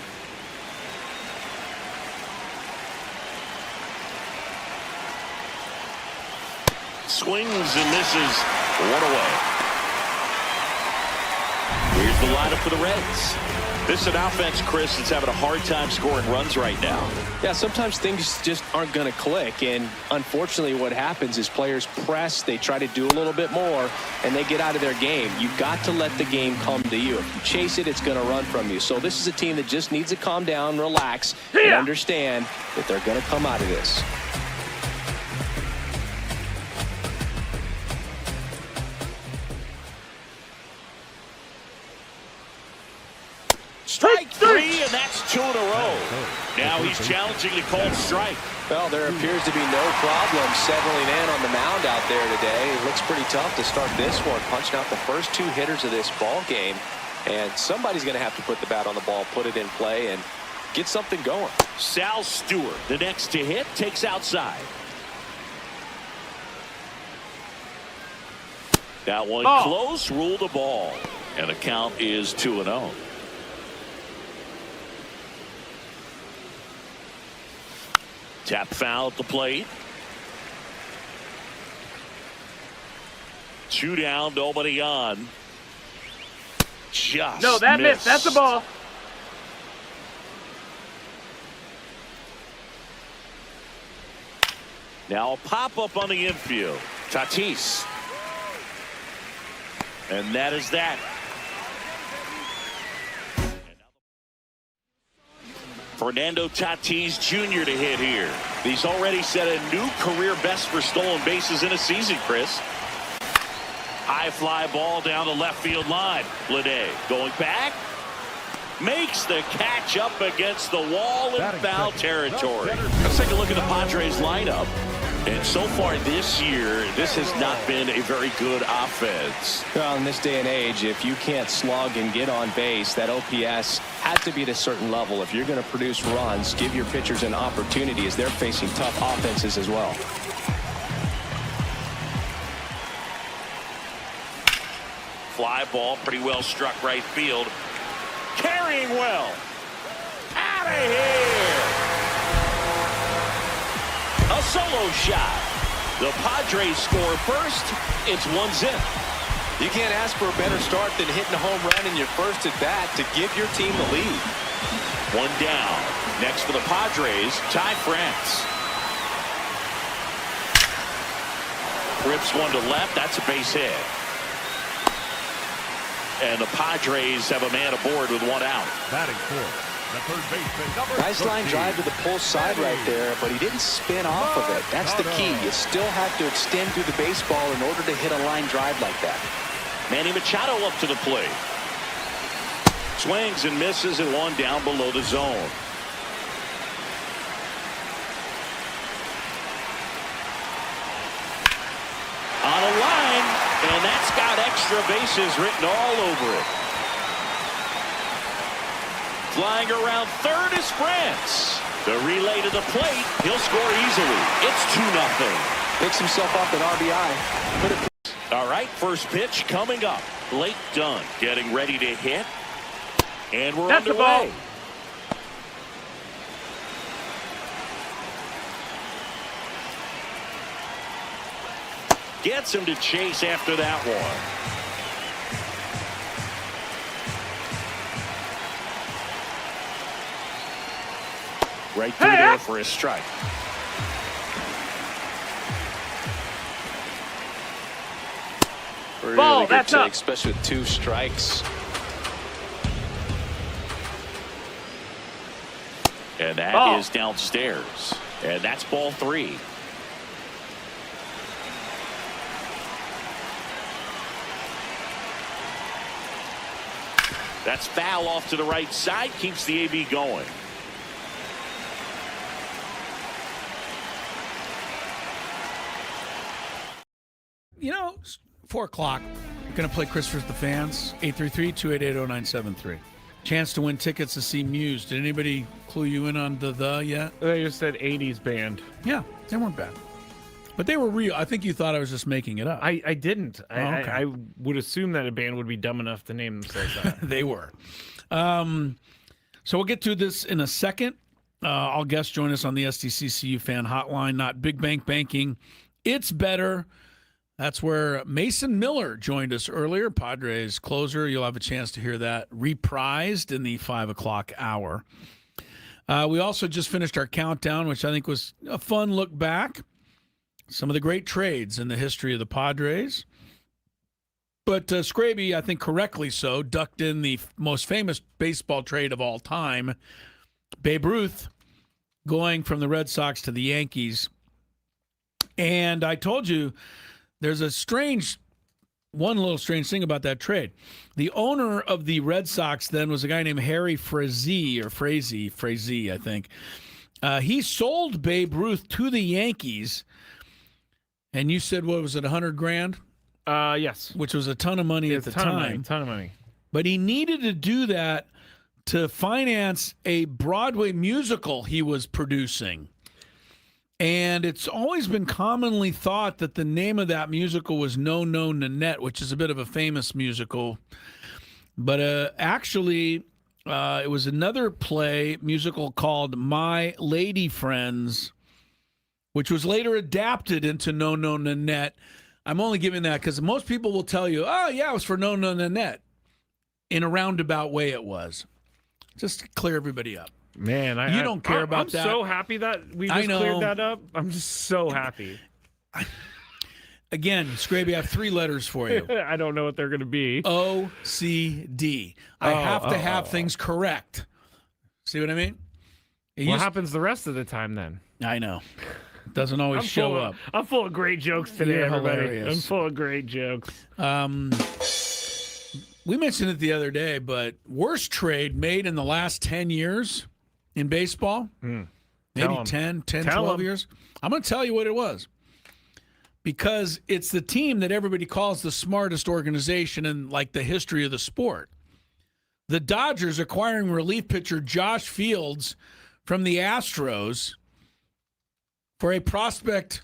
Swings and misses. 1 away. Here's the lineup for the Reds. This is an offense, Chris, that's having a hard time scoring runs right now. Yeah, sometimes things just aren't going to click, and unfortunately what happens is players press, they try to do a little bit more, and they get out of their game. You've got to let the game come to you. If you chase it, it's going to run from you. So this is a team that just needs to calm down, relax, and understand that they're going to come out of this. Strike 3, and that's 2 in a row. Now he's challenging the called strike. Well, there appears to be no problem settling in on the mound out there today. It looks pretty tough to start this one, punching out the first 2 hitters of this ball game. And somebody's going to have to put the bat on the ball, put it in play, and get something going. Sal Stewart, the next to hit, takes outside. That one close, ruled a ball. And the count is 2-0. Tap foul at the plate. 2 down, nobody on. Just no, that missed. That's a ball. Now a pop-up on the infield. Tatis. And that is that. Fernando Tatis Jr. to hit here. He's already set a new career best for stolen bases in a season, Chris. High fly ball down the left field line. Bleday going back. Makes the catch up against the wall in foul territory. Let's take a look at the Padres lineup. And so far this year, this has not been a very good offense. Well, in this day and age, if you can't slug and get on base, that OPS has to be at a certain level. If you're going to produce runs, give your pitchers an opportunity as they're facing tough offenses as well. Fly ball, pretty well struck right field. Carrying well. Out of here. A solo shot. The Padres score first. It's 1-0. You can't ask for a better start than hitting a home run in your first at bat to give your team the lead. 1 down. Next for the Padres, Ty France. Rips one to left. That's a base hit. And the Padres have a man aboard with 1 out. Batting fourth. Nice line drive to the pull side right there, but he didn't spin off of it. That's the key. You still have to extend through the baseball in order to hit a line drive like that. Manny Machado up to the plate. Swings and misses and 1 down below the zone. On a line, and that's got extra bases written all over it. Flying around third is France. The relay to the plate. He'll score easily. It's 2-0. Picks himself up at RBI. All right, first pitch coming up. Blake Dunn getting ready to hit. And we're That's underway. the ball. Gets him to chase after that one. Right through there for a strike. Really Ball, good that's take, up. especially with 2 strikes. And that is downstairs. And that's ball 3. That's foul off to the right side. Keeps the AB going. You know, 4 o'clock. Going to play Chris for the fans. 833-288-0973. Chance to win tickets to see Muse. Did anybody clue you in on the yet? They just said 80s band. Yeah, they weren't bad. But they were real. I think you thought I was just making it up. I didn't. Oh, okay. I would assume that a band would be dumb enough to name themselves that. They were. So we'll get to this in a second. All guests join us on the SDCCU fan hotline, not Big Bank Banking. It's better. That's where Mason Miller joined us earlier, Padres closer. You'll have a chance to hear that reprised in the 5 o'clock hour. We also just finished our countdown, which I think was a fun look back. Some of the great trades in the history of the Padres. But Scraby, I think correctly so, ducked in the most famous baseball trade of all time, Babe Ruth going from the Red Sox to the Yankees. And I told you there's one little strange thing about that trade. The owner of the Red Sox then was a guy named Harry Frazee, I think. He sold Babe Ruth to the Yankees. And you said, what was it, $100,000? Yes. Which was a ton of money at the time. Ton of money. But he needed to do that to finance a Broadway musical he was producing. And it's always been commonly thought that the name of that musical was No No Nanette, which is a bit of a famous musical. But actually, it was another musical called My Lady Friends, which was later adapted into No No Nanette. I'm only giving that because most people will tell you, oh, yeah, it was for No No Nanette. In a roundabout way it was. Just to clear everybody up. Man, you don't care about that. I'm so happy that we just cleared that up. I'm just so happy. Again, Scraby, I have 3 letters for you. I don't know what they're going to be. OCD. I have to have things correct. See what I mean? What happens the rest of the time then? I know. It doesn't always show up. I'm full of great jokes today, You're everybody. hilarious. I'm full of great jokes. We mentioned it the other day, but worst trade made in the last 10 years in baseball? Maybe 12 years? I'm going to tell you what it was. Because it's the team that everybody calls the smartest organization in like the history of the sport. The Dodgers acquiring relief pitcher Josh Fields from the Astros for a prospect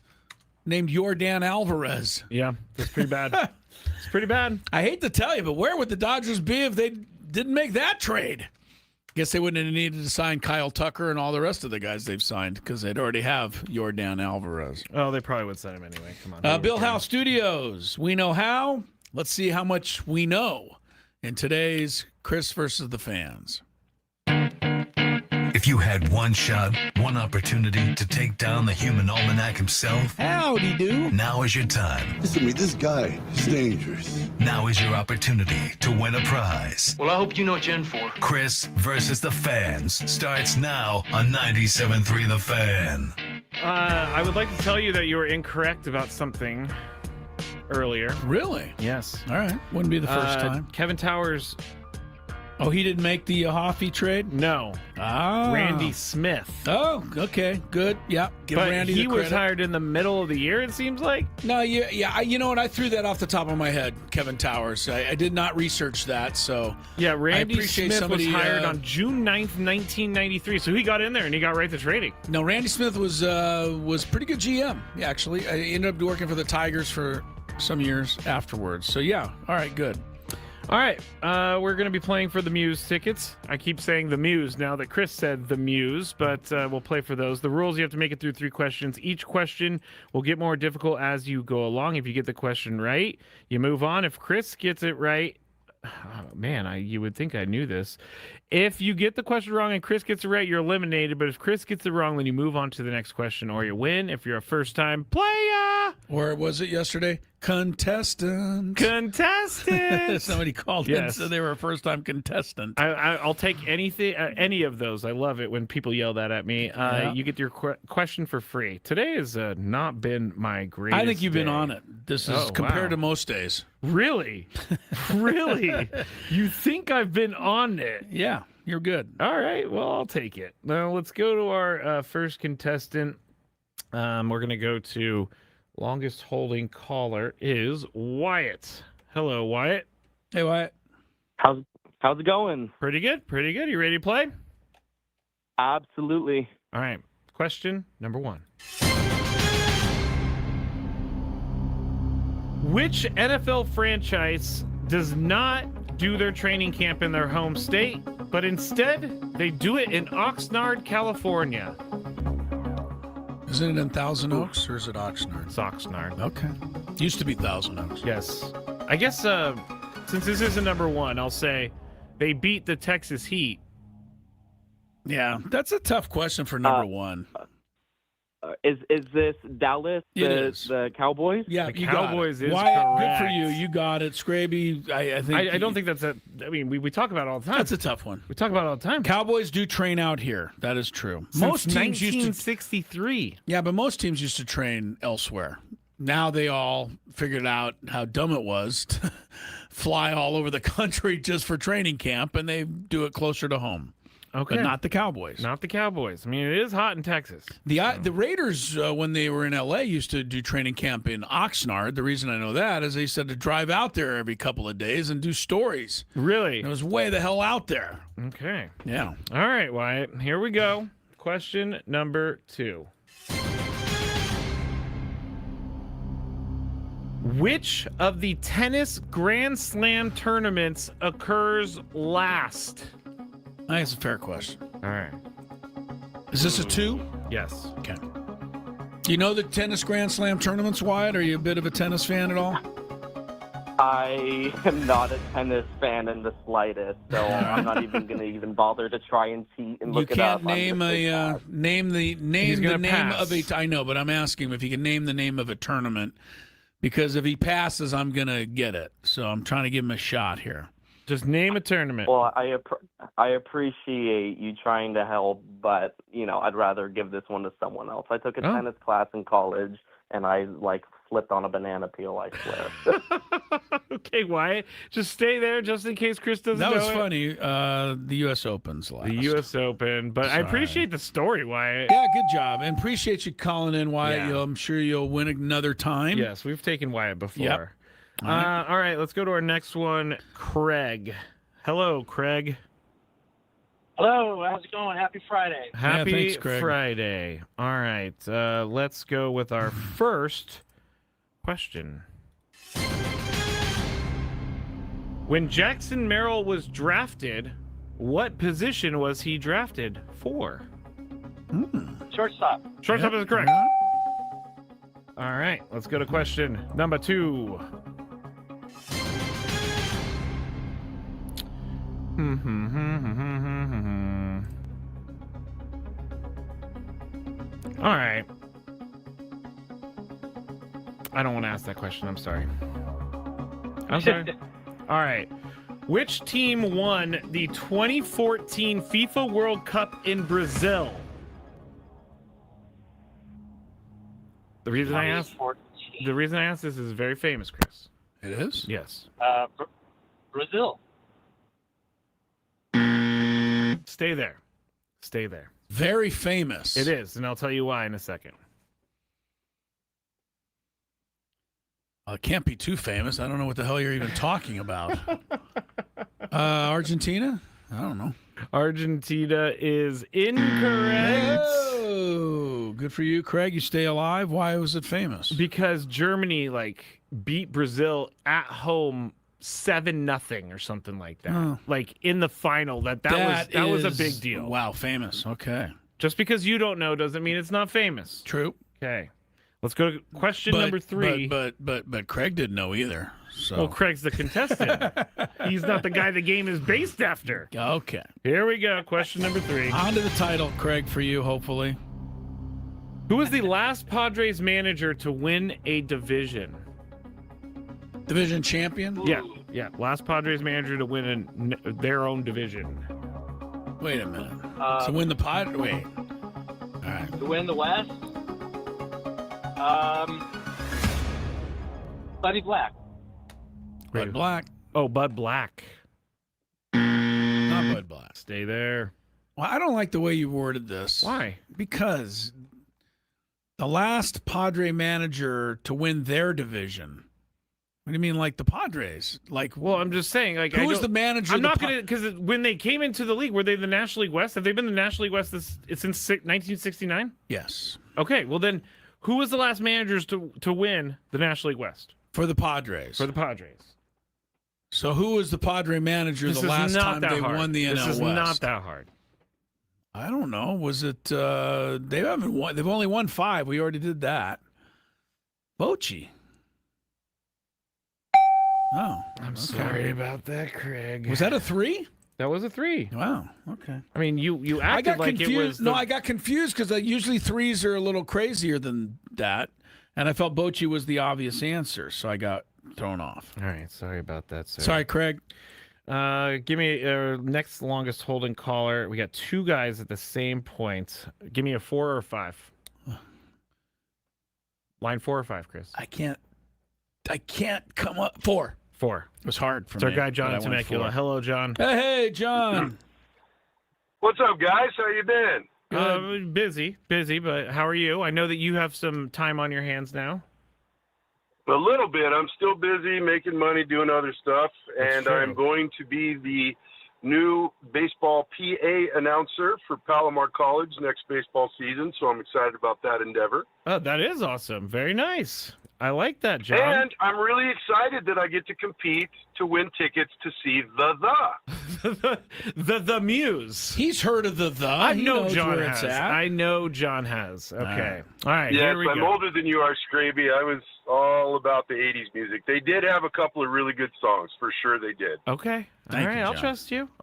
named Yordan Alvarez. Yeah, that's pretty bad. It's pretty bad. I hate to tell you, but where would the Dodgers be if they didn't make that trade? Guess they wouldn't have needed to sign Kyle Tucker and all the rest of the guys they've signed because they'd already have Yordan Alvarez. Oh, they probably would sign him anyway. Come on. Bill Howe Studios. We know how. Let's see how much we know in today's Chris versus the Fans. If you had one shot, one opportunity to take down the human almanac himself, howdy do. Now is your time. Listen to me, this guy is dangerous. Now is your opportunity to win a prize. Well, I hope you know what you're in for. Chris versus the Fans starts now on 97.3 The Fan. I would like to tell you that you were incorrect about something earlier. Really? Yes. All right. Wouldn't be the first time. Kevin Towers Oh, he didn't make the Hoffy trade? No. Ah. Randy Smith. Oh, okay. Good. Yeah. Give But Randy he the credit. was hired in the middle of the year, it seems like. No, yeah. You know what? I threw that off the top of my head, Kevin Towers. I did not research that, so. Yeah, Randy appreciate Smith somebody, was hired on June 9th, 1993. So he got in there and he got right to trading. No, Randy Smith was pretty good GM, actually. I ended up working for the Tigers for some years afterwards. So, yeah. All right, good. All right, we're going to be playing for the Muse tickets. I keep saying the Muse now that Chris said the Muse, but we'll play for those. The rules, you have to make it through 3 questions. Each question will get more difficult as you go along. If you get the question right, you move on. If Chris gets it right, oh, man, you would think I knew this. If you get the question wrong and Chris gets it right, you're eliminated. But if Chris gets it wrong, then you move on to the next question or you win. If you're a first-time player. Or was it yesterday? Contestant. Somebody called in and said they were a first-time contestant. I'll take anything, any of those. I love it when people yell that at me. Yeah. You get your question for free. Today has not been my greatest I think you've been day. on it. This is compared to most days. Really? Really? You think I've been on it? Yeah, you're good. All right. Well, I'll take it. Now, let's go to our first contestant. We're going to go to longest holding caller is Wyatt. Hello, Wyatt. Hey, Wyatt. How's it going? Pretty good. Pretty good. You ready to play? Absolutely. All right. Question number 1. Which NFL franchise does not do their training camp in their home state, but instead they do it in Oxnard, California? Isn't it in Thousand Oaks or is it Oxnard? It's Oxnard. Okay. Used to be Thousand Oaks. Yes. I guess since this isn't number 1, I'll say they beat the Texas Heat. Yeah, that's a tough question for number 1. Is this Dallas, the Cowboys? Yeah, the you Cowboys got it. is Wyatt, correct. good for you. You got it. Scraby, I think. I don't think that's a. I mean, we talk about it all the time. That's a tough one. We talk about it all the time. Cowboys do train out here. That is true. Since Most teams 1963. used to. Yeah, but most teams used to train elsewhere. Now they all figured out how dumb it was to fly all over the country just for training camp, and they do it closer to home. Okay. But not the Cowboys. Not the Cowboys. I mean, it is hot in Texas. The Raiders, when they were in L.A., used to do training camp in Oxnard. The reason I know that is they said to drive out there every couple of days and do stories. Really? It was way the hell out there. Okay. Yeah. All right, Wyatt. Here we go. Question number 2. Which of the tennis Grand Slam tournaments occurs last? I think it's a fair question. All right. Is this a 2? Yes. Okay. Do you know the tennis Grand Slam tournaments, Wyatt? Are you a bit of a tennis fan at all? I am not a tennis fan in the slightest, so I'm not even going to even bother to try and cheat and look it up. You can't name the name of a. I know, but I'm asking him if he can name the name of a tournament, because if he passes, I'm going to get it. So I'm trying to give him a shot here. Just name a tournament. Well, I appreciate you trying to help, but, I'd rather give this one to someone else. I took a tennis class in college, and I, flipped on a banana peel, I swear. Okay, Wyatt. Just stay there just in case Chris doesn't know That was it. funny. The U.S. Open's last. The U.S. Open. But I appreciate the story, Wyatt. Yeah, good job. And appreciate you calling in, Wyatt. Yeah. I'm sure you'll win another time. Yes, we've taken Wyatt before. Yep. All right, let's go to our next one, Craig. Hello, Craig. Hello, how's it going? Happy Friday. Happy thanks, Craig. Friday. All right, let's go with our first question. When Jackson Merrill was drafted, what position was he drafted for? Shortstop. Shortstop is correct. All right, let's go to question number 2. All right. I don't want to ask that question. I'm sorry. All right. Which team won the 2014 FIFA World Cup in Brazil? The reason I asked this is very famous, Chris. It is? Yes. Brazil. Stay there. Stay there. Very famous. It is, and I'll tell you why in a second. Well, it can't be too famous. I don't know what the hell you're even talking about. Argentina? I don't know. Argentina is incorrect. Oh, good for you, Craig. You stay alive. Why was it famous? Because Germany beat Brazil at home 7-0 or something like that. Oh. Like in the final. That was a big deal. Wow, famous. Okay. Just because you don't know doesn't mean it's not famous. True. Okay. Let's go to question number 3. But Craig didn't know either. So. Well, Craig's the contestant. He's not the guy the game is based after. Okay. Here we go. Question number 3. On to the title, Craig, for you, hopefully. Who was the last Padres manager to win a division? Division champion? Yeah. Last Padres manager to win their own division. Wait a minute. So win the pod? Wait. All right. To win the West? Buddy Black. Bud Black. Oh, Bud Black. Not Bud Black. Stay there. Well, I don't like the way you worded this. Why? Because the last Padre manager to win their division. What do you mean, like the Padres? Well, I'm just saying, who was the manager? I'm not gonna, because when they came into the league, were they the National League West? Have they been the National League West since 1969? Yes. Okay, well then, who was the last managers to win the National League West? For the Padres. For the Padres. So who was the Padre manager the last time they won the NL West? This is not that hard. I don't know. Was it? They haven't won. They've only won 5. We already did that. Bochy. Oh, I'm sorry about that, Craig. Was that a 3? That was a 3. Wow. Okay. I mean, you acted I got like confused. it was. No, I got confused because usually 3s are a little crazier than that, and I felt Bochy was the obvious answer, so I got thrown off. All right. Sorry about that, sir. Sorry, Craig. Give me next longest holding caller. We got 2 guys at the same point. Give me a 4 or a 5. Line 4 or 5, Chris. I can't come up. 4. 4. It was hard for it's me. It's our guy, John in Temecula. Hello, John. Hey, John. What's up, guys? How you been? Busy, but how are you? I know that you have some time on your hands now. A little bit. I'm still busy making money doing other stuff, and I'm going to be the new baseball PA announcer for Palomar College next baseball season, so I'm excited about that endeavor. Oh, that is awesome. Very nice. I like that, John. And I'm really excited that I get to compete to win tickets to see the Muse. He's heard of the. I know John has. I know John has. Okay. All right. Yes, here we I'm go. older than you are, Scraby. I was all about the 80s music. They did have a couple of really good songs. For sure they did. Okay. Thank all right. you, I'll John.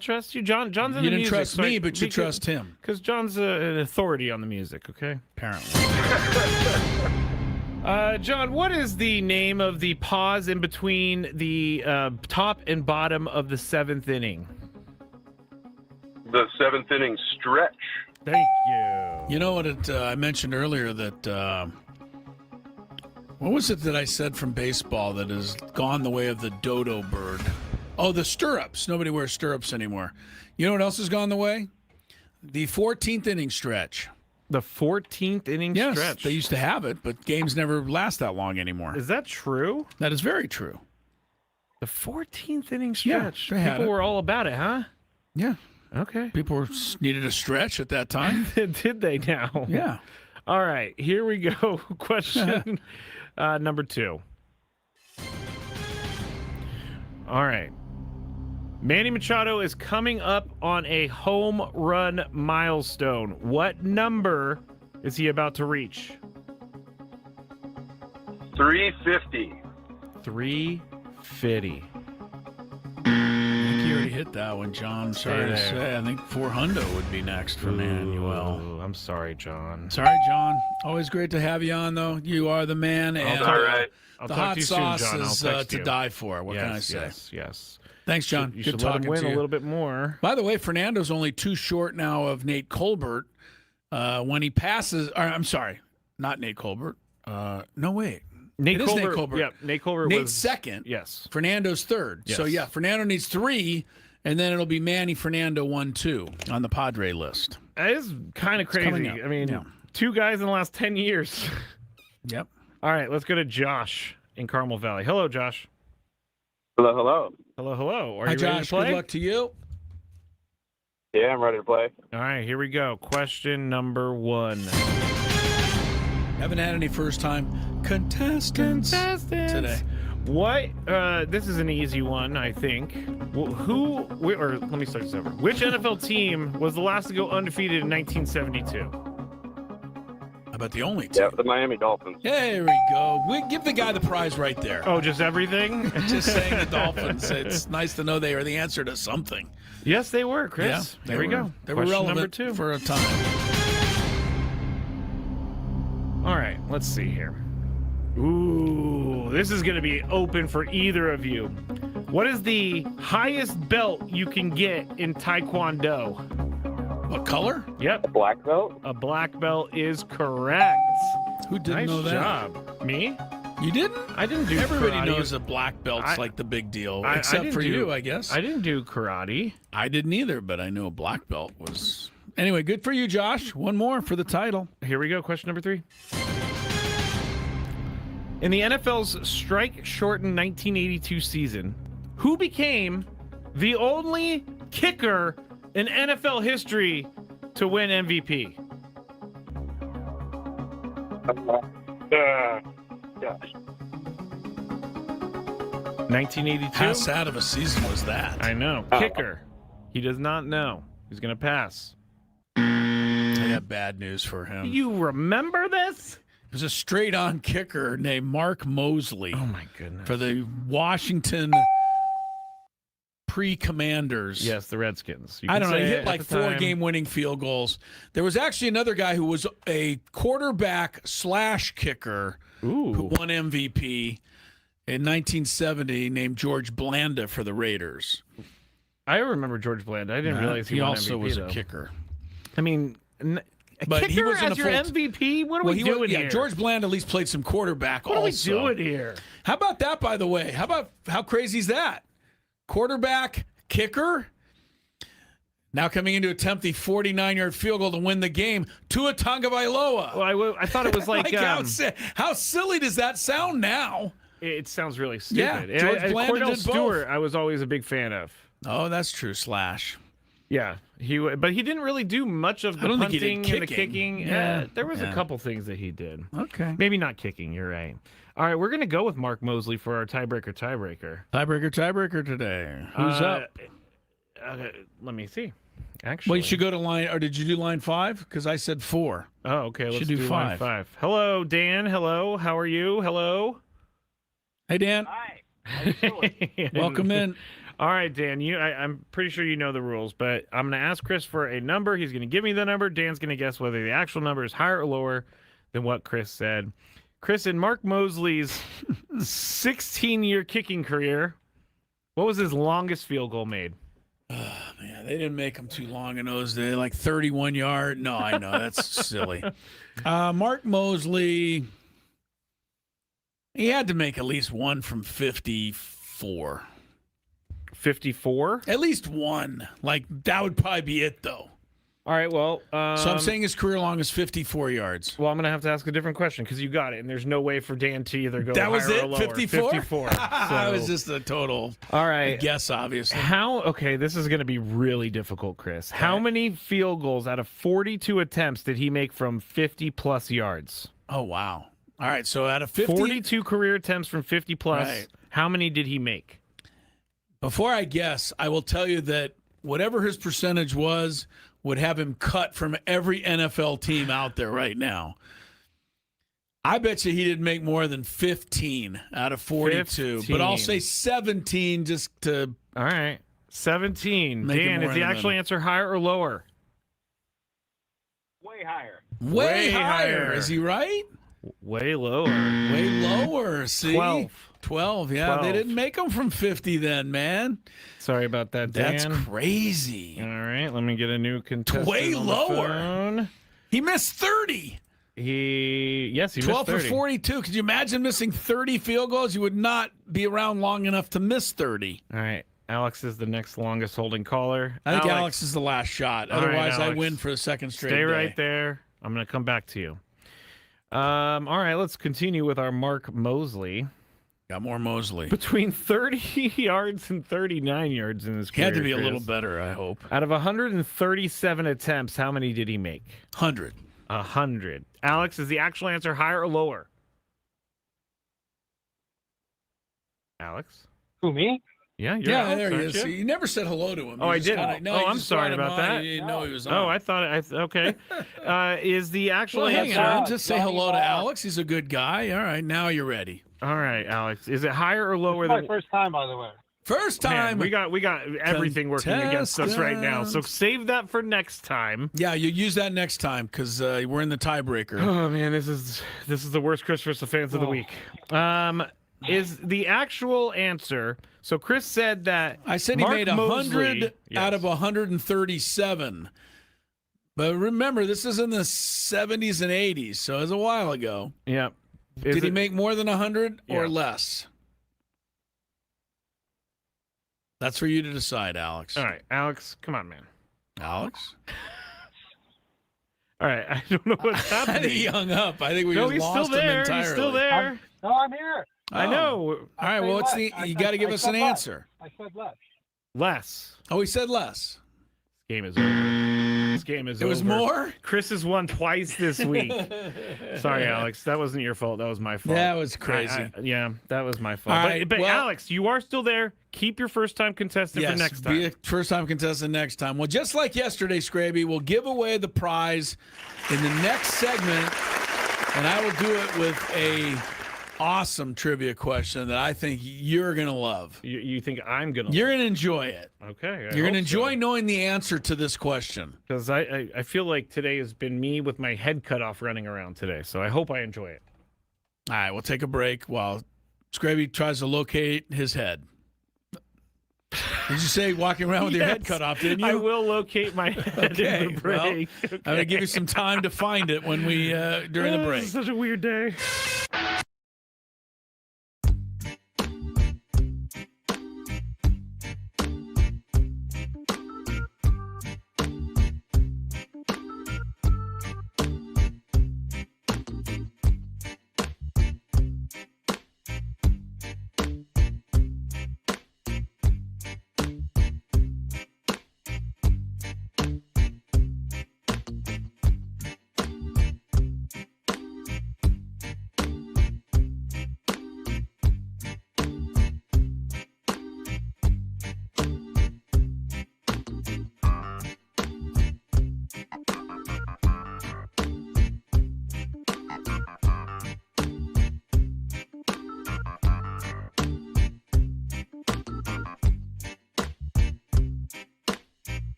trust you. John's in the music. You didn't trust me, but you trust him. Because John's an authority on the music, okay? Apparently. John, what is the name of the pause in between the top and bottom of the 7th inning? The 7th inning stretch. Thank you. You know what I mentioned earlier that what was it that I said from baseball that has gone the way of the dodo bird? Oh, the stirrups. Nobody wears stirrups anymore. You know what else has gone the way? The 14th inning stretch. The 14th inning stretch. Yes, they used to have it, but games never last that long anymore. Is that true? That is very true. The 14th inning stretch. Yeah, people were all about it, huh? Yeah. Okay. People needed a stretch at that time. Did they now? Yeah. All right. Here we go. Question number 2. All right. Manny Machado is coming up on a home run milestone. What number is he about to reach? 350. 350. I think you already hit that one, John. Sorry to say. I think 400 would be next for Manuel. I'm sorry, John. Sorry, John. Always great to have you on, though. You are the man. And all right. I'll the talk hot to you soon, sauce John. is to die for. What can I say? Yes. Thanks, John. You Good should let him talking win to you. a little bit more. By the way, Fernando's only 2 short now of Nate Colbert. When he passes, I'm sorry, not Nate Colbert. No, wait. Nate It is Nate Colbert. Yeah, Nate Colbert Nate's was second. Yes. Fernando's third. Yes. So, yeah, Fernando needs 3, And then it'll be Manny Fernando 1-2 on the Padre list. That is kind of crazy. I mean, 2 guys in the last 10 years. Yep. All right, let's go to Josh in Carmel Valley. Hello, Josh. Hello, hello. Hello, hello. Are Hi, you ready Josh. to play? Good luck to you. Yeah, I'm ready to play. All right, here we go. Question number 1. Haven't had any first-time contestants today. What? This is an easy one, I think. Or let me start this over. Which NFL team was the last to go undefeated in 1972? How about the only team? Yeah, the Miami Dolphins. There we go. We give the guy the prize right there. Oh, just everything? Just saying the Dolphins. It's nice to know they are the answer to something. Yes, they were, Chris. Yeah, there we go. They were Question relevant number 2. for a time. All right, let's see here. Ooh, this is going to be open for either of you. What is the highest belt you can get in Taekwondo? What color? Yep. A black belt? A black belt is correct. Who didn't know that? Nice job. Me? You didn't? I didn't do Everybody karate. knows a black belt's like the big deal, I except didn't for do- you, I guess. I didn't do karate. I didn't either, but I know a black belt was... Anyway, good for you, Josh. One more for the title. Here we go. Question number 3. In the NFL's strike-shortened 1982 season, who became the only kicker in NFL history to win MVP? Gosh. 1982? How sad of a season was that? I know. Kicker. He does not know. He's going to pass. I got bad news for him. You remember this? There's a straight-on kicker named Mark Mosley. Oh, my goodness. For the Washington pre-Commanders. Yes, the Redskins. I don't know. He say hit at like the 4 time- game-winning field goals. There was actually another guy who was a quarterback/kicker who won MVP in 1970 named George Blanda for the Raiders. I remember George Blanda. I didn't realize he won also MVP, was though. a kicker. I mean, a But kicker he wasn't as a your full- MVP? What are Well, we he doing was, here? yeah, George Bland at least played some quarterback What also. are we doing here? How about that, by the way? How crazy is that? Quarterback, kicker. Now coming in to attempt the 49-yard field goal to win the game. Tua Tagovailoa. Well, I thought it was like, how silly does that sound now? It sounds really stupid. Yeah, George Blanda Cordell did both. Stewart, I was always a big fan of. Oh, that's true. Slash. Yeah, but he didn't really do much of the I don't think he punting did and the kicking. Yeah, There was yeah. a couple things that he did. Okay. Maybe not kicking, you're right. All right, we're going to go with Mark Mosley for our tiebreaker. Tiebreaker today. Who's up? Let me see. Actually, Well, you should go to line, or did you do line 5? Because I said 4. Oh, okay. Let's Should do line 5. Hello, Dan. Hello. How are you? Hello. Hey, Dan. Hi. How you doing? Welcome in. All right, Dan. I'm pretty sure you know the rules, but I'm going to ask Chris for a number. He's going to give me the number. Dan's going to guess whether the actual number is higher or lower than what Chris said. Chris, in Mark Mosley's 16-year kicking career, what was his longest field goal made? Man, they didn't make them too long in those days, like 31 yard. No, I know that's silly. Mark Mosley, he had to make at least one from 54. 54? At least one. Like that would probably be it, though. All right, well, So I'm saying his career long is 54 yards. Well, I'm going to have to ask a different question because you got it, and there's no way for Dan to either go That was higher or it? lower. 54? 54. That was So- just a total All right. guess, obviously. Okay, this is going to be really difficult, Chris. How many field goals out of 42 attempts did he make from 50-plus yards? Oh, wow. All right, so out of 50... 42 career attempts from 50-plus, Right. how many did he make? Before I guess, I will tell you that whatever his percentage was would have him cut from every NFL team out there right now. I bet you he didn't make more than 15 out of 42, but I'll say 17 just to... All right, 17. Make it Dan, more is the in the actual middle. answer higher or lower? Way higher. Way higher. higher. Is he right? Way lower. Way lower. See? 12. 12, yeah. 12. They didn't make him from 50 then, man. Sorry about that, Dan. That's crazy. All right, let me get a new contestant Way on the lower. phone. He missed 30. He 12 missed for 30. 42. Could you imagine missing 30 field goals? You would not be around long enough to miss 30. All right. Alex is the next longest holding caller. I think Alex is the last shot. All right, Otherwise, I Alex. win for a second straight Stay day. right there. I'm going to come back to you. All right, let's continue with our Mark Mosley. Got more Mosley. Between 30 yards and 39 yards in his career. He had to be a Chris. little better, I hope. Out of 137 attempts, how many did he make? 100. 100. Alex, is the actual answer higher or lower? Alex? Who, me? Yeah, you're Yeah, Alex, there he aren't is. you? You never said hello to him. Oh, You I just didn't. kinda- no, oh, you I'm just sorry brought him about on. that. You didn't know he was on. Oh, I thought okay. Is the actual Well, hang answer? on. Just say hello to Alex. He's a good guy. All right, now you're ready. All right, Alex. Is it higher or lower It's my than first time, by the way. First time. Man, we got everything working against us right now. So save that for next time. Yeah, you use that next time because we're in the tiebreaker. Oh man, this is the worst Chris versus fans of the week. Is the actual answer? So Chris said that I said Mark he made 100 Mosley, out of 137. But remember, this is in the 70s and 80s, so it was a while ago. Yeah. Did he make more than 100 or less? That's for you to decide, Alex. All right, Alex, come on, man. Alex? All right, I don't know what's I happening. think he hung up. I think we No, just he's lost still there. him entirely. He's still there. I'm here. I know. All right, well, you got to give us an answer. I said less. Less. Oh, he said less. Game is over. This game is over. It was more? Chris has won twice this week. Sorry, Alex. That wasn't your fault. That was my fault. That was crazy. Yeah, that was my fault. All But, right, but well- Alex, you are still there. Keep your first-time contestant for next time. Be a first-time contestant next time. Well, just like yesterday, Scraby, we'll give away the prize in the next segment, and I will do it with a awesome trivia question that I think you're going to love. You think I'm going to You're going to enjoy it. Okay. You're going to enjoy knowing the answer to this question. Because I feel like today has been me with my head cut off running around today, so I hope I enjoy it. All right, we'll take a break while Scraby tries to locate his head. Did you say walking around with your head cut off, didn't you? I will locate my head in the break. Well, I'm going to give you some time to find it when we during the break. This is such a weird day.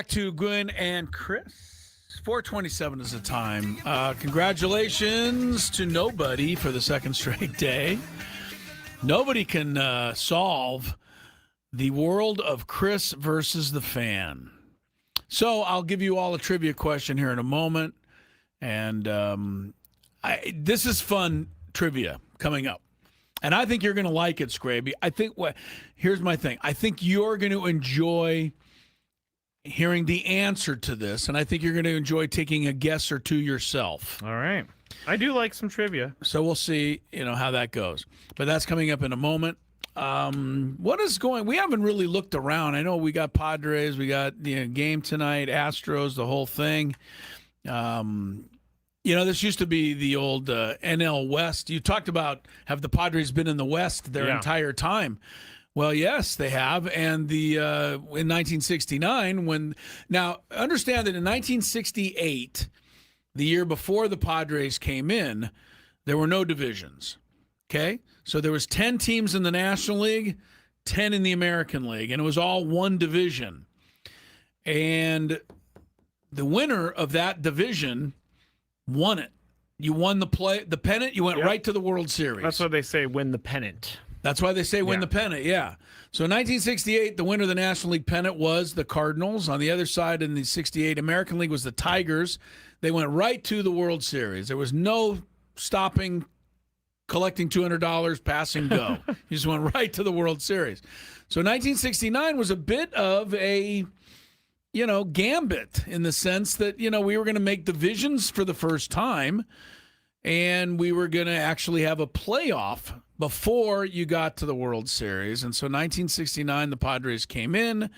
Back to Gwynn and Chris. 4:27 is the time. Congratulations to nobody for the second straight day. Nobody can solve the world of Chris versus the fan. So I'll give you all a trivia question here in a moment. And this is fun trivia coming up. And I think you're going to like it, Scraby. Here's my thing. I think you're going to enjoy hearing the answer to this, and I think you're going to enjoy taking a guess or two yourself. All right. I do like some trivia. So we'll see, how that goes. But that's coming up in a moment. What is going? We haven't really looked around. I know we got Padres, we got the game tonight, Astros, the whole thing. This used to be the old NL West. You talked about have the Padres been in the West their entire time? Well, yes, they have. And in 1969, now understand that in 1968, the year before the Padres came in, there were no divisions. Okay, so there was 10 teams in the National League, 10 in the American League, and it was all one division. And the winner of that division won it. You won the pennant. You went right to the World Series. That's why they say win the pennant. That's why they say win the pennant, yeah. So in 1968, the winner of the National League pennant was the Cardinals. On the other side, in the 68 American League, was the Tigers. They went right to the World Series. There was no stopping, collecting $200, passing, go. You just went right to the World Series. So 1969 was a bit of a, gambit in the sense that, we were going to make divisions for the first time, and we were going to actually have a playoff before you got to the World Series. And so 1969, the Padres came in,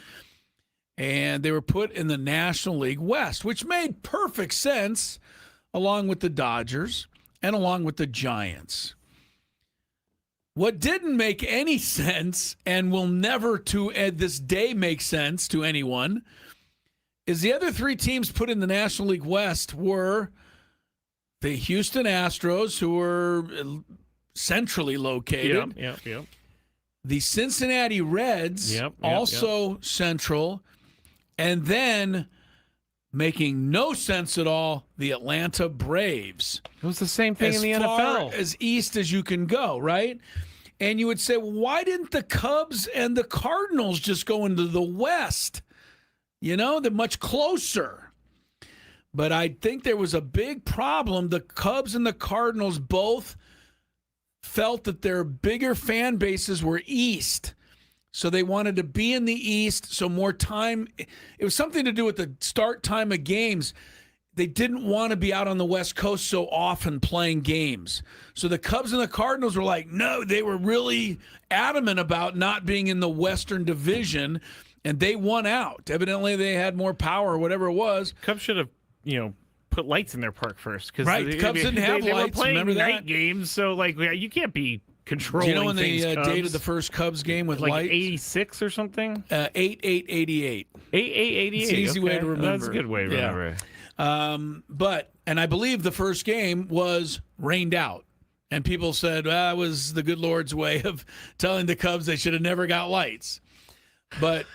and they were put in the National League West, which made perfect sense along with the Dodgers and along with the Giants. What didn't make any sense and will never to this day make sense to anyone is the other three teams put in the National League West were the Houston Astros, who were centrally located. Yep. The Cincinnati Reds, also central. And then, making no sense at all, the Atlanta Braves. It was the same thing in the NFL. As far as east as you can go, right? And you would say, well, why didn't the Cubs and the Cardinals just go into the West? They're much closer. But I think there was a big problem. The Cubs and the Cardinals both felt that their bigger fan bases were east. So they wanted to be in the east, so more time. It was something to do with the start time of games. They didn't want to be out on the West Coast so often playing games. So the Cubs and the Cardinals were like, no, they were really adamant about not being in the Western Division, and they won out. Evidently, they had more power or whatever it was. Cubs should have, put lights in their park first. Right, the Cubs didn't have lights. They were playing Remember night that? games, so you can't be controlling. Do you know when they things, dated the first Cubs game with like lights? 86 or something? 8/8/88. 8/8/88. It's an easy way to remember. That's a good way to remember. And I believe the first game was rained out. And people said, that was the good Lord's way of telling the Cubs they should have never got lights. But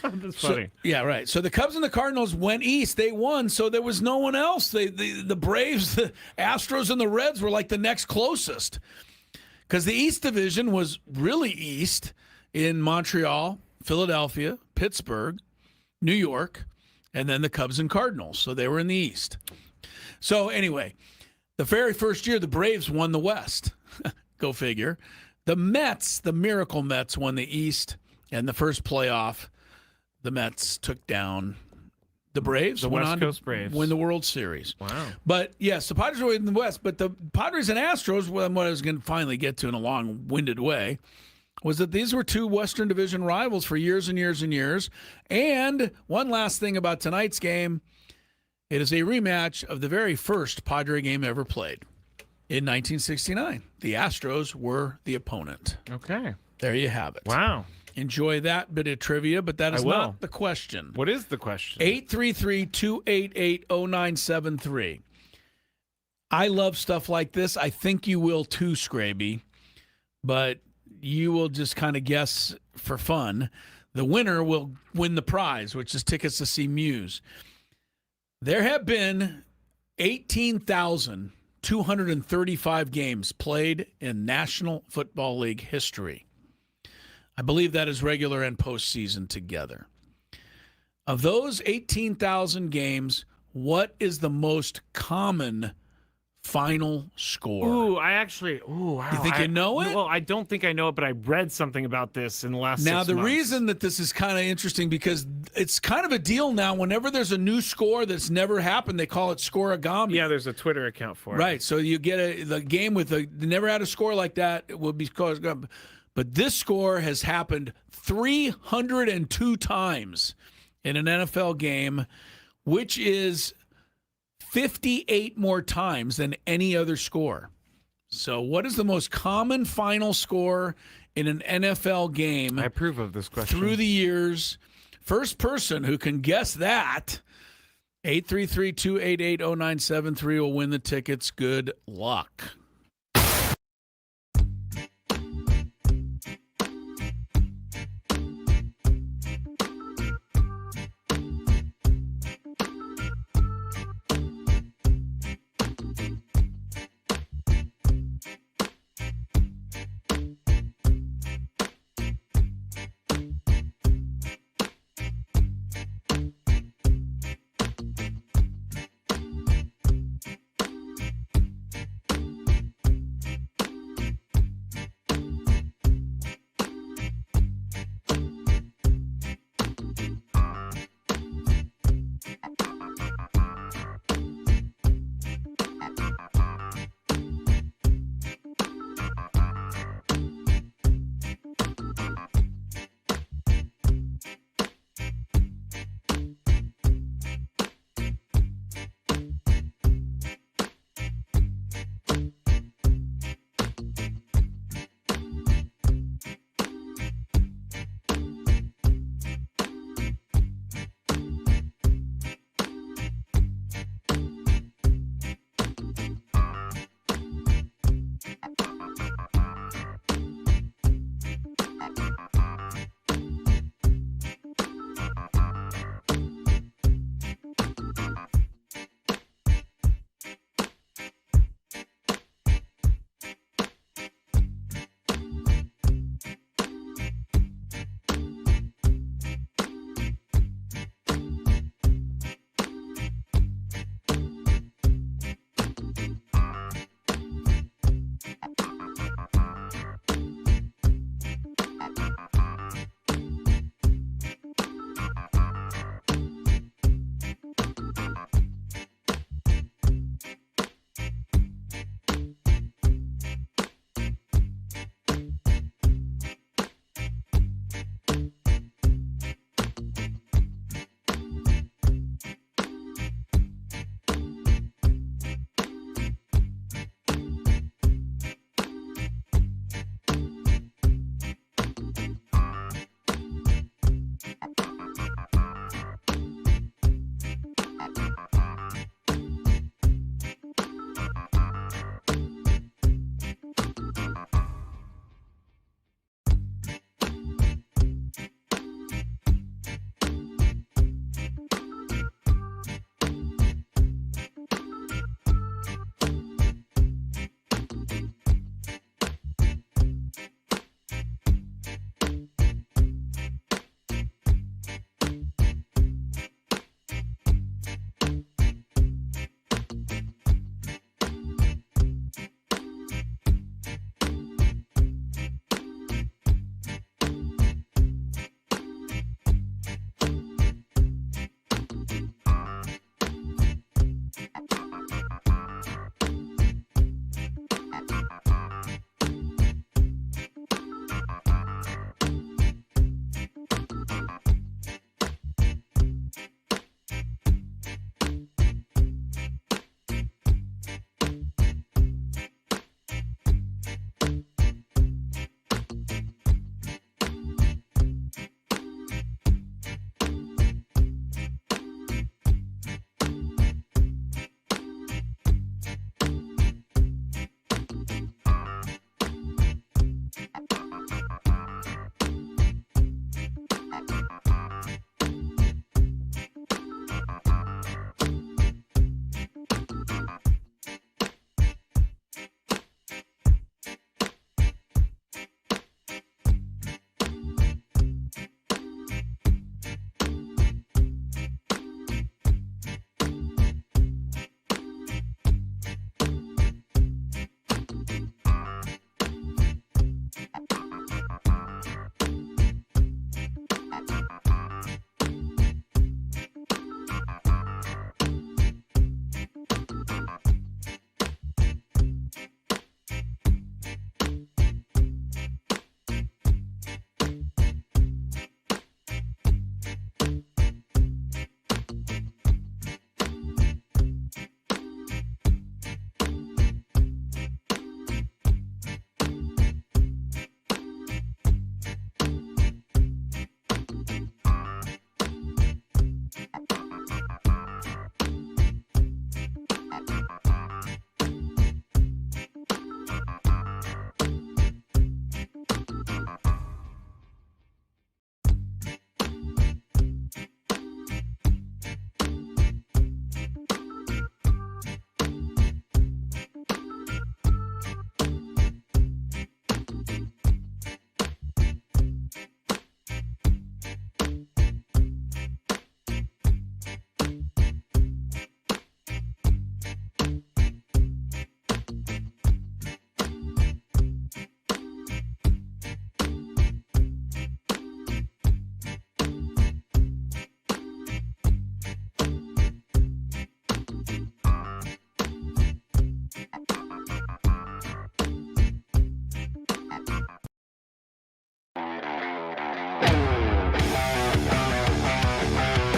that's funny. Yeah, right. So the Cubs and the Cardinals went east. They won, so there was no one else. The Braves, the Astros, and the Reds were like the next closest. Because the East Division was really east in Montreal, Philadelphia, Pittsburgh, New York, and then the Cubs and Cardinals. So they were in the East. So anyway, the very first year, the Braves won the West. Go figure. The Mets, the Miracle Mets, won the East. And the first playoff, the Mets took down the Braves. The West Coast Braves. Win the World Series. Wow. But, yes, the Padres were in the West. But the Padres and Astros, what I was going to finally get to in a long-winded way, was that these were two Western Division rivals for years and years and years. And one last thing about tonight's game, it is a rematch of the very first Padre game ever played in 1969. The Astros were the opponent. Okay. There you have it. Wow. Enjoy that bit of trivia, but that is not the question. What is the question? 833-288-0973. I love stuff like this. I think you will too, Scraby, but you will just kind of guess for fun. the winner will win the prize, which is tickets to see Muse. There have been 18,235 games played in National Football League history. I believe that is regular and postseason together. Of those 18,000 games, what is the most common final score? Wow. You think you know it? Well, I don't think I know it, but I read something about this in the last 6 months. Now, the reason that this is kind of interesting because it's kind of a deal now. Whenever there's a new score that's never happened, they call it scoreagami. Yeah, there's a Twitter account for it. Right, so you get the game with never had a score like that. It will be called. But this score has happened 302 times in an NFL game, which is 58 more times than any other score. So what is the most common final score in an NFL game? I approve of this question. Through the years. First person who can guess that, 833-288-0973 will win the tickets. Good luck.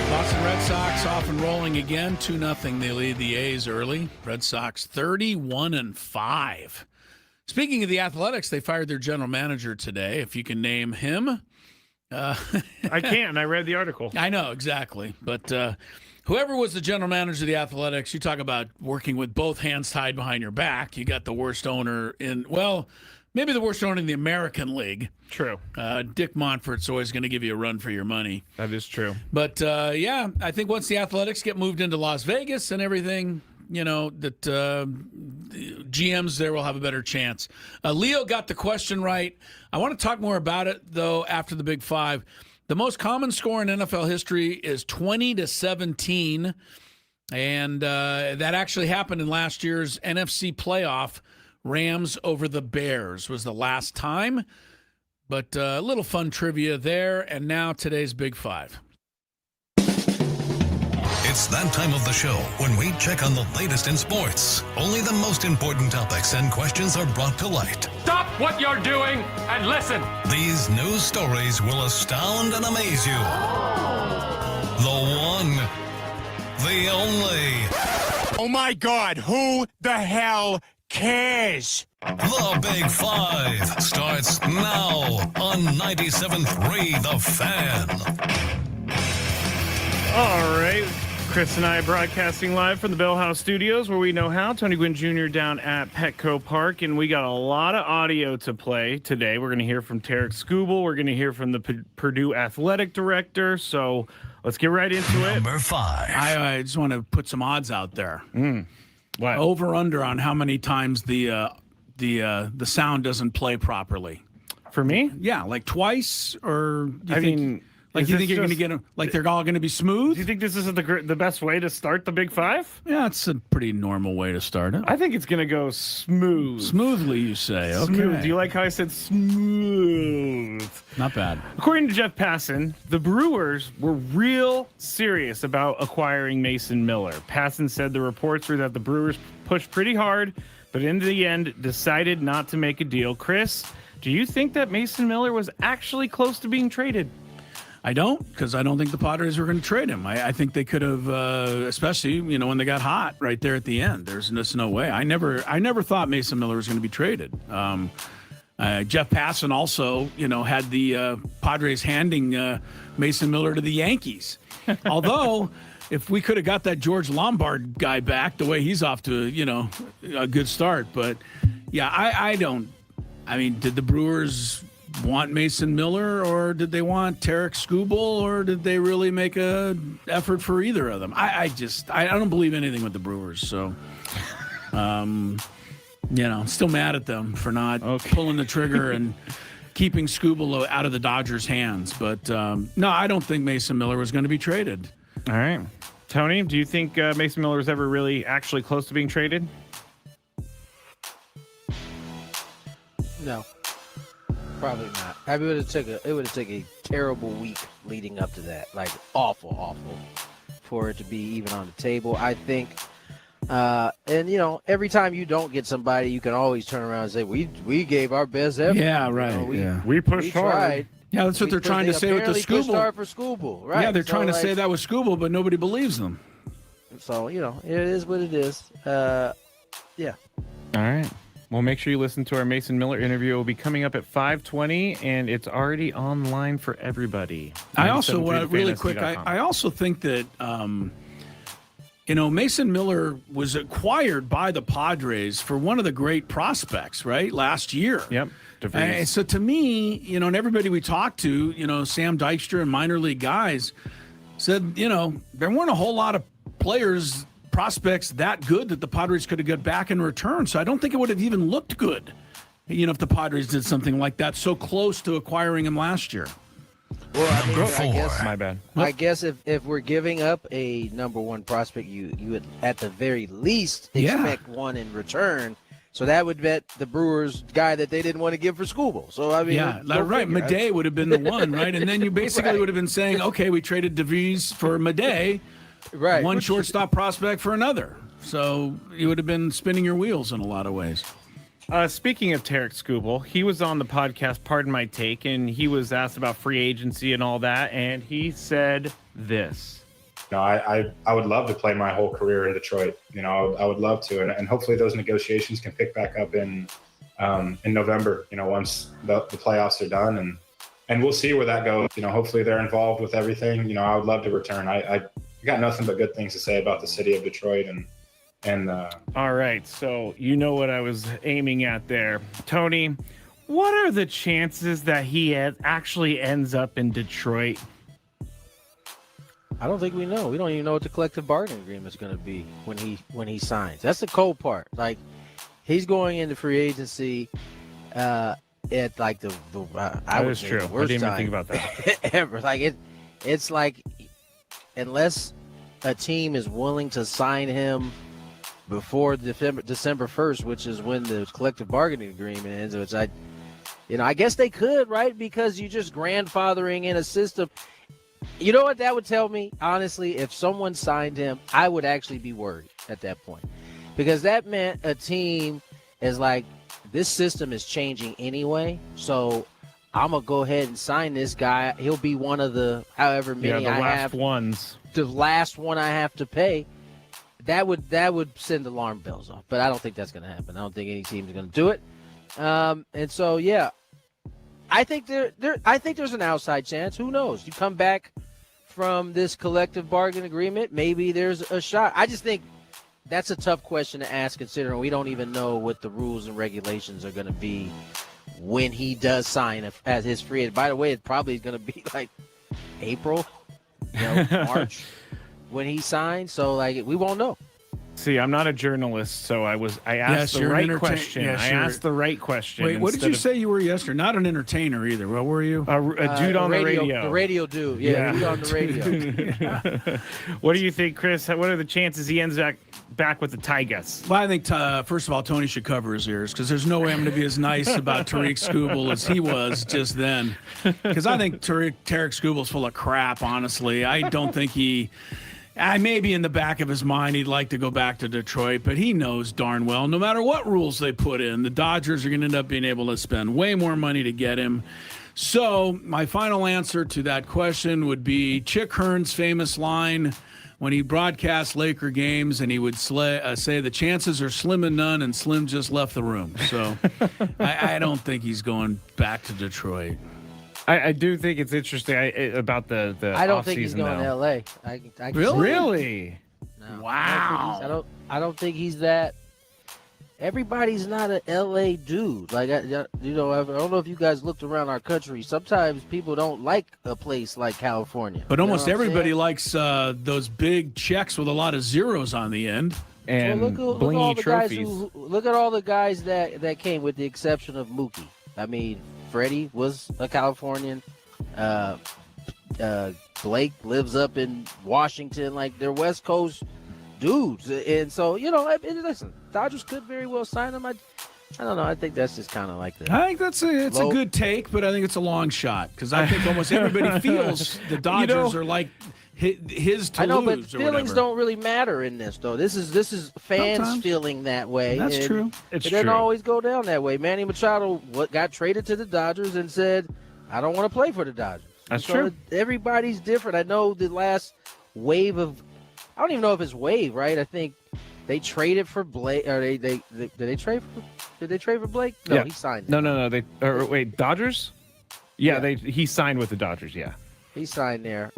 Boston Red Sox off and rolling again, 2-0. They lead the A's early. Red Sox 31-5. Speaking of the Athletics, they fired their general manager today. If you can name him. I can't. I read the article. I know, exactly. But whoever was the general manager of the Athletics, you talk about working with both hands tied behind your back. You got the worst owner in, well, maybe the worst owner in the American League. True. Dick Montfort's always going to give you a run for your money. That is true. But, yeah, I think once the Athletics get moved into Las Vegas and everything, you know, that GMs there will have a better chance. Leo got the question right. I want to talk more about it, though, after the Big Five. The most common score in NFL history is 20-17, and that actually happened in last year's NFC playoff. Rams over the Bears was the last time. But a little fun trivia there, and now today's Big Five. It's that time of the show when we check on the latest in sports. Only the most important topics and questions are brought to light. Stop what you're doing and listen. These news stories will astound and amaze you. The one, the only. Oh my God, who the hell cares? The Big Five starts now on 97.3 The Fan. All right. Chris and I are broadcasting live from the Bell House Studios, where we know how. Tony Gwynn Jr. down at Petco Park, and we got a lot of audio to play today. We're going to hear from Tarek Skubal. We're going to hear from the Purdue athletic director. So let's get right into it. Number 5. I just want to put some odds out there. What? Over under on how many times the sound doesn't play properly. For me? Yeah, like twice, or I mean. Like, you think you're going to get them, like they're all going to be smooth? Do you think this is the best way to start the Big Five? Yeah, it's a pretty normal way to start it. I think it's going to go smooth. Smoothly, you say. Okay. Smooth. Do you like how I said smooth? Not bad. According to Jeff Passan, the Brewers were real serious about acquiring Mason Miller. Passan said the reports were that the Brewers pushed pretty hard, but in the end decided not to make a deal. Chris, do you think that Mason Miller was actually close to being traded? I don't, because I don't think the Padres were going to trade him. I think they could have, especially when they got hot right there at the end. There's just no way. I never thought Mason Miller was going to be traded. Jeff Passan also, had the Padres handing Mason Miller to the Yankees. Although, if we could have got that George Lombard guy back, the way he's off to a good start. But yeah, I don't. I mean, did the Brewers want Mason Miller, or did they want Tarek Skubal, or did they really make a effort for either of them? I don't believe anything with the Brewers, so still mad at them for not pulling the trigger and keeping Skubal out of the Dodgers' hands. But no, I don't think Mason Miller was going to be traded. All right, Tony, do you think Mason Miller was ever really actually close to being traded? No. Probably not. It would have took a terrible week leading up to that, like awful, for it to be even on the table. I think, and every time you don't get somebody, you can always turn around and say we gave our best effort. Yeah, right. We pushed hard. Tried. Yeah, that's what they're trying to say with the Pushed Skubal. hard for Skubal, right? Yeah, they're trying to say that with Skubal, but nobody believes them. So it is what it is. Yeah. All right. Well, make sure you listen to our Mason Miller interview. It will be coming up at 5:20, and it's already online for everybody. I also, really quick, I also think that, Mason Miller was acquired by the Padres for one of the great prospects, right, last year. Yep. And so to me, and everybody we talked to, Sam Dykstra and minor league guys said, there weren't a whole lot of players prospects that good that the Padres could have got back in return. So I don't think it would have even looked good, if the Padres did something like that so close to acquiring him last year. Well, I guess my bad. I guess if we're giving up a number one prospect, you would at the very least expect one in return. So that would bet the Brewers guy that they didn't want to give for Skubal. So I mean, right. Madej would have been the one, right? And then you basically would have been saying, okay, we traded DeVries for Madej. Right. One shortstop prospect for another. So you would have been spinning your wheels in a lot of ways. Speaking of Tarek Skubal, he was on the podcast Pardon My Take, and he was asked about free agency and all that, and he said this. I would love to play my whole career in Detroit. I would love to, and hopefully those negotiations can pick back up in November. Once the playoffs are done, and we'll see where that goes. Hopefully they're involved with everything. I would love to return. I got nothing but good things to say about the city of Detroit and. All right, so you know what I was aiming at there, Tony. What are the chances that he actually ends up in Detroit? I don't think we know. We don't even know what the collective bargaining agreement is going to be when he signs. That's the cold part. Like, he's going into free agency at like the I would say true. the worst I didn't even time think about that ever. Like it's like unless a team is willing to sign him before December 1st, which is when the collective bargaining agreement ends, which I guess they could, right? Because you're just grandfathering in a system. You know what that would tell me? Honestly, if someone signed him, I would actually be worried at that point. Because that meant a team is like, this system is changing anyway, so I'm going to go ahead and sign this guy. He'll be one of the however many I have. The last one I have to pay. That would send alarm bells off, but I don't think that's going to happen. I don't think any team is going to do it. And so, yeah, I think there's an outside chance. Who knows? You come back from this collective bargain agreement, maybe there's a shot. I just think that's a tough question to ask, considering we don't even know what the rules and regulations are going to be when he does sign as his free agent. By the way, it probably is going to be like April, March. When he signed, so like we won't know. See, I'm not a journalist, so I asked the right question. Yes, I asked the right question. Wait, what did you say you were yesterday? Not an entertainer either. What were you? A dude on the radio. The radio dude. Yeah, dude on the radio. What do you think, Chris? What are the chances he ends back with the Tigers? Well, I think, first of all, Tony should cover his ears, because there's no way I'm going to be as nice about Tariq Skubal as he was just then. Because I think Tarek Skubal's full of crap, honestly. I don't think maybe in the back of his mind he'd like to go back to Detroit, but he knows darn well no matter what rules they put in, the Dodgers are going to end up being able to spend way more money to get him. So my final answer to that question would be Chick Hearn's famous line when he broadcast Laker games, and he would say the chances are slim and none, and Slim just left the room. So I don't think he's going back to Detroit. I do think it's interesting about the I don't think he's going to L.A. Really? No, wow. I don't think he's that. Everybody's not an L.A. dude. Like, I don't know if you guys looked around our country. Sometimes people don't like a place like California. But almost everybody likes those big checks with a lot of zeros on the end. And blingy trophies. Look at all the guys that came, with the exception of Mookie. I mean, Freddie was a Californian. Blake lives up in Washington. Like, they're West Coast dudes. And so, listen, Dodgers could very well sign him. I don't know. I think that's just kind of like the. I think it's a good take, but I think it's a long shot, because I think almost everybody feels the Dodgers are like his to I know, lose, but feelings don't really matter in this, though. This is fans Sometimes. feeling that way. That's true. It doesn't always go down that way. Manny Machado got traded to the Dodgers and said, "I don't want to play for the Dodgers." That's true. true. Everybody's different. I know the last wave of, I don't even know if it's wave, right? I think they traded for Blake. Or did they trade for Blake? No, yeah. He signed. No. Wait, Dodgers? Yeah, he signed with the Dodgers. Yeah, he signed there.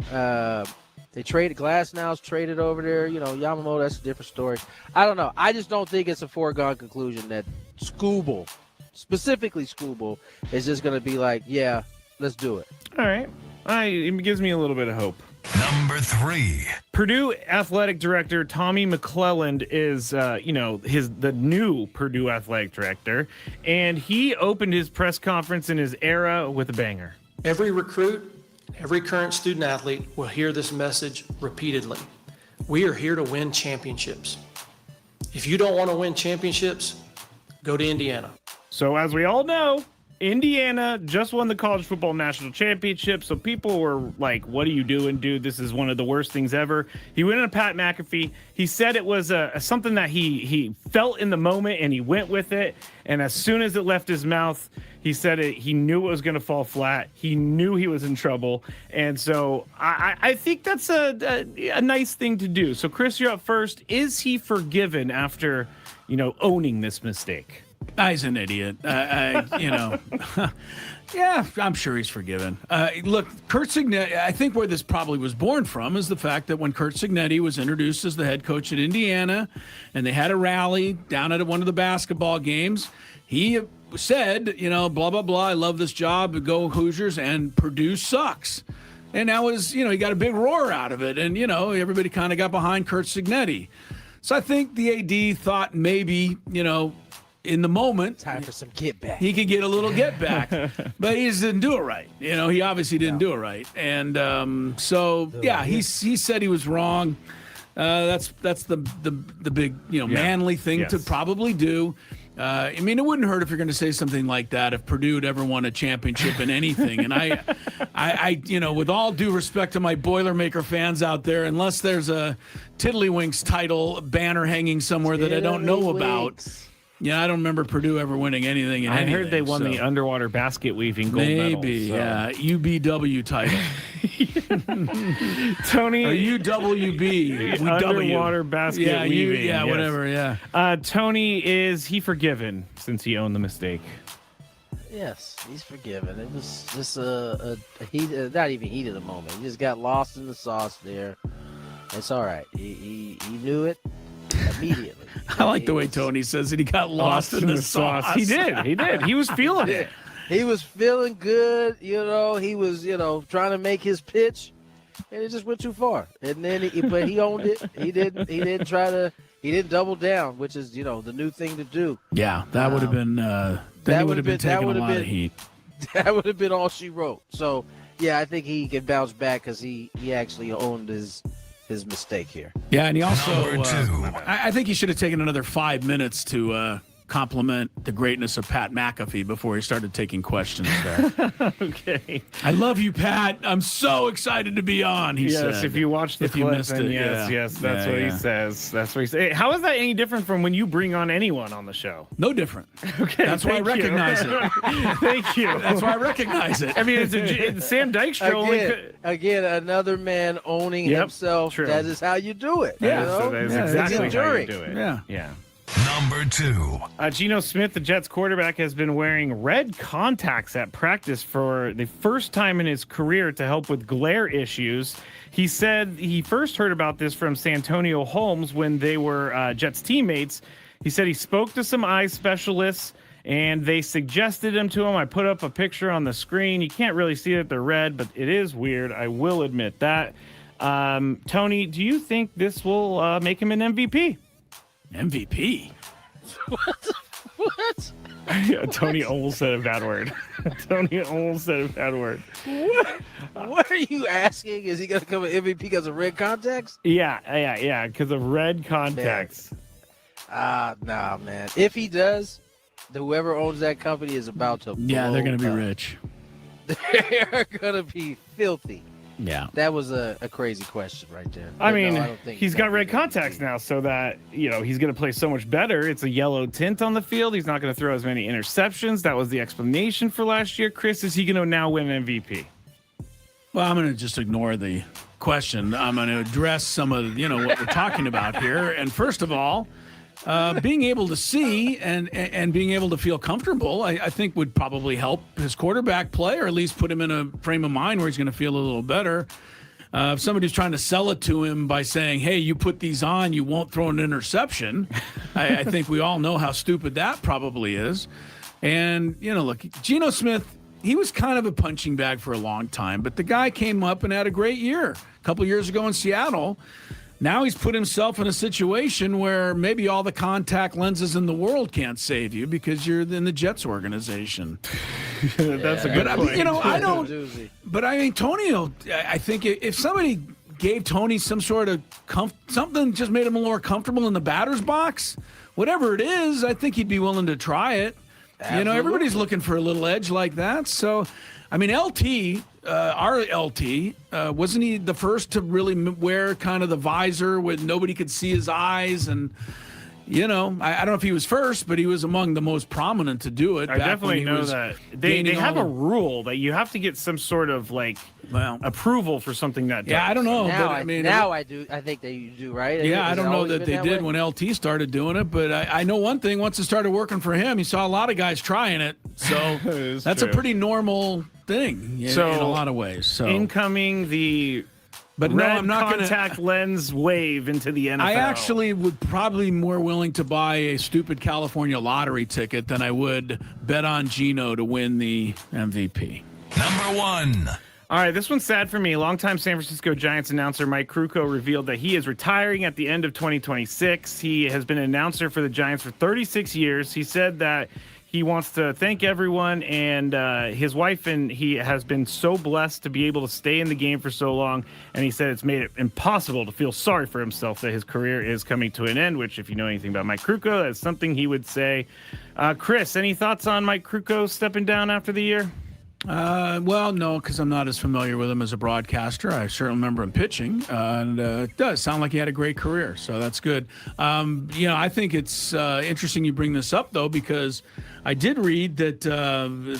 They traded Glasnow's traded over there. Yamamoto, that's a different story. I don't know. I just don't think it's a foregone conclusion that Skubal, specifically Skubal, is just going to be like, yeah, let's do it. All right. It gives me a little bit of hope. Number 3. Purdue athletic director Tommy McClelland is, the new Purdue athletic director, and he opened his press conference in his era with a banger. Every recruit, every current student athlete will hear this message repeatedly. We are here to win championships. If you don't want to win championships, go to Indiana. So as we all know, Indiana just won the college football national championship, so people were like, what are you doing, dude? This is one of the worst things ever. He went into Pat McAfee. He said it was something that he felt in the moment, and he went with it. And as soon as it left his mouth, he said it. He knew it was going to fall flat. He knew he was in trouble. And so I think that's a nice thing to do. So, Chris, you're up first. Is he forgiven after, owning this mistake? He's an idiot. Yeah, I'm sure he's forgiven. Look, Curt Cignetti, I think where this probably was born from is the fact that when Curt Cignetti was introduced as the head coach at Indiana and they had a rally down at one of the basketball games, he said, blah, blah, blah, I love this job, go Hoosiers, and Purdue sucks. And that was, he got a big roar out of it. And, everybody kind of got behind Curt Cignetti. So I think the AD thought maybe, in the moment, time for some get back. He could get a little get back, but he just didn't do it right. He obviously didn't do it right, and he said he was wrong. That's the big manly thing to probably do. I mean, it wouldn't hurt if you're going to say something like that if Purdue had ever won a championship in anything. And I with all due respect to my Boilermaker fans out there, unless there's a Tiddlywinks title banner hanging somewhere that I don't know about. Yeah, I don't remember Purdue ever winning anything. I heard they won the underwater basket weaving gold medal. Maybe, yeah. UBW title. Tony. Or UWB. Underwater basket weaving. Yeah, yes. Whatever, yeah. Tony, is he forgiven since he owned the mistake? Yes, he's forgiven. It was just a not even heat of the moment. He just got lost in the sauce there. It's all right. He knew it immediately. I like the way Tony says it. He got lost in the sauce. He did. He was feeling it. He was feeling good. He was, trying to make his pitch, and it just went too far. And then, but he owned it. He didn't double down, which is, the new thing to do. Yeah, that would have been. Then he would have been taking a lot of heat. That would have been all she wrote. So, yeah, I think he can bounce back because he actually owned his mistake here. Yeah, and he also, I think he should have taken another 5 minutes to compliment the greatness of Pat McAfee before he started taking questions there. Okay. I love you, Pat. I'm so excited to be on, he said. Yes, if you watched the clip, missed it, yes, that's what he says. That's what he says. Hey, how is that any different from when you bring on anyone on the show? No different. Okay, that's why I recognize it. Thank you. That's why I recognize it. I mean, it's Sam Dykstra. Again, another man owning himself. True. That is how you do it. Yeah, so that is exactly how you do it. Yeah. Number 2. Geno Smith, the Jets quarterback, has been wearing red contacts at practice for the first time in his career to help with glare issues. He said he first heard about this from Santonio Holmes when they were Jets teammates. He said he spoke to some eye specialists, and they suggested them to him. I put up a picture on the screen. You can't really see that they're red, but it is weird. I will admit that. Tony, do you think this will make him an MVP? MVP? What? Tony almost said a bad word. Tony almost said a bad word. What are you asking? Is he going to come an MVP because of red contacts? Yeah, because of red contacts. Nah, man. If he does, whoever owns that company is about to blow. Yeah, they're going to be rich. They're going to be filthy. Yeah. That was a crazy question right there. I don't think he's got red contacts now, so that, he's going to play so much better. It's a yellow tint on the field. He's not going to throw as many interceptions. That was the explanation for last year. Chris, is he going to now win MVP? Well, I'm going to just ignore the question. I'm going to address some of, what we're talking about here. And first of all, being able to see and being able to feel comfortable, I think would probably help his quarterback play, or at least put him in a frame of mind where he's going to feel a little better. If somebody's trying to sell it to him by saying, hey, you put these on, you won't throw an interception, I think we all know how stupid that probably is. And, look, Geno Smith, he was kind of a punching bag for a long time, but the guy came up and had a great year a couple years ago in Seattle. Now he's put himself in a situation where maybe all the contact lenses in the world can't save you because you're in the Jets organization. That's a good point. But I mean, Tony, I think if somebody gave Tony some sort of something, just made him a little more comfortable in the batter's box, whatever it is, I think he'd be willing to try it. You know, everybody's looking for a little edge like that. So, I mean, our LT, wasn't he the first to really wear kind of the visor where nobody could see his eyes? And, you know, I don't know if he was first, but he was among the most prominent to do it. I definitely know that. They have a rule that you have to get some sort of approval for something that. Yeah, I don't know. Now, but, I mean, I do. I think they do, right? Yeah, I don't know that they did when LT started doing it, but I know one thing. Once it started working for him, he saw a lot of guys trying it. So that's true. a pretty normal thing in a lot of ways. So incoming the. But no, I'm not going to contact lens wave into the NFL. I actually would probably more willing to buy a stupid California lottery ticket than I would bet on Geno to win the MVP. Number 1. All right, this one's sad for me. Longtime San Francisco Giants announcer Mike Krukow revealed that he is retiring at the end of 2026. He has been an announcer for the Giants for 36 years. He said that he wants to thank everyone and his wife, and he has been so blessed to be able to stay in the game for so long. And he said it's made it impossible to feel sorry for himself that his career is coming to an end, which if you know anything about Mike Krukow, that's something he would say. Chris, any thoughts on Mike Krukow stepping down after the year? Well, no, because I'm not as familiar with him as a broadcaster. I certainly remember him pitching, and it does sound like he had a great career, so that's good. You know, I think it's interesting you bring this up, though, because I did read that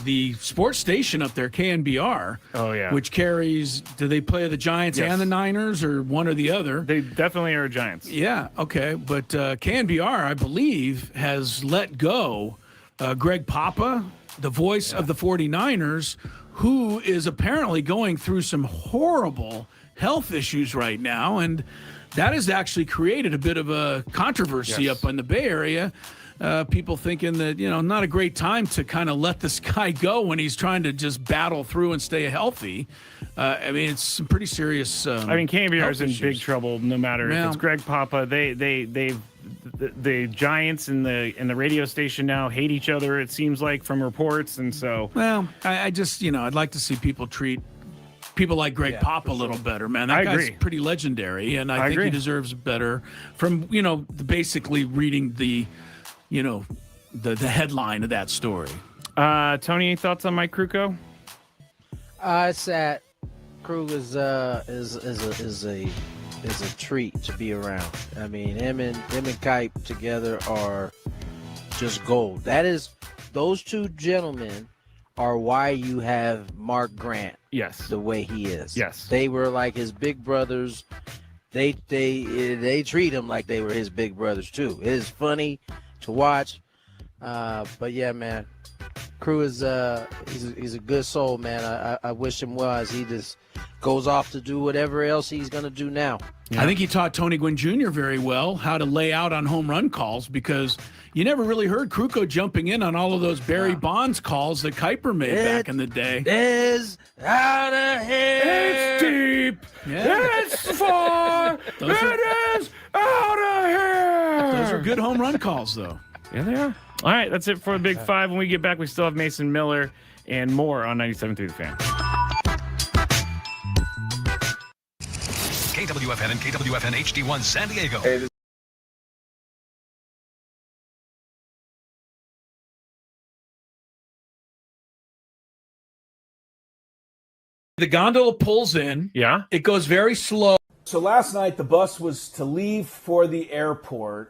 the sports station up there, KNBR, which carries, do they play the Giants and the Niners, or one or the other? They definitely are Giants. Yeah, okay, but KNBR, I believe, has let go Greg Papa, the voice of the 49ers, who is apparently going through some horrible health issues right now. And that has actually created a bit of a controversy up in the Bay Area. People thinking that, you know, not a great time to kind of let this guy go when he's trying to just battle through and stay healthy. I mean, it's some pretty serious I mean, KNBR is in big trouble no matter if it's Greg Papa. The Giants and the radio station now hate each other, it seems like, from reports. And so, well, I just, you know, I'd like to see people treat people like Greg Papa a little better, man. That guy's pretty legendary, and I think he deserves better from, you know, basically reading the, you know, the headline of that story. Tony, any thoughts on Mike Krukow? It's sad. Krug is a treat to be around. I mean, him and Kipe together are just gold. Those two gentlemen are why you have Mark Grant. Yes. The way he is. Yes. They were like his big brothers. They treat him like they were his big brothers too. It is funny to watch. But yeah, man, Crew is he's a good soul, man. I wish him well as he just goes off to do whatever else he's gonna do now. I think he taught Tony Gwynn Jr. very well how to lay out on home run calls, because you never really heard Krukow jumping in on all of those Barry Bonds calls that Kuiper made back in the day. Is out of here. It's deep. Yeah. It's far. It is out of here. Those are good home run calls, though. Yeah, they are. All right, that's it for the Big Five. When we get back, we still have Mason Miller and more on 97.3 The Fan. KWFN and KWFN HD1 San Diego. The gondola pulls in. Yeah. It goes very slow. So last night the bus was to leave for the airport.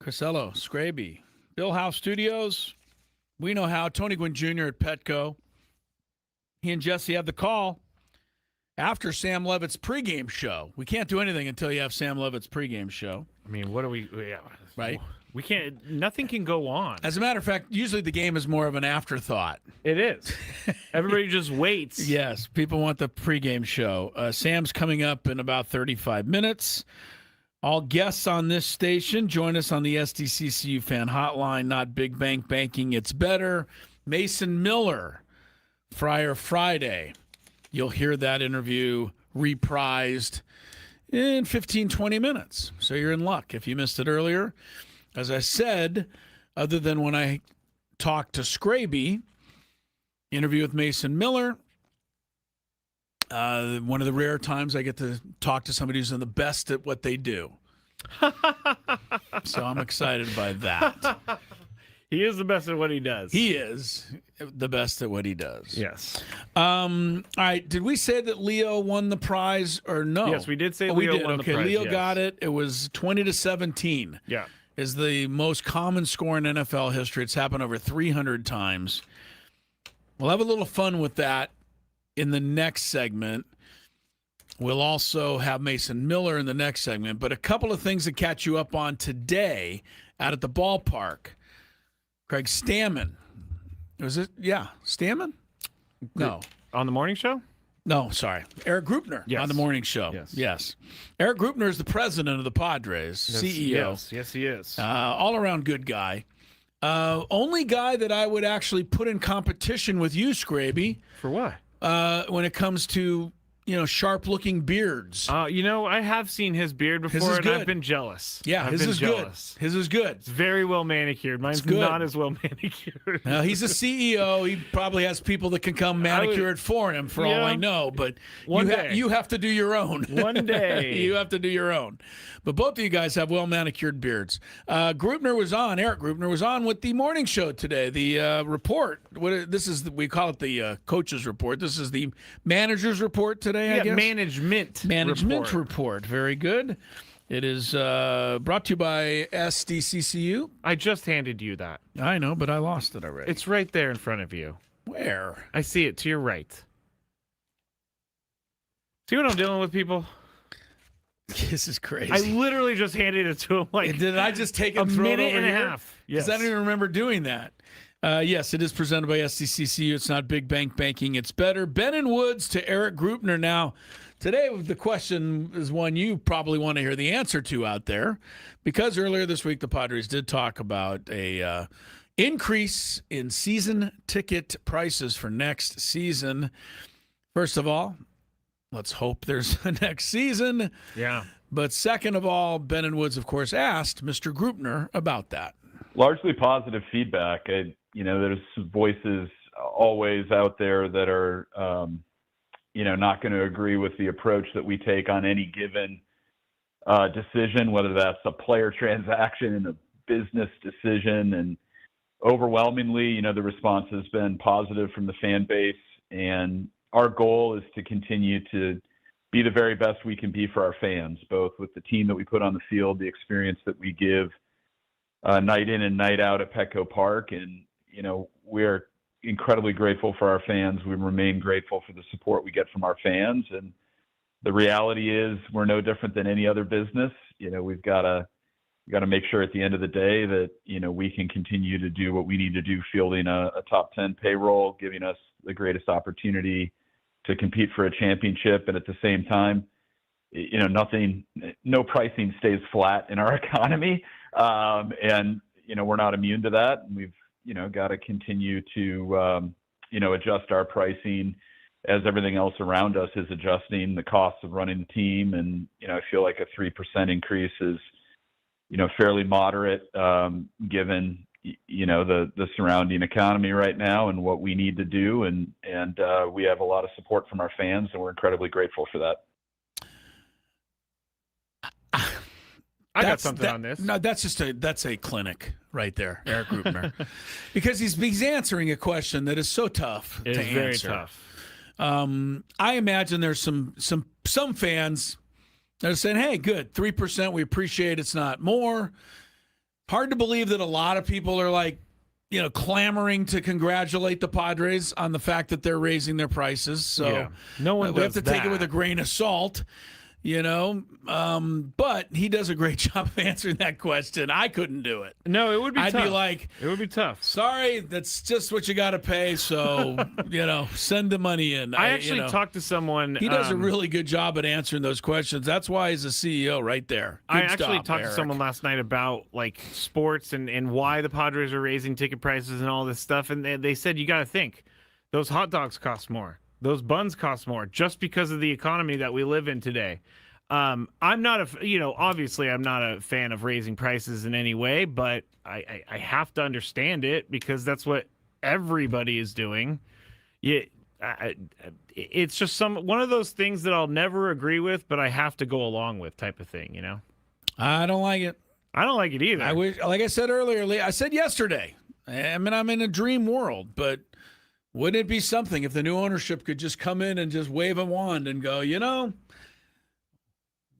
Crisello, Scraby, Bill House Studios. We know how. Tony Gwynn Jr. at Petco. He and Jesse have the call after Sam Levitt's pregame show. We can't do anything until you have Sam Levitt's pregame show. I mean, what do we? Yeah, right? We can't. Nothing can go on. As a matter of fact, usually the game is more of an afterthought. It is. Everybody just waits. Yes, people want the pregame show. Sam's coming up in about 35 minutes. All guests on this station join us on the SDCCU fan hotline. Not Big Bank Banking, it's better. Mason Miller, Friar Friday. You'll hear that interview reprised in 15, 20 minutes. So you're in luck if you missed it earlier. As I said, other than when I talked to Scraby, interview with Mason Miller, one of the rare times I get to talk to somebody who's the best at what they do. So I'm excited by that. He is the best at what he does. He is the best at what he does. Yes. All right. Did we say that Leo won the prize or no? Yes, we did say we Leo did. won the prize. Leo yes. got it. It was 20-17. Yeah. Is the most common score in NFL history. It's happened over 300 times. We'll have a little fun with that in the next segment. We'll also have Mason Miller in the next segment. But a couple of things to catch you up on today out at the ballpark. Craig Stammen. Was it? Yeah. Stammen? No. On the morning show? No, sorry. Eric Grupner Yes. on the morning show. Yes. Eric Grupner is the president of the Padres, CEO. Yes, he is. All-around good guy. Only guy that I would actually put in competition with you, Scraby. For what? When it comes to, sharp-looking beards. I have seen his beard before, His is and good. I've been jealous. Yeah, I've his been is jealous. good. His is good. It's very well manicured. Mine's good. not as well manicured. He's a CEO. He probably has people that can come manicure it for him, for all I know. But you have to do your own. One day. You have to do your own. But both of you guys have well-manicured beards. Eric Grupner was on with the morning show today, the report. We call it the coach's report. This is the manager's report today, I guess? Management report. Very good. It is brought to you by SDCCU. I just handed you that. I know, but I lost it already. It's right there in front of you. Where? I see it to your right. See what I'm dealing with, people? This is crazy. I literally just handed it to him Did I just take it a and throw minute it over and a here? half. Because Yes. I don't even remember doing that. Yes, it is presented by SDCCU. It's not Big Bank Banking. It's better. Ben and Woods to Eric Grupner. Now, today the question is one you probably want to hear the answer to out there, because earlier this week the Padres did talk about a increase in season ticket prices for next season. First of all, let's hope there's a next season. Yeah. But second of all, Ben and Woods, of course, asked Mr. Grupner about that. Largely positive feedback. There's voices always out there that are, not going to agree with the approach that we take on any given decision, whether that's a player transaction and a business decision. And overwhelmingly, the response has been positive from the fan base. And our goal is to continue to be the very best we can be for our fans, both with the team that we put on the field, the experience that we give night in and night out at Petco Park. And, we're incredibly grateful for our fans. We remain grateful for the support we get from our fans. And the reality is we're no different than any other business. We've got to make sure at the end of the day that, we can continue to do what we need to do, fielding a top 10 payroll, giving us the greatest opportunity to compete for a championship. And at the same time, no pricing stays flat in our economy. And we're not immune to that. And we've, got to continue to, adjust our pricing as everything else around us is adjusting the costs of running the team. And, I feel like a 3% increase is, fairly moderate, given, the surrounding economy right now and what we need to do. And we have a lot of support from our fans, and we're incredibly grateful for that. I got something on this. No, that's a clinic right there, Eric Grupner, because he's answering a question that is so tough to answer. Very tough. I imagine there's some fans that are saying, "Hey, good, 3%. We appreciate it's not more. hard to believe that a lot of people are like, clamoring to congratulate the Padres on the fact that they're raising their prices. So no one we have does to take it that. with a grain of salt, but he does a great job of answering that question. I couldn't do it. No, it would be I'd tough. be like, it would be tough. Sorry, that's just what you got to pay. So, send the money in. I actually talked to someone. He does a really good job at answering those questions. That's why he's a CEO right there. Good I actually stuff, talked Eric. to someone last night about like sports and why the Padres are raising ticket prices and all this stuff. And they said, you got to think those hot dogs cost more. Those buns cost more just because of the economy that we live in today. I'm not obviously I'm not a fan of raising prices in any way, but I have to understand it because that's what everybody is doing. It's just one of those things that I'll never agree with, but I have to go along with type of thing, I don't like it. I don't like it either. I wish, like I said earlier, I said yesterday, I'm in a dream world, but wouldn't it be something if the new ownership could just come in and just wave a wand and go,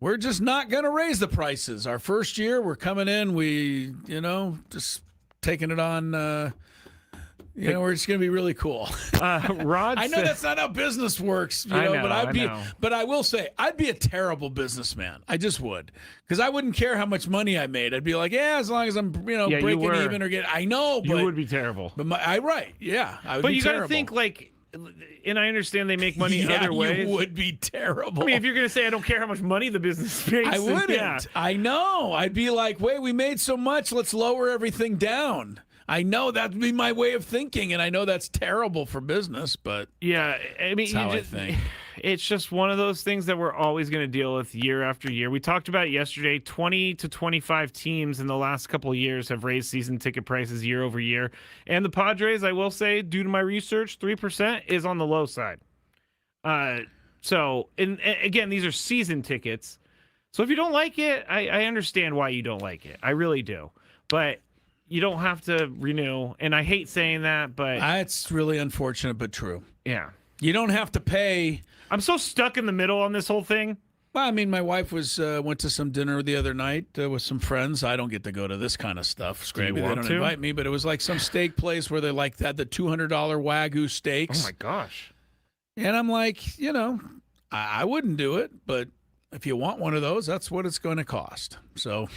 we're just not going to raise the prices. Our first year, we're coming in, we, just taking it on, we're just going to be really cool. Rod, I know that's not how business works, but I will say I'd be a terrible businessman. I just would, because I wouldn't care how much money I made. I'd be like, as long as I'm, breaking even or getting. I know, but you would be terrible. But I would but be you terrible. got to think like. And I understand they make money other ways. You would be terrible. I mean, if you're going to say I don't care how much money the business makes, I wouldn't. Yeah. I know. I'd be like, wait, we made so much, let's lower everything down. I know that'd be my way of thinking, and I know that's terrible for business, but yeah, I mean, that's how I think. It's just one of those things that we're always going to deal with year after year. We talked about it yesterday. 20 to 25 teams in the last couple of years have raised season ticket prices year over year. And the Padres, I will say, due to my research, 3% is on the low side. So, again, these are season tickets. So if you don't like it, I understand why you don't like it. I really do. But you don't have to renew. And I hate saying that, but... It's really unfortunate, but true. Yeah. You don't have to pay... I'm so stuck in the middle on this whole thing. Well, I mean, my wife went to some dinner the other night with some friends. I don't get to go to this kind of stuff. Maybe they don't invite me, but it was like some steak place where they had the $200 Wagyu steaks. Oh my gosh! And I'm like, I wouldn't do it, but if you want one of those, that's what it's going to cost. So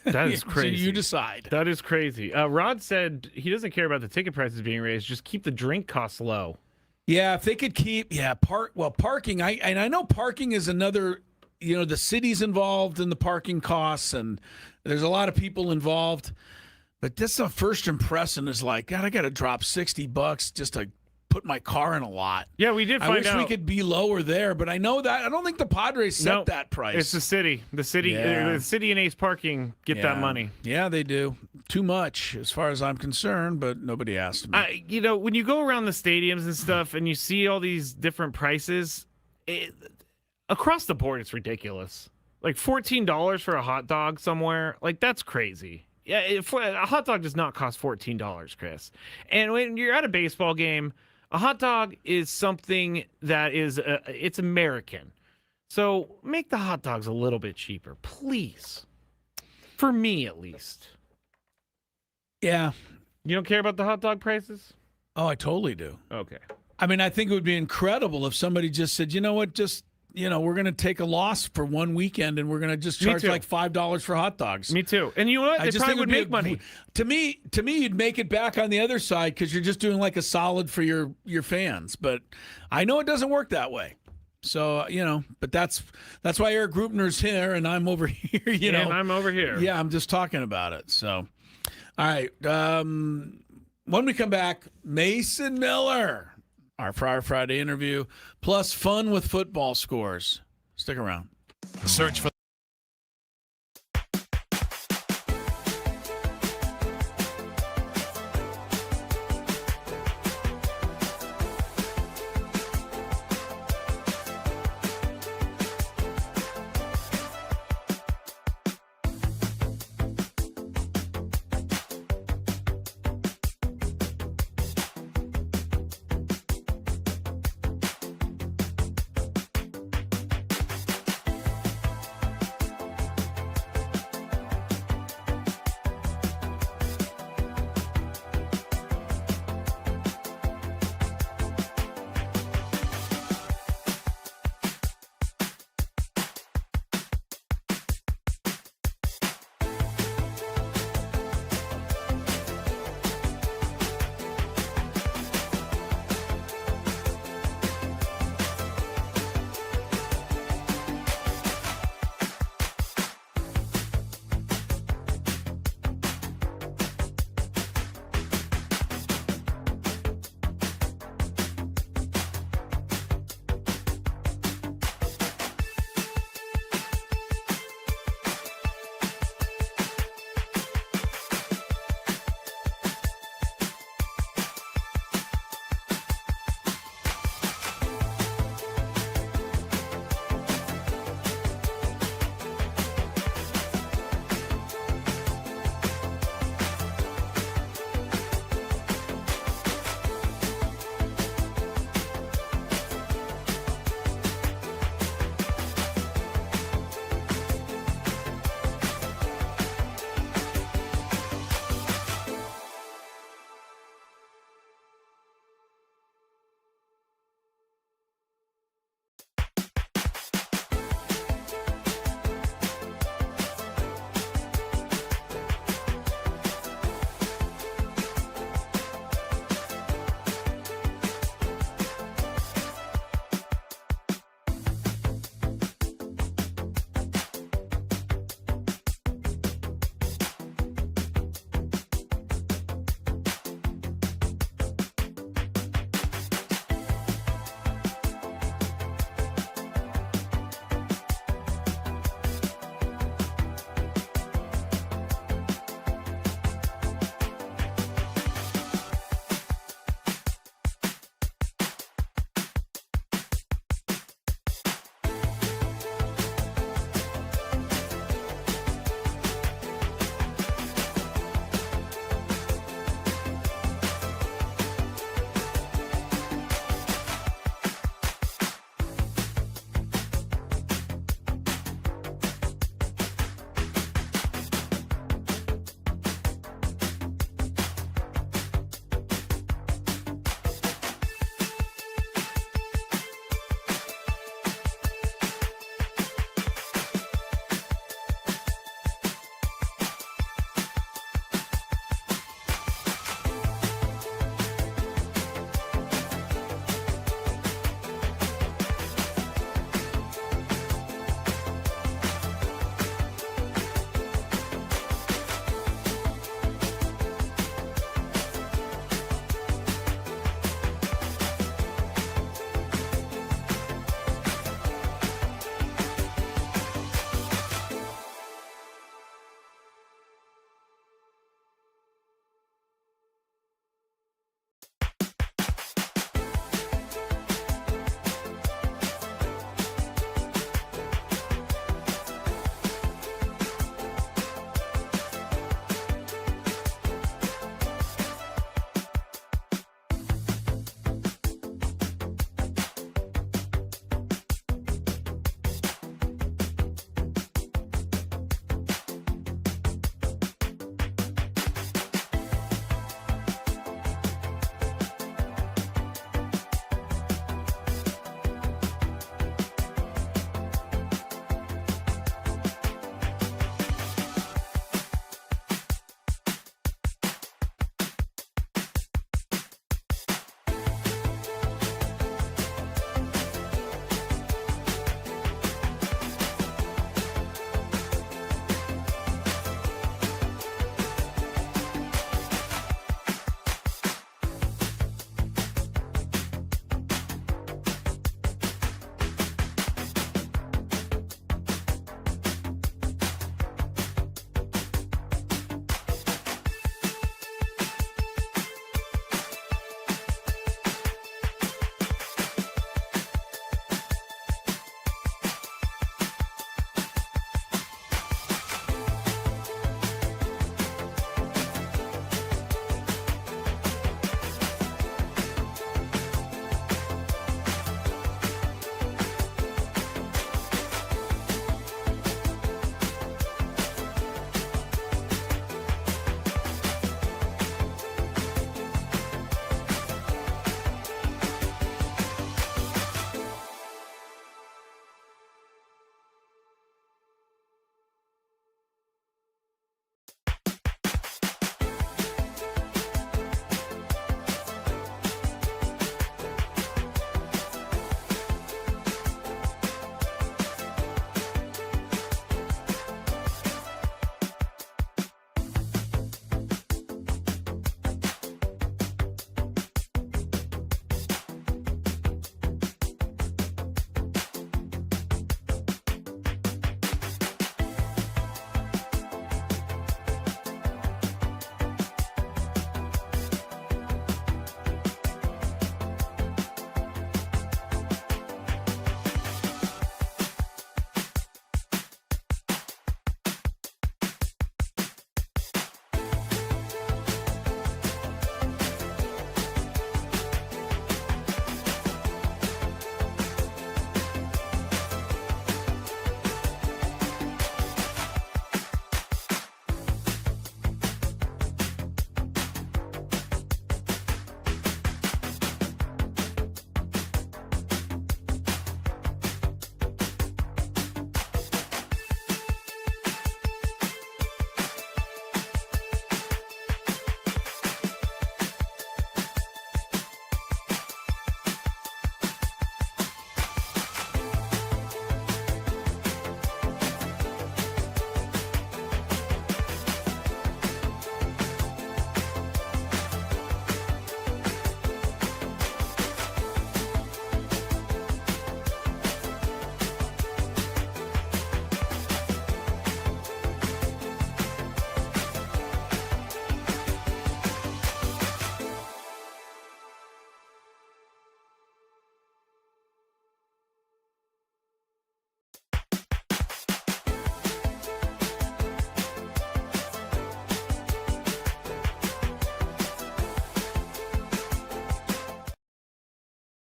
that is crazy. So you decide. That is crazy. Rod said he doesn't care about the ticket prices being raised; just keep the drink costs low. Yeah, if they could keep, parking. I know parking is another, the city's involved in the parking costs, and there's a lot of people involved. But that's the first impression is like, God, I got to drop $60 just to put my car in a lot. Yeah, we did find out. I wish we could be lower there, but I know that I don't think the Padres set that price. It's the city. The city and Ace Parking get that money. Yeah, they do. Too much, as far as I'm concerned, but nobody asked me. When you go around the stadiums and stuff, and you see all these different prices, across the board, it's ridiculous. Like $14 for a hot dog somewhere, like that's crazy. Yeah, a hot dog does not cost $14, Chris. And when you're at a baseball game, a hot dog is something that is it's American. So make the hot dogs a little bit cheaper, please. For me, at least. Yeah. You don't care about the hot dog prices? Oh, I totally do. Okay. I mean, I think it would be incredible if somebody just said, you know what, we're going to take a loss for one weekend and we're going to just charge like $5 for hot dogs. Me too. And you know what? They probably would make money. To me, you'd make it back on the other side because you're just doing like a solid for your fans. But I know it doesn't work that way. So, but that's why Eric Grupner's here and I'm over here, And I'm over here. Yeah, I'm just talking about it. So, all right. When we come back, Mason Miller, our Friar Friday interview, plus fun with football scores. Stick around. Search for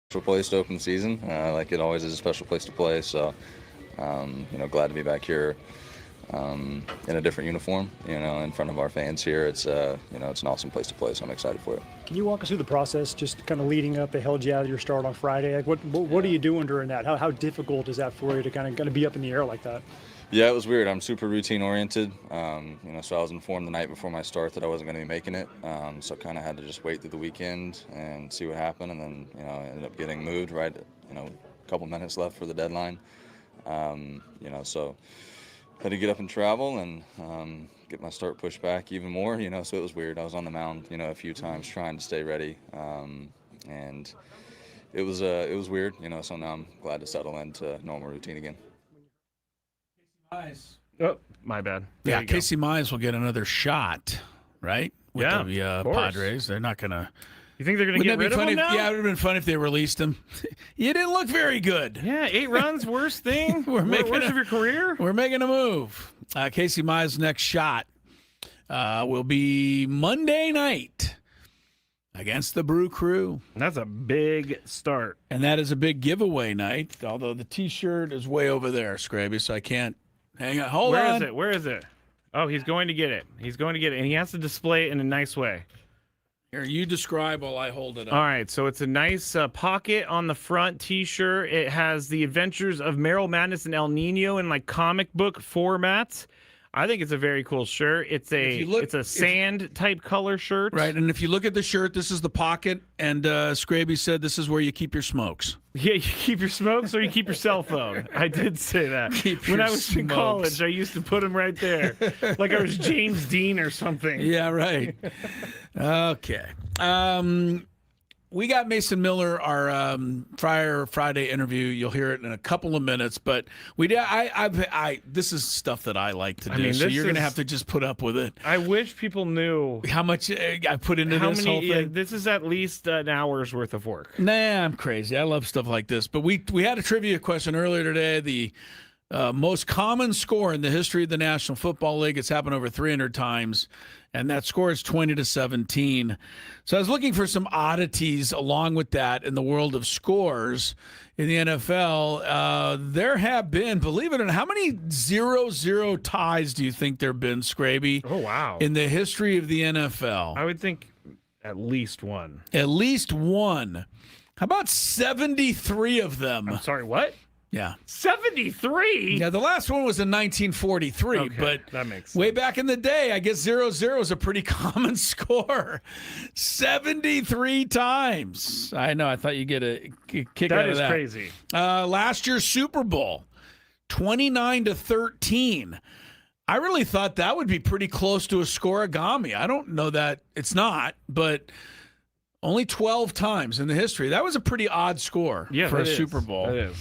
special place to open the season. Like it always is a special place to play. So, glad to be back here in a different uniform, in front of our fans here. It's, it's an awesome place to play, so I'm excited for it. Can you walk us through the process, just kind of leading up? They held you out of your start on Friday. Like what are you doing during that? How difficult is that for you to kind of be up in the air like that? Yeah, it was weird. I'm super routine oriented. So I was informed the night before my start that I wasn't going to be making it. So I kind of had to just wait through the weekend and see what happened. And then, I ended up getting moved right, a couple minutes left for the deadline. So had to get up and travel and get my start pushed back even more, so it was weird. I was on the mound, a few times trying to stay ready. And it was weird, so now I'm glad to settle into normal routine again. Oh, my bad. Yeah, Casey Mize will get another shot, right? With the Padres. They're not going to. You think they're going to get rid of him now? Yeah, it would have been fun if they released him. You didn't look very good. Yeah, 8 runs, worst thing. Worst of your career? We're making a move. Casey Mize's next shot will be Monday night against the Brew Crew. That's a big start. And that is a big giveaway night, although the T-shirt is way over there, Scraby, so I can't. Hang on. Hold on. Where is it? Oh, he's going to get it. And he has to display it in a nice way. Here, you describe while I hold it up. All right, so it's a nice pocket on the front T-shirt. It has the adventures of Merrill Madness and El Nino in like comic book formats. I think it's a very cool shirt. It's a sand type color shirt. Right, and if you look at the shirt, this is the pocket, and Scraby said this is where you keep your smokes. Yeah, you keep your smokes or you keep your cell phone. I did say that. When I was in college, I used to put them right there. Like I was James Dean or something. Yeah, right. Okay. We got Mason Miller, our Friar Friday interview. You'll hear it in a couple of minutes, but this is stuff that I like to do. So you're going to have to just put up with it. I wish people knew how much I put into this whole thing. Yeah, this is at least an hour's worth of work. Nah, I'm crazy. I love stuff like this. But we had a trivia question earlier today. The most common score in the history of the National Football League. It's happened over 300 times, and that score is 20-17. So I was looking for some oddities along with that in the world of scores in the NFL. There have been, believe it or not, how many 0-0 ties do you think there have been, Scraby? Oh, wow. In the history of the NFL? I would think at least one. At least one. How about 73 of them? I'm sorry, what? Yeah. 73? Yeah, the last one was in 1943, okay, but that makes sense. Way back in the day, I guess 0-0 is a pretty common score. 73 times. I know, I thought you'd get a kick out of that. That is crazy. Last year's Super Bowl, 29-13. I really thought that would be pretty close to a scoregami. I don't know that it's not, but only 12 times in the history. That was a pretty odd score for a Super Bowl. That is.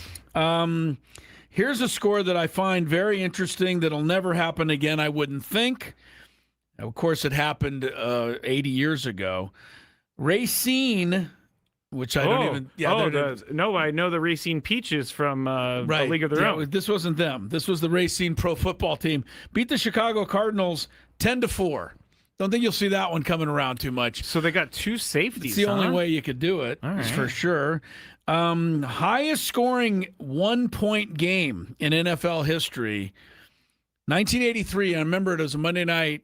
Here's a score that I find very interesting that'll never happen again, I wouldn't think. Of course, it happened 80 years ago. Racine, which I don't even... Yeah, no, I know the Racine Peaches from A League of Their Own. This wasn't them. This was the Racine Pro Football Team. Beat the Chicago Cardinals 10-4. Don't think you'll see that one coming around too much. So they got 2 safeties. It's the only way you could do it, for sure. Highest scoring 1-point game in NFL history, 1983. I remember it was a Monday night.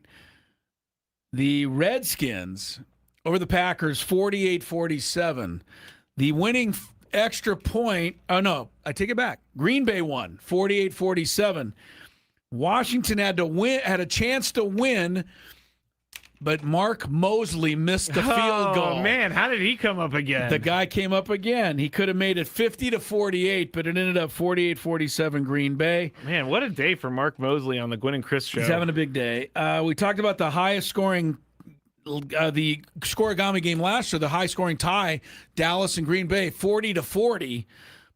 The Redskins over the Packers, 48-47. The winning extra point. Oh, no, I take it back. Green Bay won, 48-47. Washington had a chance to win, but Mark Mosley missed the field goal. Oh, man, how did he come up again? The guy came up again. He could have made it 50-48, but it ended up 48-47 Green Bay. Man, what a day for Mark Mosley on the Gwynn and Chris show. He's having a big day. We talked about the highest scoring, the scoregami game last year, the high-scoring tie, Dallas and Green Bay, 40-40.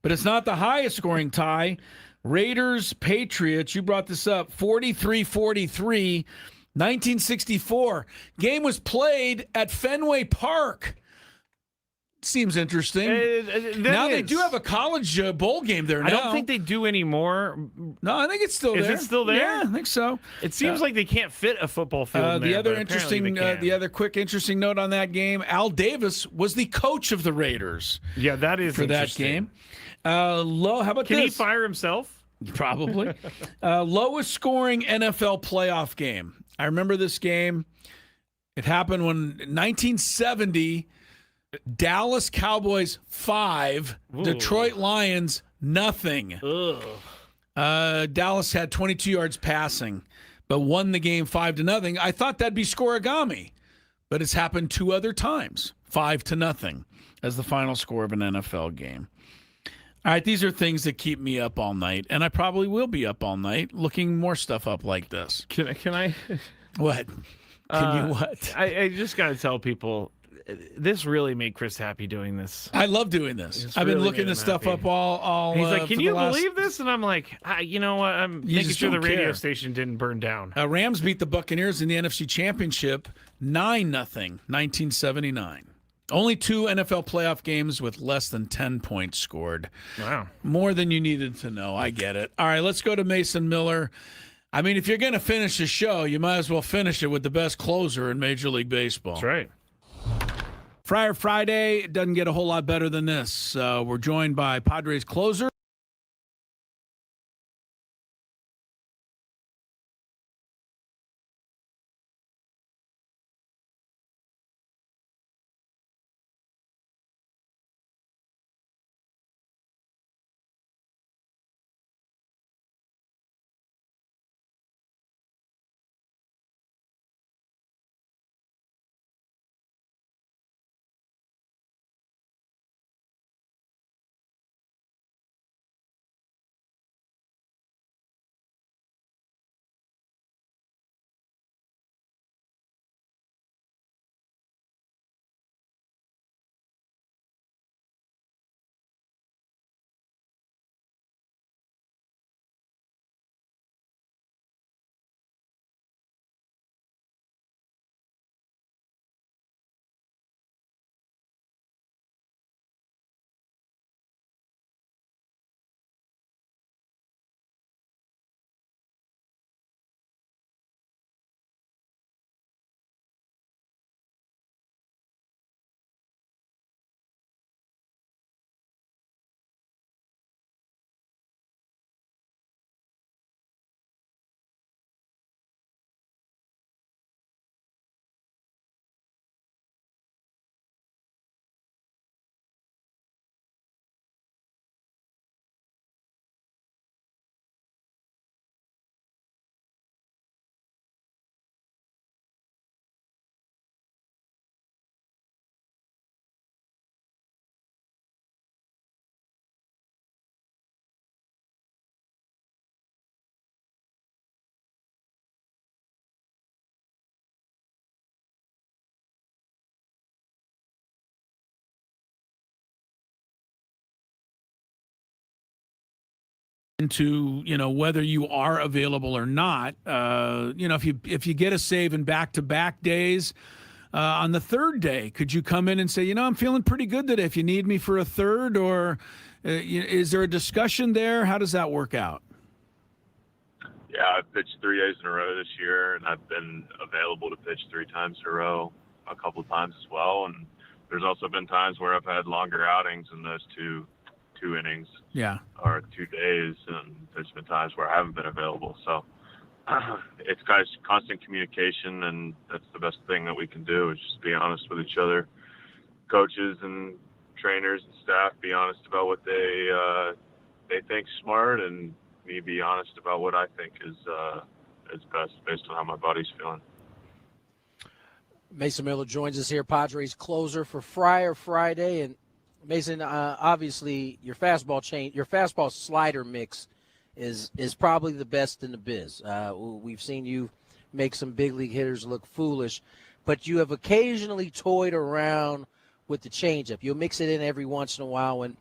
But it's not the highest scoring tie. Raiders, Patriots, you brought this up, 43-43. 1964. Game was played at Fenway Park. Seems interesting. Now they do have a college bowl game there now. I don't think they do anymore. No, I think it's still there. Is it still there? Yeah, I think so. It seems like they can't fit a football field in the there, other but interesting, apparently they can. the other quick interesting note on that game: Al Davis was the coach of the Raiders. Yeah, that is for that game. Low. How about Can this? he fire himself? Probably. Lowest scoring NFL playoff game. I remember this game. It happened when 1970. Dallas Cowboys 5, Ooh. Detroit Lions nothing. Dallas had 22 yards passing, but won the game 5-0. I thought that'd be scoregami, but it's happened 2 other times, 5-0 as the final score of an NFL game. All right, these are things that keep me up all night, and I probably will be up all night looking more stuff up like this. Can I? What? Can you what? I just got to tell people, this really made Chris happy doing this. I love doing this. It's I've been really looking made this him stuff happy. up all. He's like, "Can you last... believe this?" And I'm like, "You know what? I'm You making just sure the don't radio care. station didn't burn down." Rams beat the Buccaneers in the NFC Championship 9-0, 1979. Only 2 NFL playoff games with less than 10 points scored. Wow. More than you needed to know. I get it. All right, let's go to Mason Miller. I mean, if you're going to finish a show, you might as well finish it with the best closer in Major League Baseball. That's right. Friar Friday, it doesn't get a whole lot better than this. We're joined by Padres closer. Into whether you are available or not. If you get a save in back-to-back days, on the third day, could you come in and say, I'm feeling pretty good today. If you need me for a third, or is there a discussion there? How does that work out? Yeah, I've pitched 3 days in a row this year, and I've been available to pitch 3 times in a row a couple of times as well. And there's also been times where I've had longer outings in those two innings, yeah, or 2 days, and there's been times where I haven't been available. So it's guys constant communication, and that's the best thing that we can do is just be honest with each other. Coaches and trainers and staff be honest about what they think smart, and me be honest about what I think is best based on how my body's feeling. Mason Miller joins us here, Padres closer for Friar Friday. And Mason, obviously your fastball slider mix is probably the best in the biz. We've seen you make some big league hitters look foolish, but you have occasionally toyed around with the changeup. You'll mix it in every once in a while when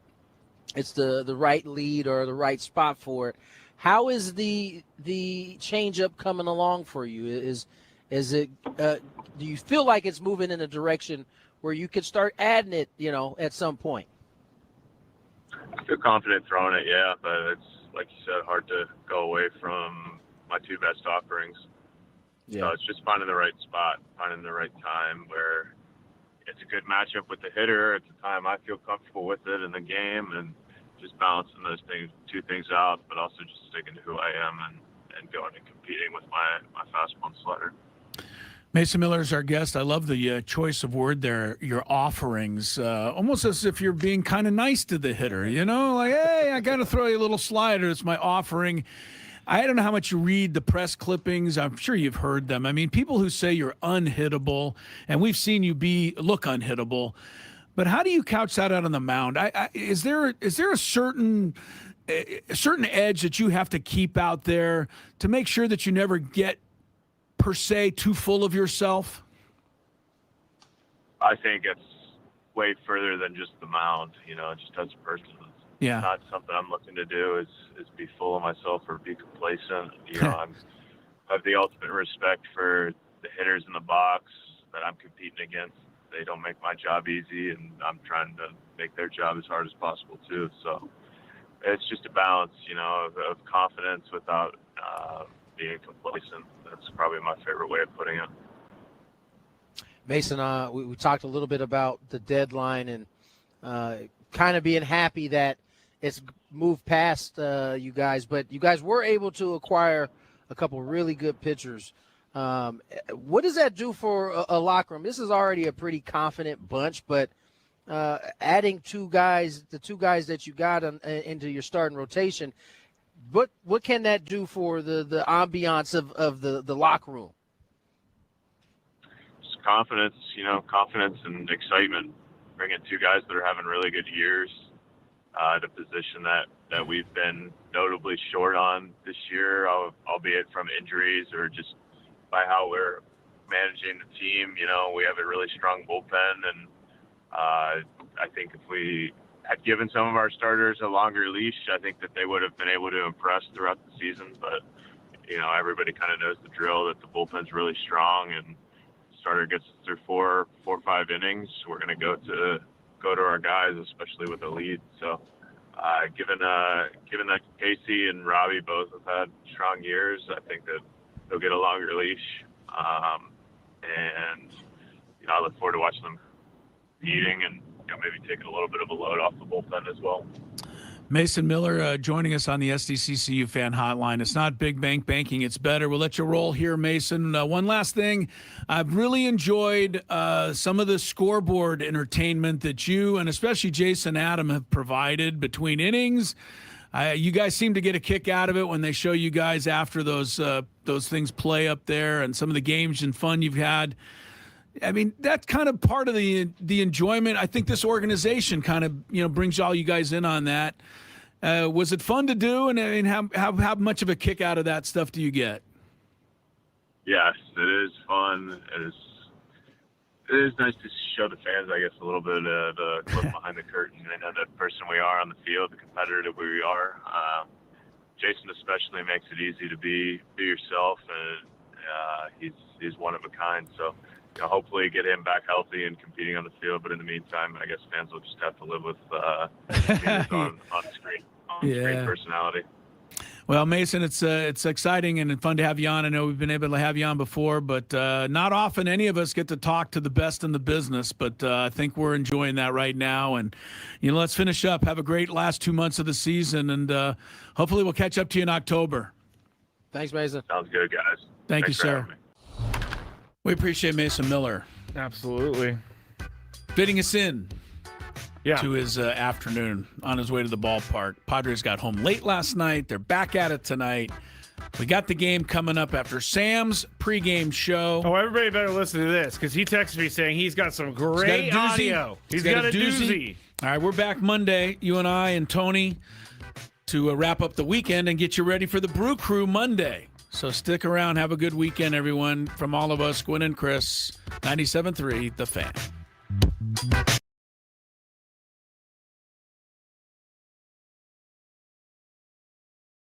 it's the right lead or the right spot for it. How is the changeup coming along for you? Is it do you feel like it's moving in a direction where you could start adding it, at some point? I feel confident throwing it, yeah, but it's, like you said, hard to go away from my two best offerings. Yeah. So it's just finding the right spot, finding the right time where it's a good matchup with the hitter at the time I feel comfortable with it in the game, and just balancing those two things out, but also just sticking to who I am and going and competing with my fastball and slider. Mason Miller is our guest. I love the choice of word there, your offerings, almost as if you're being kind of nice to the hitter, like, hey, I got to throw you a little slider. It's my offering. I don't know how much you read the press clippings. I'm sure you've heard them. I mean, people who say you're unhittable, and we've seen you look unhittable, but how do you couch that out on the mound? Is there a certain edge that you have to keep out there to make sure that you never get, per se, too full of yourself? I think it's way further than just the mound, just as a person. Yeah. It's not something I'm looking to do is be full of myself or be complacent. I have the ultimate respect for the hitters in the box that I'm competing against. They don't make my job easy, and I'm trying to make their job as hard as possible too. So it's just a balance, of confidence without being complacent. That's probably my favorite way of putting it. Mason, we talked a little bit about the deadline and kind of being happy that it's moved past you guys, but you guys were able to acquire a couple really good pitchers. What does that do for a locker room? This is already a pretty confident bunch, but adding the two guys that you got into your starting rotation, what can that do for the ambiance of the locker room? Just confidence, confidence and excitement. Bringing two guys that are having really good years at a position that we've been notably short on this year, albeit from injuries or just by how we're managing the team. We have a really strong bullpen, and I think if we had given some of our starters a longer leash, I think that they would have been able to impress throughout the season. But, everybody kind of knows the drill that the bullpen's really strong, and starter gets through four or five innings, we're going to go to our guys, especially with a lead. So given that Casey and Robbie both have had strong years, I think that they'll get a longer leash. And I look forward to watching them eating and maybe taking a little bit of a load off the bullpen as well. Mason Miller joining us on the SDCCU fan hotline. It's not big bank banking, it's better. We'll let you roll here, Mason. One last thing. I've really enjoyed some of the scoreboard entertainment that you and especially Jason Adam have provided between innings. You guys seem to get a kick out of it when they show you guys after those things play up there and some of the games and fun you've had. I mean, that's kind of part of the enjoyment. I think this organization kind of, brings all you guys in on that. Was it fun to do? And I mean, how much of a kick out of that stuff do you get? Yes, it is fun. It is nice to show the fans, I guess, a little bit of the look behind the curtain. They know the person we are on the field, the competitor that we are. Jason especially makes it easy to be yourself, and he's one of a kind. So, hopefully get him back healthy and competing on the field. But in the meantime, I guess fans will just have to live with his on screen personality. Well, Mason, it's exciting and fun to have you on. I know we've been able to have you on before, but not often any of us get to talk to the best in the business. But I think we're enjoying that right now. And, let's finish up. Have a great last 2 months of the season, and hopefully we'll catch up to you in October. Thanks, Mason. Sounds good, guys. Thank you, sir. We appreciate Mason Miller. Absolutely. Fitting us in to his afternoon on his way to the ballpark. Padres got home late last night. They're back at it tonight. We got the game coming up after Sam's pregame show. Oh, everybody better listen to this because he texted me saying he's got some great audio. He's got a doozy. All right, we're back Monday, you and I and Tony, to wrap up the weekend and get you ready for the Brew Crew Monday. So stick around. Have a good weekend, everyone. From all of us, Gwynn and Chris, 97.3 The Fan.